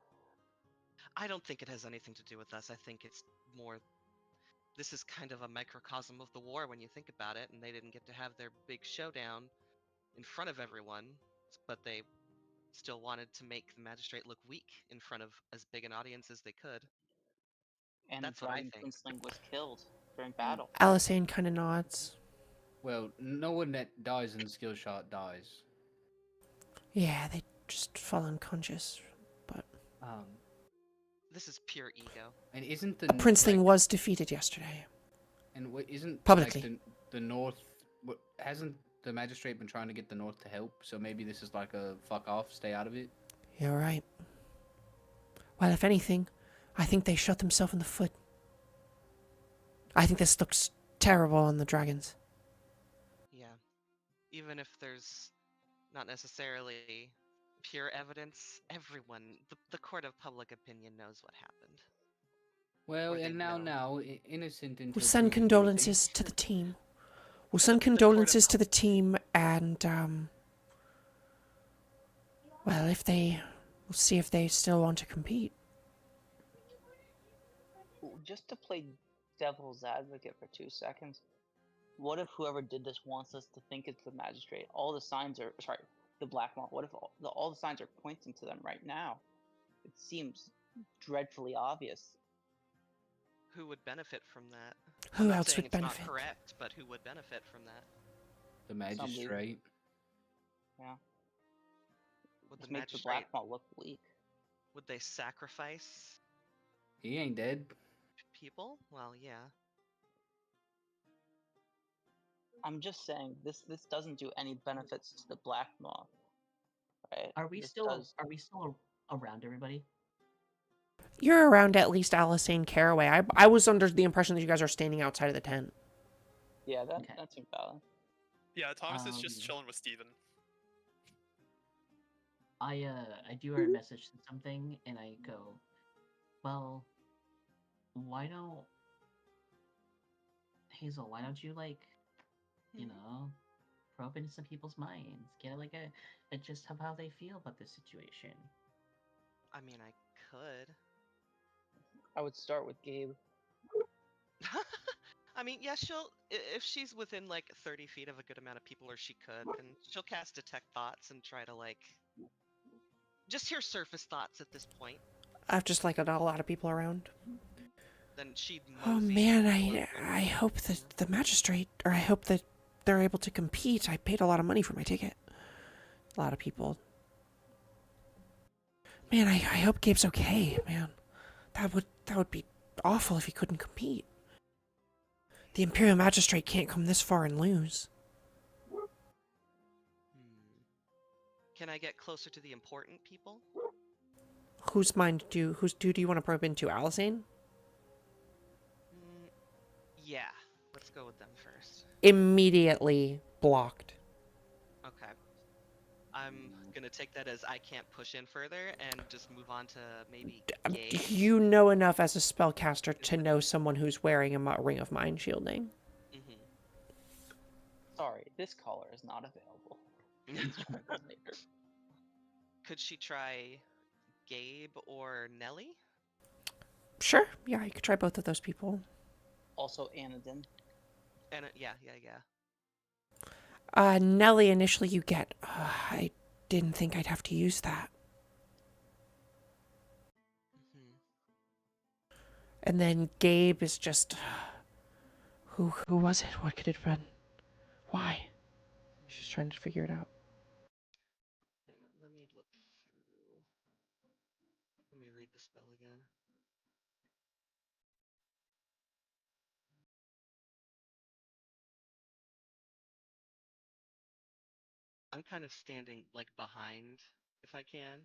I don't think it has anything to do with us. I think it's more... This is kind of a microcosm of the war when you think about it, and they didn't get to have their big showdown in front of everyone, but they still wanted to make the magistrate look weak in front of as big an audience as they could. And That's what I Dragon think. Kinsling was killed. during battle. Alisane kind of nods. Well, no one that dies in skill shot dies. Yeah, they just fall unconscious. But This is pure ego. And isn't a princeling was defeated yesterday. And what isn't publicly like the North? What hasn't the magistrate been trying to get the North to help? So maybe this is like a fuck off, stay out of it. You're right. Well, if anything, I think they shot themselves in the foot. I think this looks terrible on the dragons. Yeah. Even if there's not necessarily pure evidence, everyone, the court of public opinion knows what happened. Well, Or they and know. now innocent until We'll send proven guilty. condolences to the team. We'll send condolences to the team, and well, we'll see if they still want to compete. Just to play devil's advocate for 2 seconds, what if whoever did this wants us to think it's the magistrate? All the signs are the black mark. What if all the signs are pointing to them right now? It seems dreadfully obvious. Who would benefit from that? Who else would it's benefit? Not correct, but who would benefit from that? The magistrate. Yeah. Would Just the make magistrate the black mark look weak? Would they sacrifice He ain't dead. people? Well, yeah. I'm just saying this doesn't do any benefits to the black moth, right? Are we still around, everybody? You're around at least Alisane Caraway. I was under the impression that you guys are standing outside of the tent. Yeah, that seems valid. Yeah, Thomas is just chilling with Steven. I do our message to something, and I go, well, why don't Hazel? Why don't you you know, probe into some people's minds, get like a gist of how they feel about this situation? I mean, I could. I would start with Gabe. I mean, yeah, if she's within like 30 feet of a good amount of people, or she could, then she'll cast Detect Thoughts and try to just hear surface thoughts at this point. I've just not a lot of people around. Then she'd Oh man, I hope that the magistrate, or I hope that they're able to compete. I paid a lot of money for my ticket. A lot of people. Man, I hope Gabe's okay, man. That would be awful if he couldn't compete. The Imperial Magistrate can't come this far and lose. Can I get closer to the important people? Whose do you want to probe into? Alisane? Yeah, let's go with them first. Immediately blocked. Okay. I'm gonna take that as I can't push in further and just move on to maybe Gabe. You know enough as a spellcaster to know someone who's wearing a ring of mind shielding. Sorry, this caller is not available. Could she try Gabe or Nelly? Sure, yeah, you could try both of those people. Also Anadin. Yeah. Nelly, initially you get. I didn't think I'd have to use that. And then Gabe is just. Who was it? What could it have been? Why? She's trying to figure it out. Let me look through. Let me read the spell again. I'm kind of standing behind, if I can.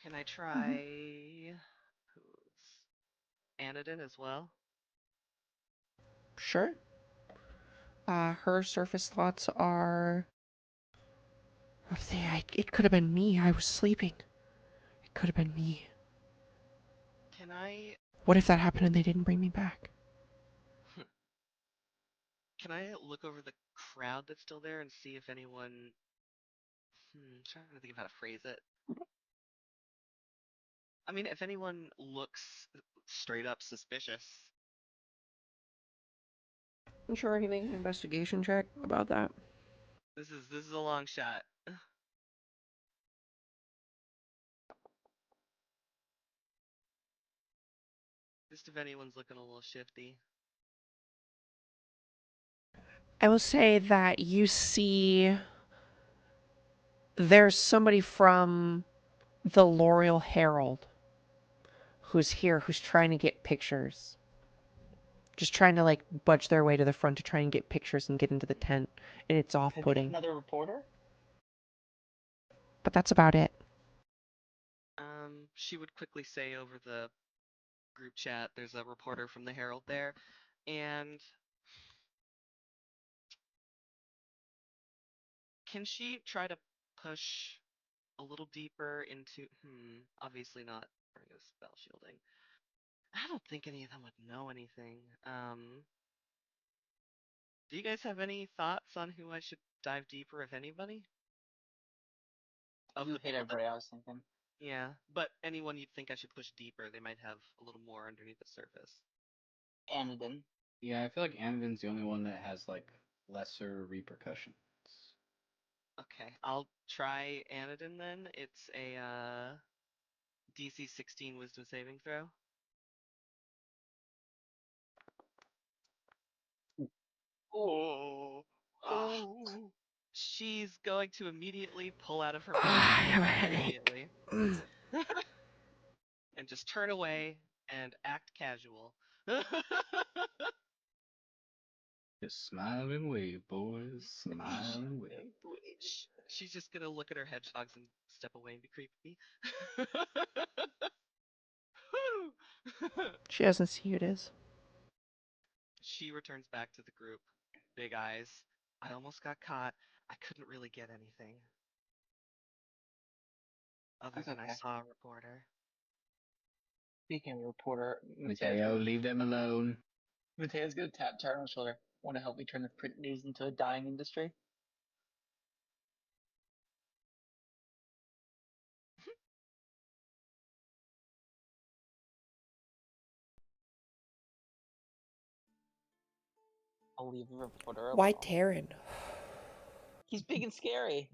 Can I try Anadin as well? Sure. Her surface thoughts are. It could have been me. I was sleeping. It could have been me. Can I? What if that happened and they didn't bring me back? Can I look over the crowd that's still there and see if anyone? Trying to think of how to phrase it. I mean, if anyone looks straight up suspicious. Sure, anything investigation check about that. This is a long shot. Just if anyone's looking a little shifty. I will say that you see there's somebody from the L'Oreal Herald who's here, who's trying to get pictures. Just trying to like budge their way to the front to try and get pictures and get into the tent, and it's off-putting. Another reporter? But that's about it. She would quickly say over the group chat, there's a reporter from the Herald there, and can she try to push a little deeper into, obviously not bring a spell shielding. I don't think any of them would know anything. Do you guys have any thoughts on who I should dive deeper, if anybody? Of You the hit people everybody I was thinking. Yeah, but anyone you'd think I should push deeper, they might have a little more underneath the surface. Anodin. Yeah, I feel like Anodin's the only one that has like lesser repercussions. Okay, I'll try Anodin then. It's a DC 16 Wisdom saving throw. Oh. Oh. She's going to immediately pull out of her I pocket have a headache. immediately and just turn away and act casual. Just smile and wave, boys. Smile and wave. She's just gonna look at her hedgehogs and step away and be creepy. She doesn't see who it is. She returns back to the group. Big eyes. I almost got caught. I couldn't really get anything. Other than I saw a reporter. Speaking of reporter, Mateo, leave them alone. Mateo's gonna tap Tara on the shoulder. Want to help me turn the print news into a dying industry? I'll leave the reporter alone. Why Taryn? He's big and scary.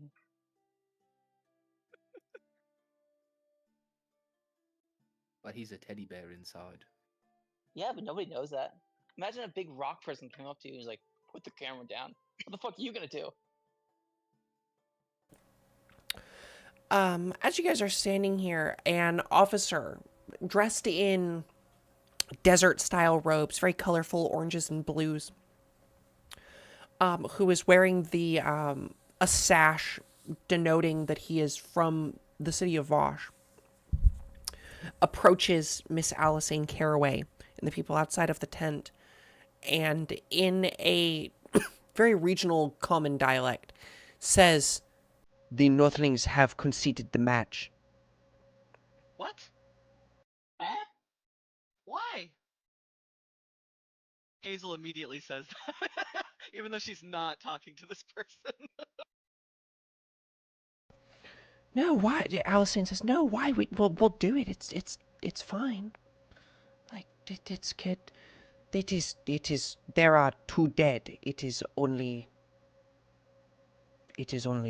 But he's a teddy bear inside. Yeah, but nobody knows that. Imagine a big rock person coming up to you and he's like, put the camera down. What the fuck are you gonna do? As you guys are standing here, an officer dressed in desert-style robes, very colorful oranges and blues, who is wearing the a sash denoting that he is from the city of Vosh, approaches Miss Alicene Caraway and the people outside of the tent, and in a very regional common dialect says, "The Northlings have conceded the match." What? Why? Hazel immediately says that, even though she's not talking to this person. No, why? Allison says, "No, why? We'll do it. It's fine. Like it's good. It is. There are two dead. It is only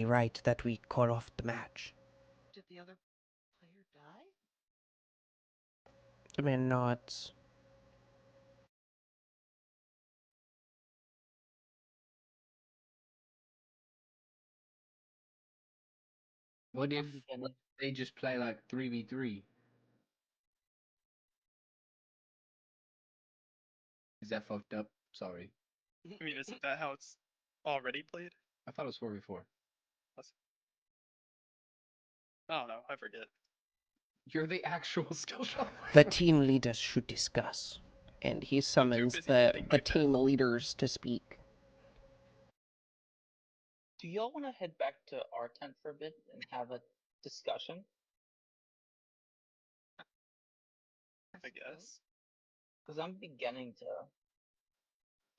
right that we call off the match." Did the other player die? The man nods. What if they just play like 3v3? Is that fucked up? Sorry. I mean, isn't that how it's already played? I thought it was 4v4. I don't know. I forget. You're the actual skill shot. The team leaders should discuss, and he summons busy the getting my team leaders to speak. Do y'all want to head back to our tent for a bit and have a discussion? I guess. Because I'm beginning to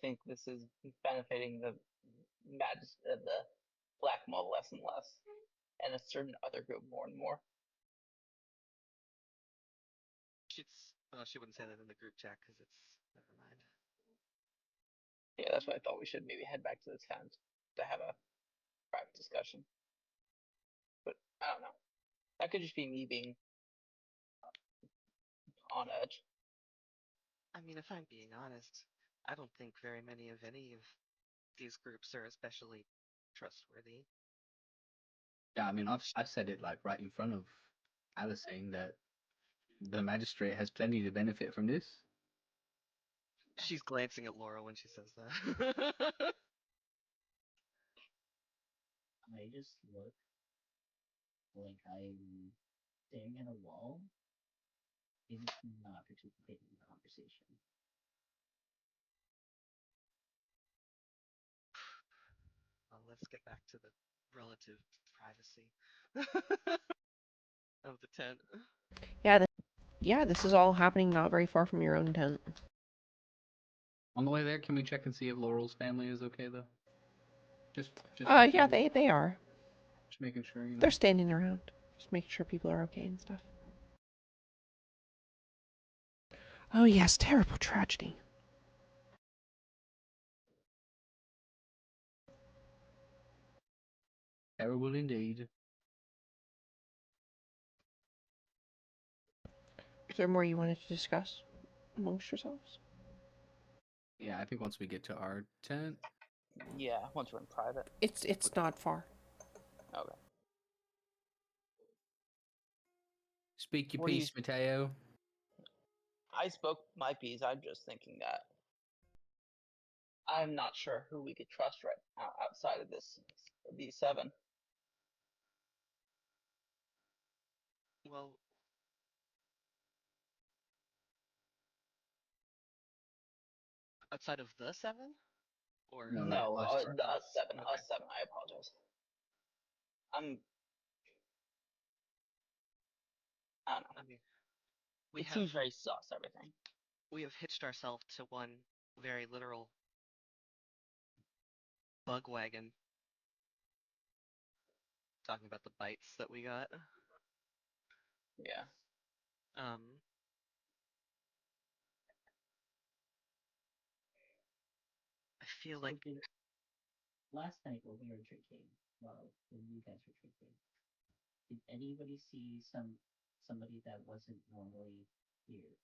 think this is benefiting the the black mold less and less, and a certain other group more and more. She wouldn't say that in the group chat because it's never mind. Yeah, that's why I thought we should maybe head back to the tent to have a private discussion. But I don't know. That could just be me being on edge. I mean, if I'm being honest, I don't think very many of any of these groups are especially trustworthy. Yeah, I mean, I've said it like right in front of Alice, saying that the magistrate has plenty to benefit from this. She's glancing at Laurel when she says that. I just look like I'm staring at a wall and not participating in the conversation. Well, let's get back to the relative privacy of the tent. Yeah, this is all happening not very far from your own tent. On the way there, can we check and see if Laurel's family is okay though? Just Yeah, they are. just making sure, you know. They're standing around, just making sure people are okay and stuff. Oh yes, terrible tragedy. Terrible indeed. Is there more you wanted to discuss amongst yourselves? Yeah, I think once we get to our tent. Yeah, once we're in private. It's not far. Okay. Speak your What do you- piece, Mateo. I spoke my piece. I'm just thinking that I'm not sure who we could trust right now outside of these seven. Well, outside of the seven, or No, No, us. us seven. Okay. Us seven. I apologize. I'm. I don't know. I mean, It seems very sus. Everything. we have hitched ourselves to one very literal bug wagon. Talking about the bites that we got. Yeah. Um, I feel like Last night when we were drinking, well, when you guys were drinking, did anybody see somebody that wasn't normally here?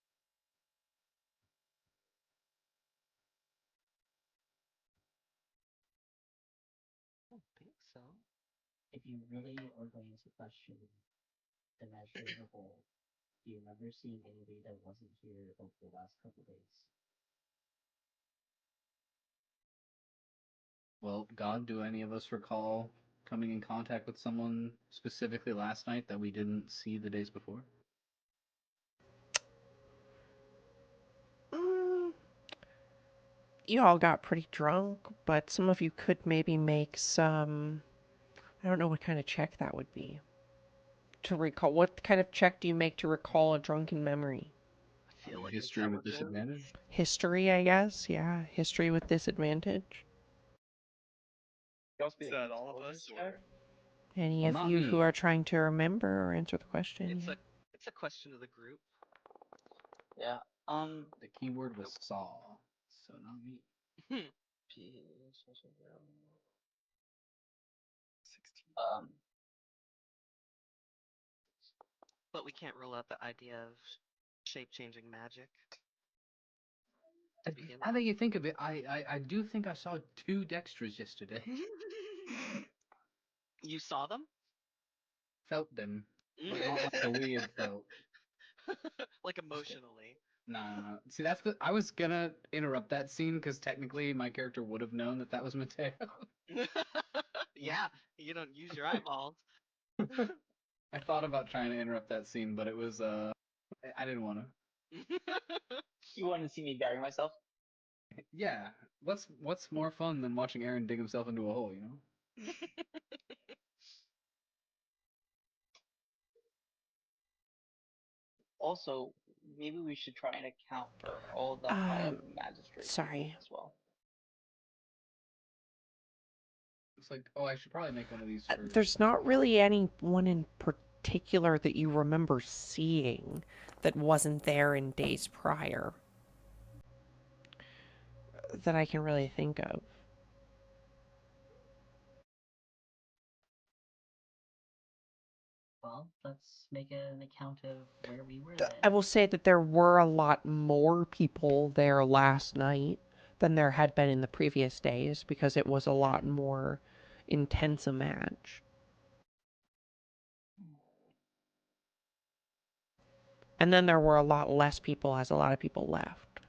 I don't think so. If you really are going to question the magistrate as a whole, do you remember seeing anybody that wasn't here over the last couple days? Well, God, do any of us recall coming in contact with someone specifically last night that we didn't see the days before? You all got pretty drunk, but some of you could maybe make some. I don't know what kind of check that would be. To recall, what kind of check do you make to recall a drunken memory? I feel like History with intelligence. disadvantage? History, I guess. Yeah, history with disadvantage. Is that all of us, or Any Well, of not you me. who are trying to remember or answer the question? It's Yeah. a question of the group. Yeah. The keyword was saw, so not me. Um. But we can't rule out the idea of shape-changing magic. Now that you think of it, I do think I saw 2 Dextras yesterday. You saw them? Felt them, but not like a weird felt. Like emotionally. Nah. See, that's I was gonna interrupt that scene because technically my character would have known that that was Mateo. Yeah, you don't use your eyeballs. I thought about trying to interrupt that scene, but it was I didn't want to. You want to see me bury myself? Yeah, what's more fun than watching Aaron dig himself into a hole, you know? Also, maybe we should try and account for all the magistrate Sorry. as well. It's like, oh, I should probably make one of these for. There's not really anyone in particular that you remember seeing that wasn't there in days prior that I can really think of. Well, let's make an account of where we were I then. will say that there were a lot more people there last night than there had been in the previous days because it was a lot more intense a match. And then there were a lot less people as a lot of people left.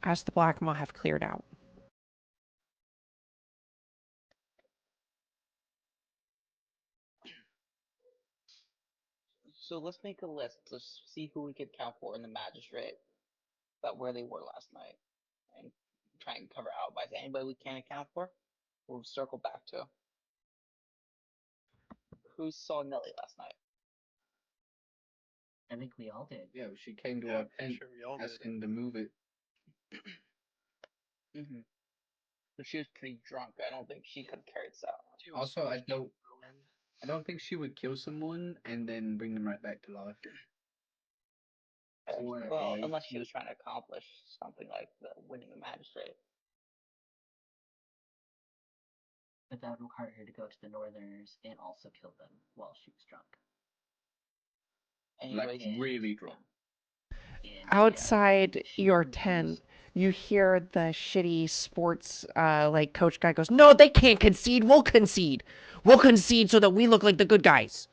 As the Black Maw have cleared out. So let's make a list. Let's see who we could count for in the magistrate, about where they were last night, and try and cover alibis. Anybody we can't account for, we'll circle back to. Who saw Nelly last night? I think we all did. Yeah, she came to our tent sure we all did. asking to move it. Mm-hmm. So she was pretty drunk. I don't think she could have carried this out. Also, I don't think she would kill someone and then bring them right back to life. Well, unless she was trying to accomplish something like winning the magistrate. But that would require her to go to the Northerners and also kill them while she was drunk. Like really drunk. Outside your tent, you hear the shitty sports like coach guy goes, "No, they can't concede. We'll concede. We'll concede so that we look like the good guys."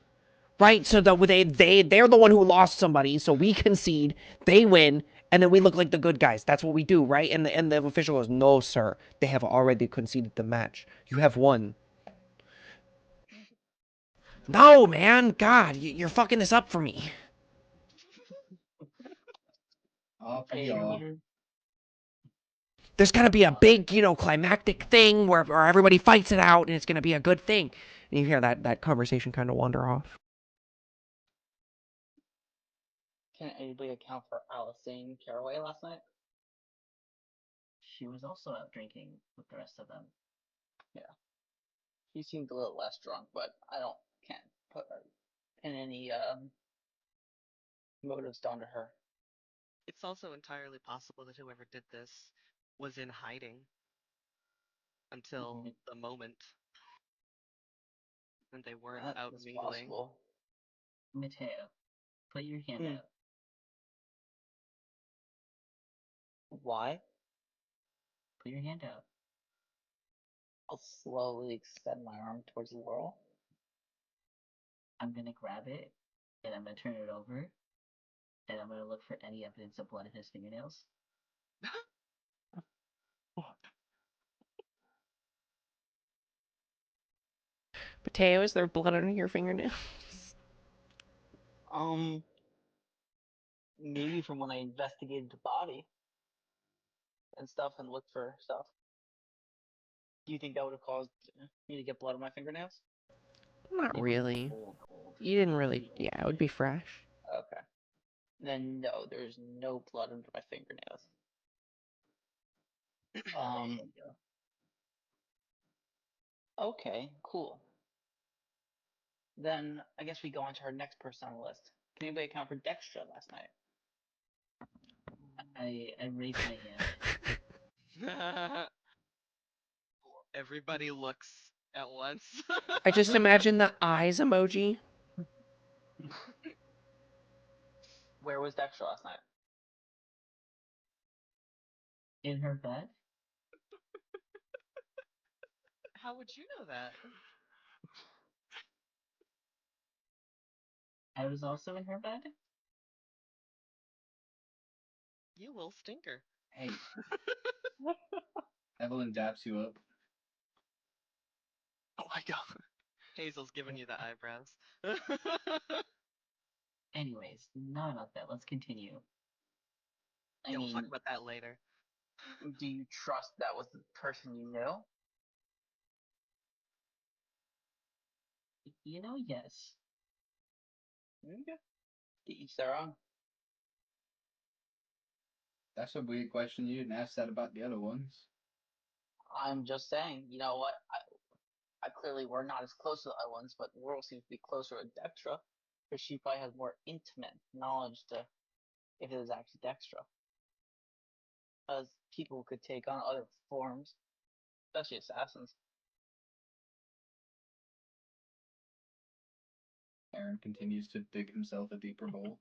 Right? So that they're the one who lost somebody, so we concede, they win, and then we look like the good guys. That's what we do, right? And the official goes, "No, sir. They have already conceded the match. You have won." No, man. God, you're fucking this up for me. There's gonna be a big, climactic thing where everybody fights it out, and it's gonna be a good thing. And you hear that conversation kind of wander off. Can anybody account for Alicent Caraway last night? She was also out drinking with the rest of them. Yeah. She seemed a little less drunk, but can't pin any motives down to her. It's also entirely possible that whoever did this was in hiding until the moment, and they weren't out mingling. Possible. Mateo, put your hand out. Why? Put your hand out. I'll slowly extend my arm towards Laurel. I'm gonna grab it, and I'm gonna turn it over, and I'm gonna look for any evidence of blood in his fingernails. Mateo, is there blood under your fingernails? Maybe from when I investigated the body and stuff and looked for stuff. Do you think that would have caused me to get blood on my fingernails? Not really. You didn't really. Yeah, it would be fresh. Okay. Then no, there's no blood under my fingernails. Okay, cool. Then I guess we go on to our next person on the list. Can anybody account for Dextra last night? I raised my hand. Everybody looks at once. I just imagine the eyes emoji. Where was Dextra last night? In her bed? How would you know that? I was also in her bed? You little stinker. Hey. Evelyn daps you up. Oh my god. Hazel's giving you the eyebrows. Anyways, not about that. Let's continue. Yeah, we'll talk about that later. Do you trust that was the person you knew? Yes. Okay. To each their own. That's a weird question. You didn't ask that about the other ones. I'm just saying, you know what? I clearly were not as close to the other ones, but the world seems to be closer to Dextra, because she probably has more intimate knowledge to if it was actually Dextra. As people could take on other forms, especially assassins. Aaron continues to dig himself a deeper hole.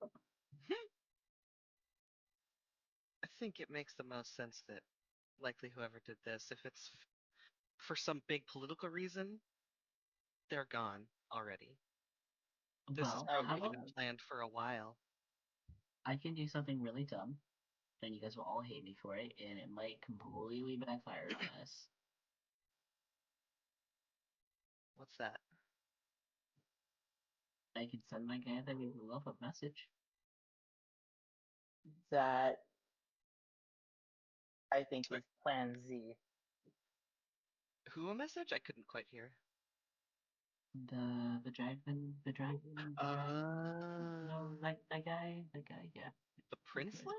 I think it makes the most sense that likely whoever did this, if it's for some big political reason, they're gone already. This has Well, probably how been about planned for a while. I can do something really dumb, and you guys will all hate me for it, and it might completely backfire on us. What's that? I can send my guy that we love a message. That I think Sorry. is Plan Z. Who a message? I couldn't quite hear. The dragon, no, that guy, yeah. The princeling?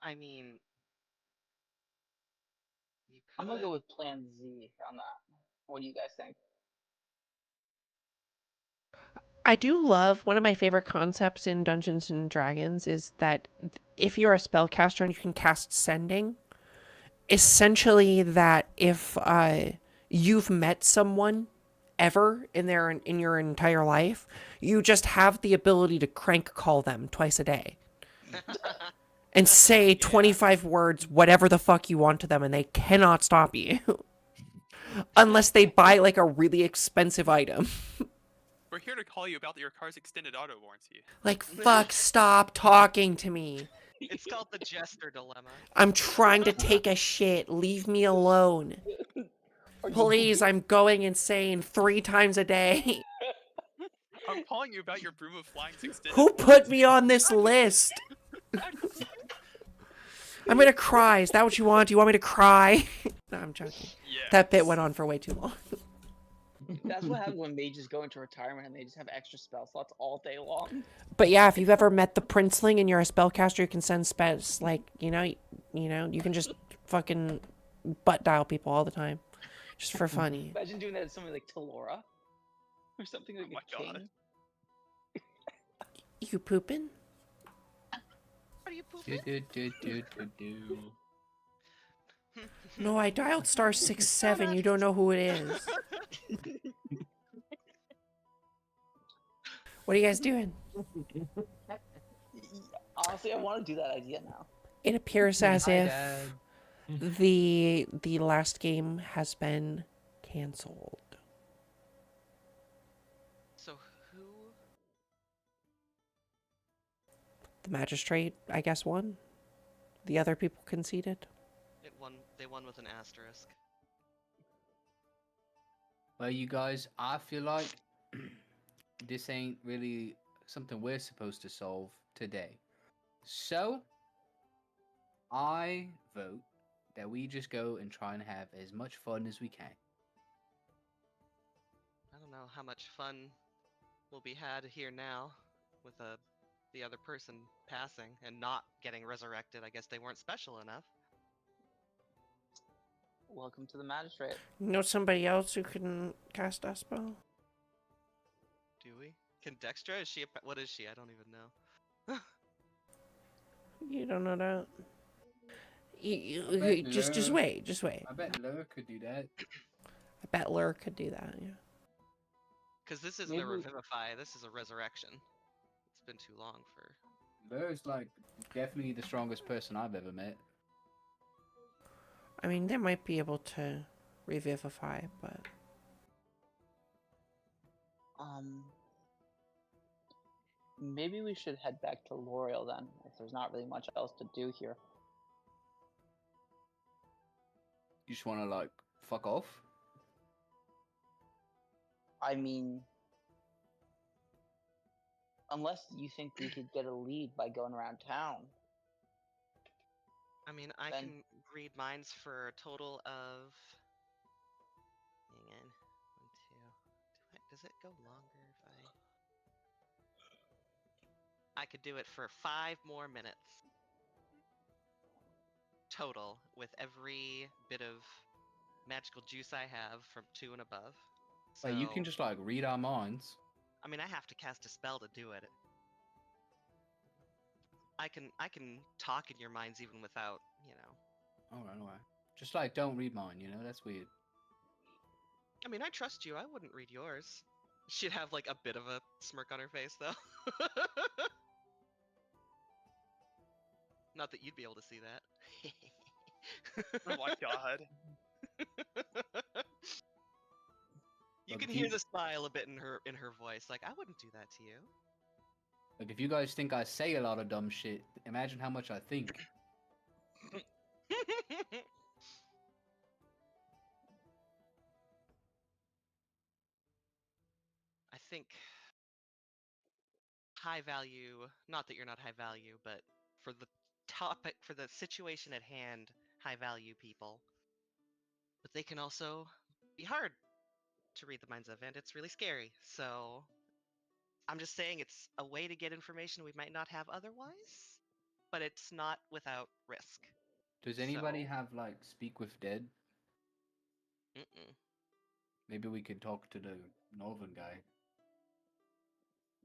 I mean, you I'm could. gonna go with Plan Z on that. What do you guys think? I do love one of my favorite concepts in Dungeons and Dragons is that if you're a spellcaster and you can cast sending, essentially that if you've met someone ever in your entire life, you just have the ability to crank call them twice a day and say 25 words, whatever the fuck you want to them, and they cannot stop you. Unless they buy like a really expensive item. We're here to call you about your car's extended auto warranty. Like, fuck, stop talking to me. It's called the jester dilemma. I'm trying to take a shit. Leave me alone. Please, I'm going insane 3 times a day. I'm calling you about your broom of flying's extended Who warranty. put me on this list? I'm gonna cry. Is that what you want? Do you want me to cry? No, I'm joking. Yes. That bit went on for way too long. That's what happens when mages go into retirement and they just have extra spell slots all day long. But yeah, if you've ever met the princeling and you're a spellcaster, you can send spells. Like, you can just fucking butt dial people all the time. Just for funny. Imagine doing that to somebody like Talora. Or something like Oh my a king. God. You pooping? Are you pooping? No, I dialed *67. You don't know who it is. What are you guys doing? Honestly, I want to do that idea now. It appears as Hi, if Dad. the last game has been canceled. So who? The magistrate, I guess, won. The other people conceded. It won. They won with an asterisk. Well, you guys, I feel like this ain't really something we're supposed to solve today. So, I vote that we just go and try and have as much fun as we can. I don't know how much fun will be had here now with the other person passing and not getting resurrected. I guess they weren't special enough. Welcome to the magistrate. You know somebody else who can cast a spell? Do we? Can Dextra? Is she? What is she? I don't even know. You don't know that? I bet Just Lur- wait. Just wait. I bet Lur could do that. I bet Lur could do that, yeah. Because this isn't a Maybe- revivify. This is a resurrection. It's been too long for. Lur's like definitely the strongest person I've ever met. I mean, they might be able to revivify, but... Maybe we should head back to L'Oreal then, if there's not really much else to do here. You just want to like fuck off? I mean, unless you think we could get a lead by going around town. I mean, I Then- can read minds for a total of. Hang on. 1, 2. Does it go longer if I could do it for 5 more minutes. Total, with every bit of magical juice I have from 2 and above. So, Like, you can just like read our minds. I mean, I have to cast a spell to do it. I can talk in your minds even without, Alright. Just like don't read mine, you know? That's weird. I mean, I trust you. I wouldn't read yours. She'd have like a bit of a smirk on her face, though. Not that you'd be able to see that. Oh my god. You Look, can if hear you- the smile a bit in her voice, like I wouldn't do that to you. Like, if you guys think I say a lot of dumb shit, imagine how much I think. I think high value, not that you're not high value, but for the topic, for the situation at hand, high value people. But they can also be hard to read the minds of, and it's really scary. So I'm just saying it's a way to get information we might not have otherwise, but it's not without risk. Does anybody So- have, like, Speak with Dead? Mm-mm. Maybe we could talk to the Northern guy.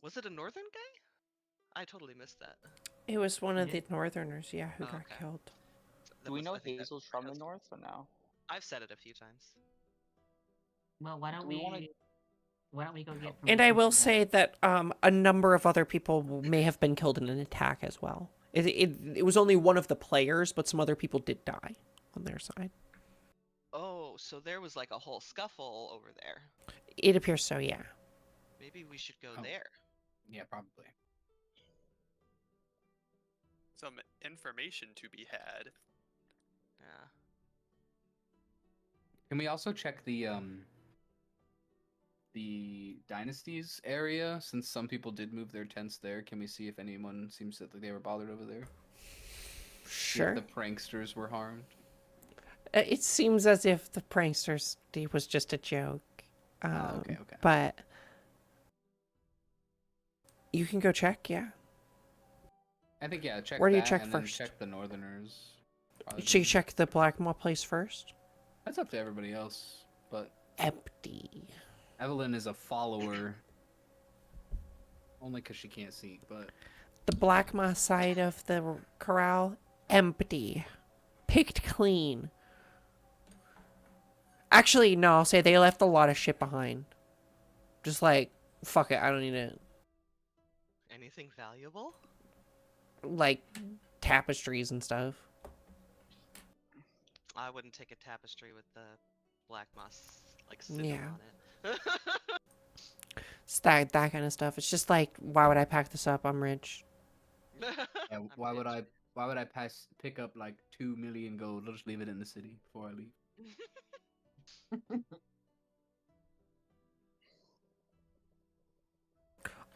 Was it a northern guy? I totally missed that. It was one of Yeah. the Northerners, yeah, who Oh, got okay. killed. That Do we was- know I think that Hazel's from the has- north or no? I've said it a few times. Well, why don't Do we wanna- why don't we go get? And I permission will from say that a number of other people may have been killed in an attack as well. It was only one of the players, but some other people did die on their side. Oh, so there was like a whole scuffle over there. It appears so, yeah. Maybe we should go Oh. there. Yeah, probably. Some information to be had. Yeah. Can we also check the Dynasties area? Since some people did move their tents there, can we see if anyone seems that they were bothered over there? See if Sure. the pranksters were harmed. It seems as if the pranksters was just a joke. Okay. But you can go check, yeah. I think, yeah, check Where do you that, check and then first? check the Northerners. Probably Should you be- check the Blackmaw place first? That's up to everybody else, but Empty. Evelyn is a follower. Only because she can't see, but... The Blackmaw side of the corral, empty. Picked clean. Actually, no, I'll say they left a lot of shit behind. Just like, fuck it, I don't need it. Anything valuable? Like, tapestries and stuff. I wouldn't take a tapestry with the black moss like sigil Yeah. on it. It's that kind of stuff. It's just like, why would I pack this up? I'm rich. Yeah, I'm why would rich. I pick up like 2 million gold? I'll just leave it in the city before I leave.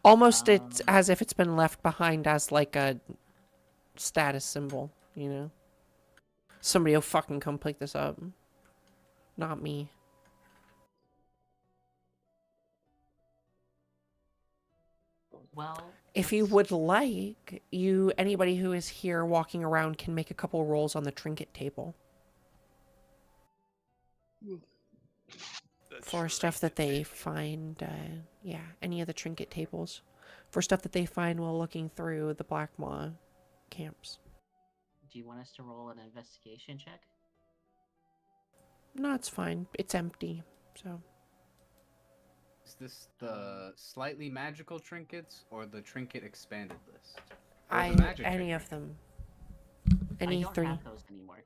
Almost it's as if it's been left behind as like a status symbol, you know? Somebody will fucking come pick this up. Not me. Well, If you would like, anybody who is here walking around can make a couple rolls on the trinket table The for stuff that trinket they table. find. Yeah, any of the trinket tables for stuff that they find while looking through the Blackmaw camps. do you want us to roll an investigation check? No, it's fine. It's empty. So Is this the slightly magical trinkets or the trinket expanded list? Or the I magic any trinket? of them. I Any don't three. have those anymore.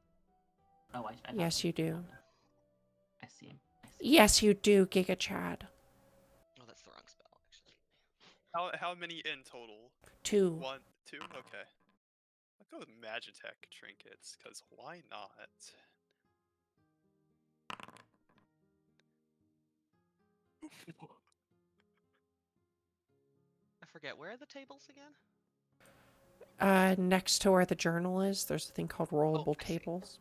Oh, I have Yes, them. you do. I see 'em. Yes, you do, Giga Chad. Oh, that's the wrong spell, actually. How many in total? 2. 1, 2. Okay. I'll go with Magitech trinkets, because why not? I forget, where are the tables again? Next to where the journal is, there's a thing called rollable I see. tables.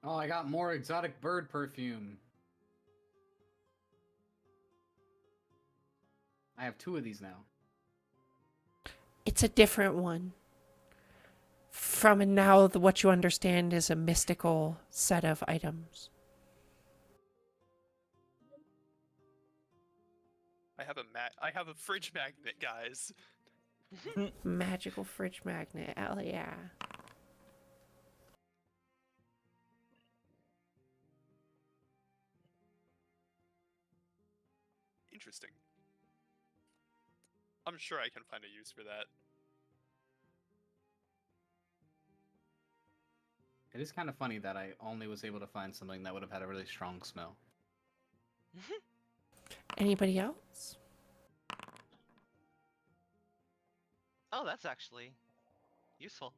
Oh, I got more exotic bird perfume. I have 2 of these now. It's a different one. From and now, what you understand is a mystical set of items. I have a fridge magnet, guys. Magical fridge magnet. Hell yeah. Interesting. I'm sure I can find a use for that. It is kind of funny that I only was able to find something that would have had a really strong smell. Anybody else? Oh, that's actually useful.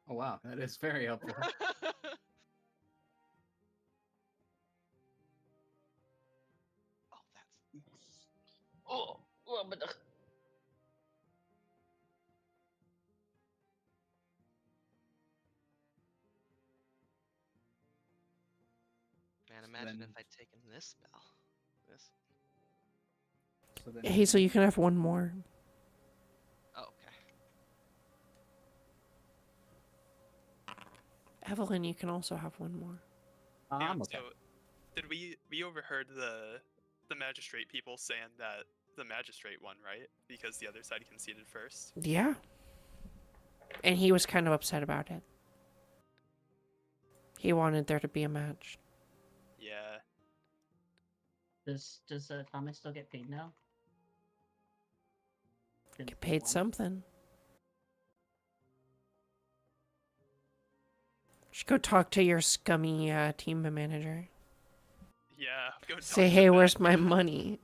Oh wow, that is very helpful. Oh, that's Oh, but man. So Imagine then, if I'd taken this spell. This. so then Hazel, you can have one more. Oh, okay. Evelyn, you can also have one more. I'm okay. So, did we overheard the magistrate people saying that the magistrate won, right? Because the other side conceded first. Yeah. And he was kind of upset about it. He wanted there to be a match. Yeah. Does Thomas still get paid now? Get paid something. Should go talk to your scummy team manager. Yeah. Go talk Say, to hey, Matt. where's my money?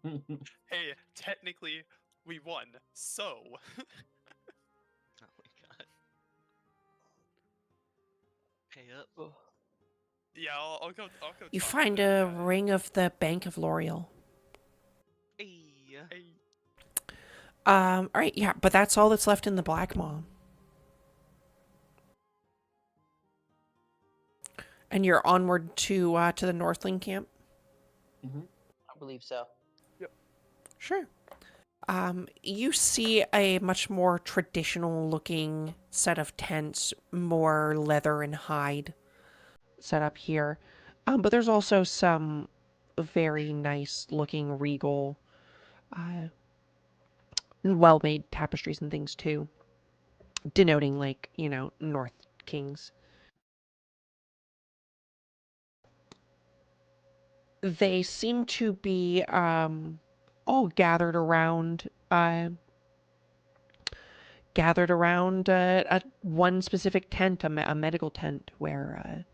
Hey, technically, we won. So. Oh my god. Pay up. Yeah, I'll go. You talk find to a Matt. ring of the Bank of L'Oreal. Hey. Hey. All right, yeah, but that's all that's left in the Black Maw. And you're onward to the Northling camp? I believe so. Sure. You see a much more traditional looking set of tents, more leather and hide set up here. But there's also some very nice looking regal, well made tapestries and things too, denoting, like, North Kings. They seem to be all gathered around a one specific tent, a medical tent, where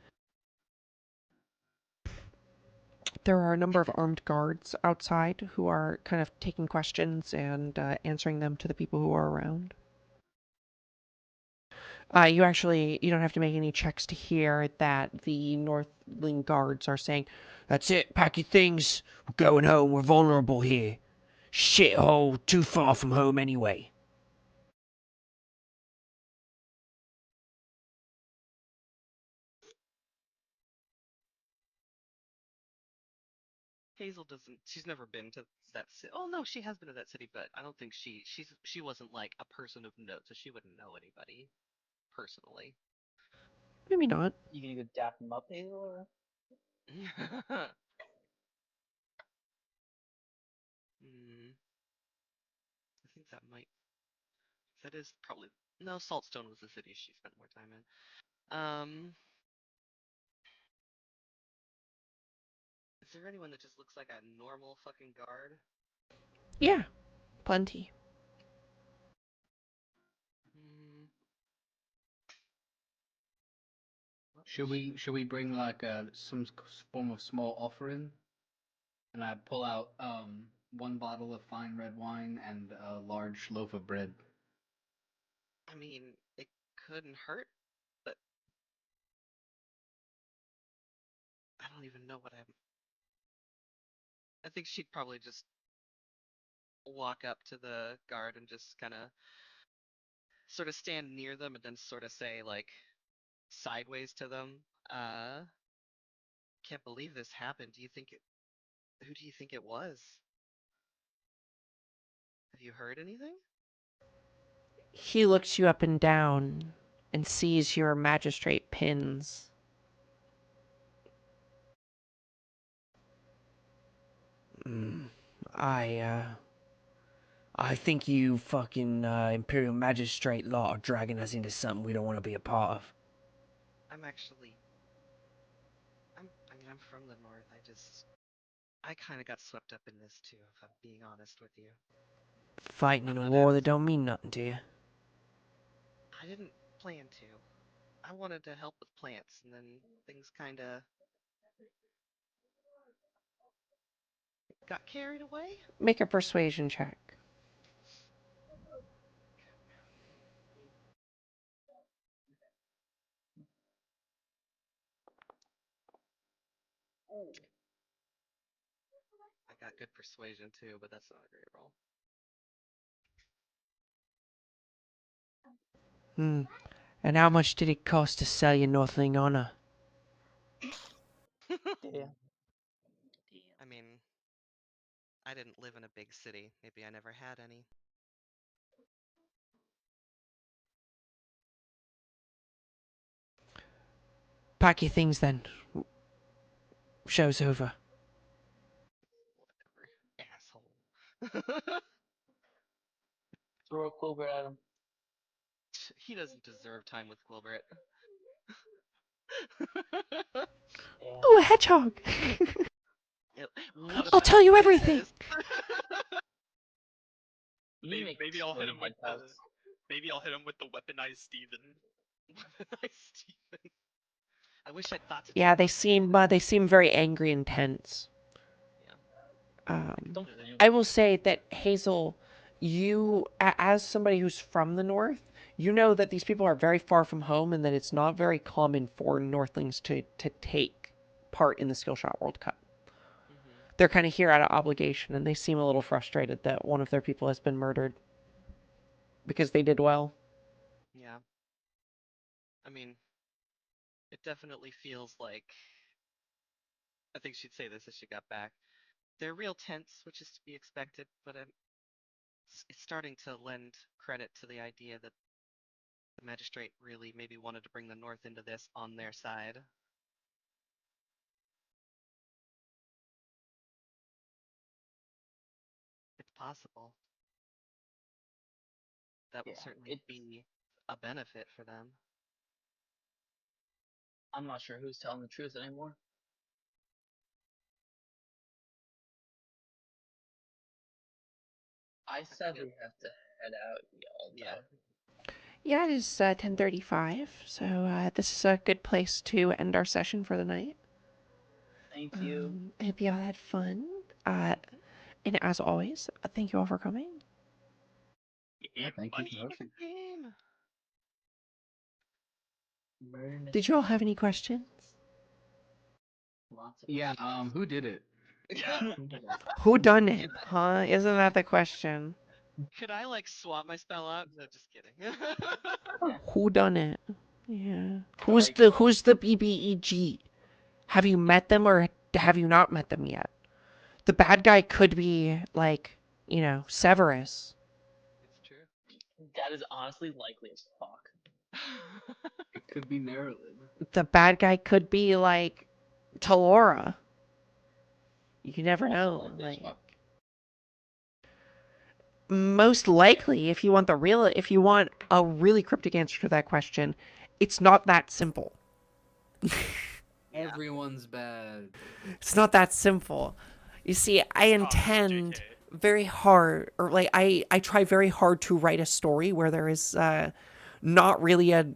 there are a number of armed guards outside who are kind of taking questions and answering them to the people who are around. You don't have to make any checks to hear that the Northling guards are saying, "That's it, pack your things. We're going home. We're vulnerable here. Shithole, too far from home anyway." Hazel doesn't. She's never been to that city. Oh no, she has been to that city, but I don't think she wasn't like a person of note, so she wouldn't know anybody personally. Maybe not. You gonna go dap him up, Hazel? Or? I think that is probably no. Saltstone was the city she spent more time in. Is there anyone that just looks like a normal fucking guard? Yeah, plenty. Hmm. Should we bring like some form of small offering? And I pull out one bottle of fine red wine and a large loaf of bread. I mean, it couldn't hurt, but I don't even know what I'm. I think she'd probably just walk up to the guard and just kind of sort of stand near them and then sort of say like sideways to them, uh can't believe this happened. Who do you think it was? Have you heard anything? He looks you up and down and sees your magistrate pins. Mm, I I think you fucking Imperial Magistrate lot are dragging us into something we don't want to be a part of. I'm actually. I'm from the north. I kind of got swept up in this too, if I'm being honest with you. Fighting in a war that don't mean nothing to you. I didn't plan to. I wanted to help with plants, and then things kind of got carried away. Make a persuasion check. I got good persuasion too, but that's not a great roll. And how much did it cost to sell your Northling honor? Yeah. I mean, I didn't live in a big city. Maybe I never had any. Pack your things then. Show's over. Whatever. Asshole. Throw a Quilbert at him. He doesn't deserve time with Quilbert. Oh, a hedgehog! What if I'll tell you I everything. exist? Maybe I'll hit him with the. Maybe I'll hit him with the weaponized Steven. Weaponized Steven. I wish I'd thought to. Yeah, they seem very angry and tense. Yeah. I will say that Hazel, you, as somebody who's from the north, you know that these people are very far from home and that it's not very common for Northlings to take part in the Skillshot World Cup. They're kind of here out of obligation, and they seem a little frustrated that one of their people has been murdered because they did well. Yeah. I mean, it definitely feels like. I think she'd say this as she got back. They're real tense, which is to be expected, but it's starting to lend credit to the idea that the magistrate really maybe wanted to bring the North into this on their side. It's possible. That will certainly be a benefit for them. I'm not sure who's telling the truth anymore. I sadly have to head out, y'all. Yeah. Yeah, it is 10:35, so this is a good place to end our session for the night. Thank you. I hope you all had fun. And as always, thank you all for coming. Yeah, thank you for hosting. Game. Did you all have any questions? Yeah, who did it? Yeah. Who done it? Huh? Isn't that the question? Could I like swap my spell out? No, just kidding. Who done it? Yeah. Who's the BBEG? Have you met them or have you not met them yet? The bad guy could be like, Severus. It's true. That is honestly likely as fuck. It could be Nerlin. The bad guy could be like Talora. You never know. Most likely, if you want a really cryptic answer to that question, it's not that simple. Everyone's bad. It's not that simple. You see, I intend very hard, or like I try very hard to write a story where there is not really a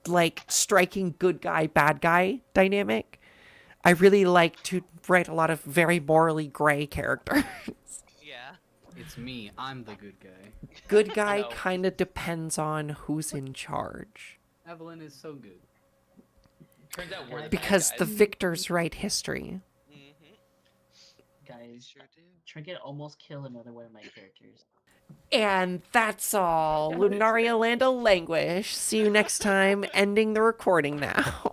like striking good guy bad guy dynamic. I really like to write a lot of very morally gray characters. Yeah. It's me. I'm the good guy. Good guy kind of depends on who's in charge. Evelyn is so good. Turns out we're because the victors write history. Guys, sure do. Trinket almost killed another one of my characters. And that's all. Lunaria Land of Languish. See you next time. Ending the recording now.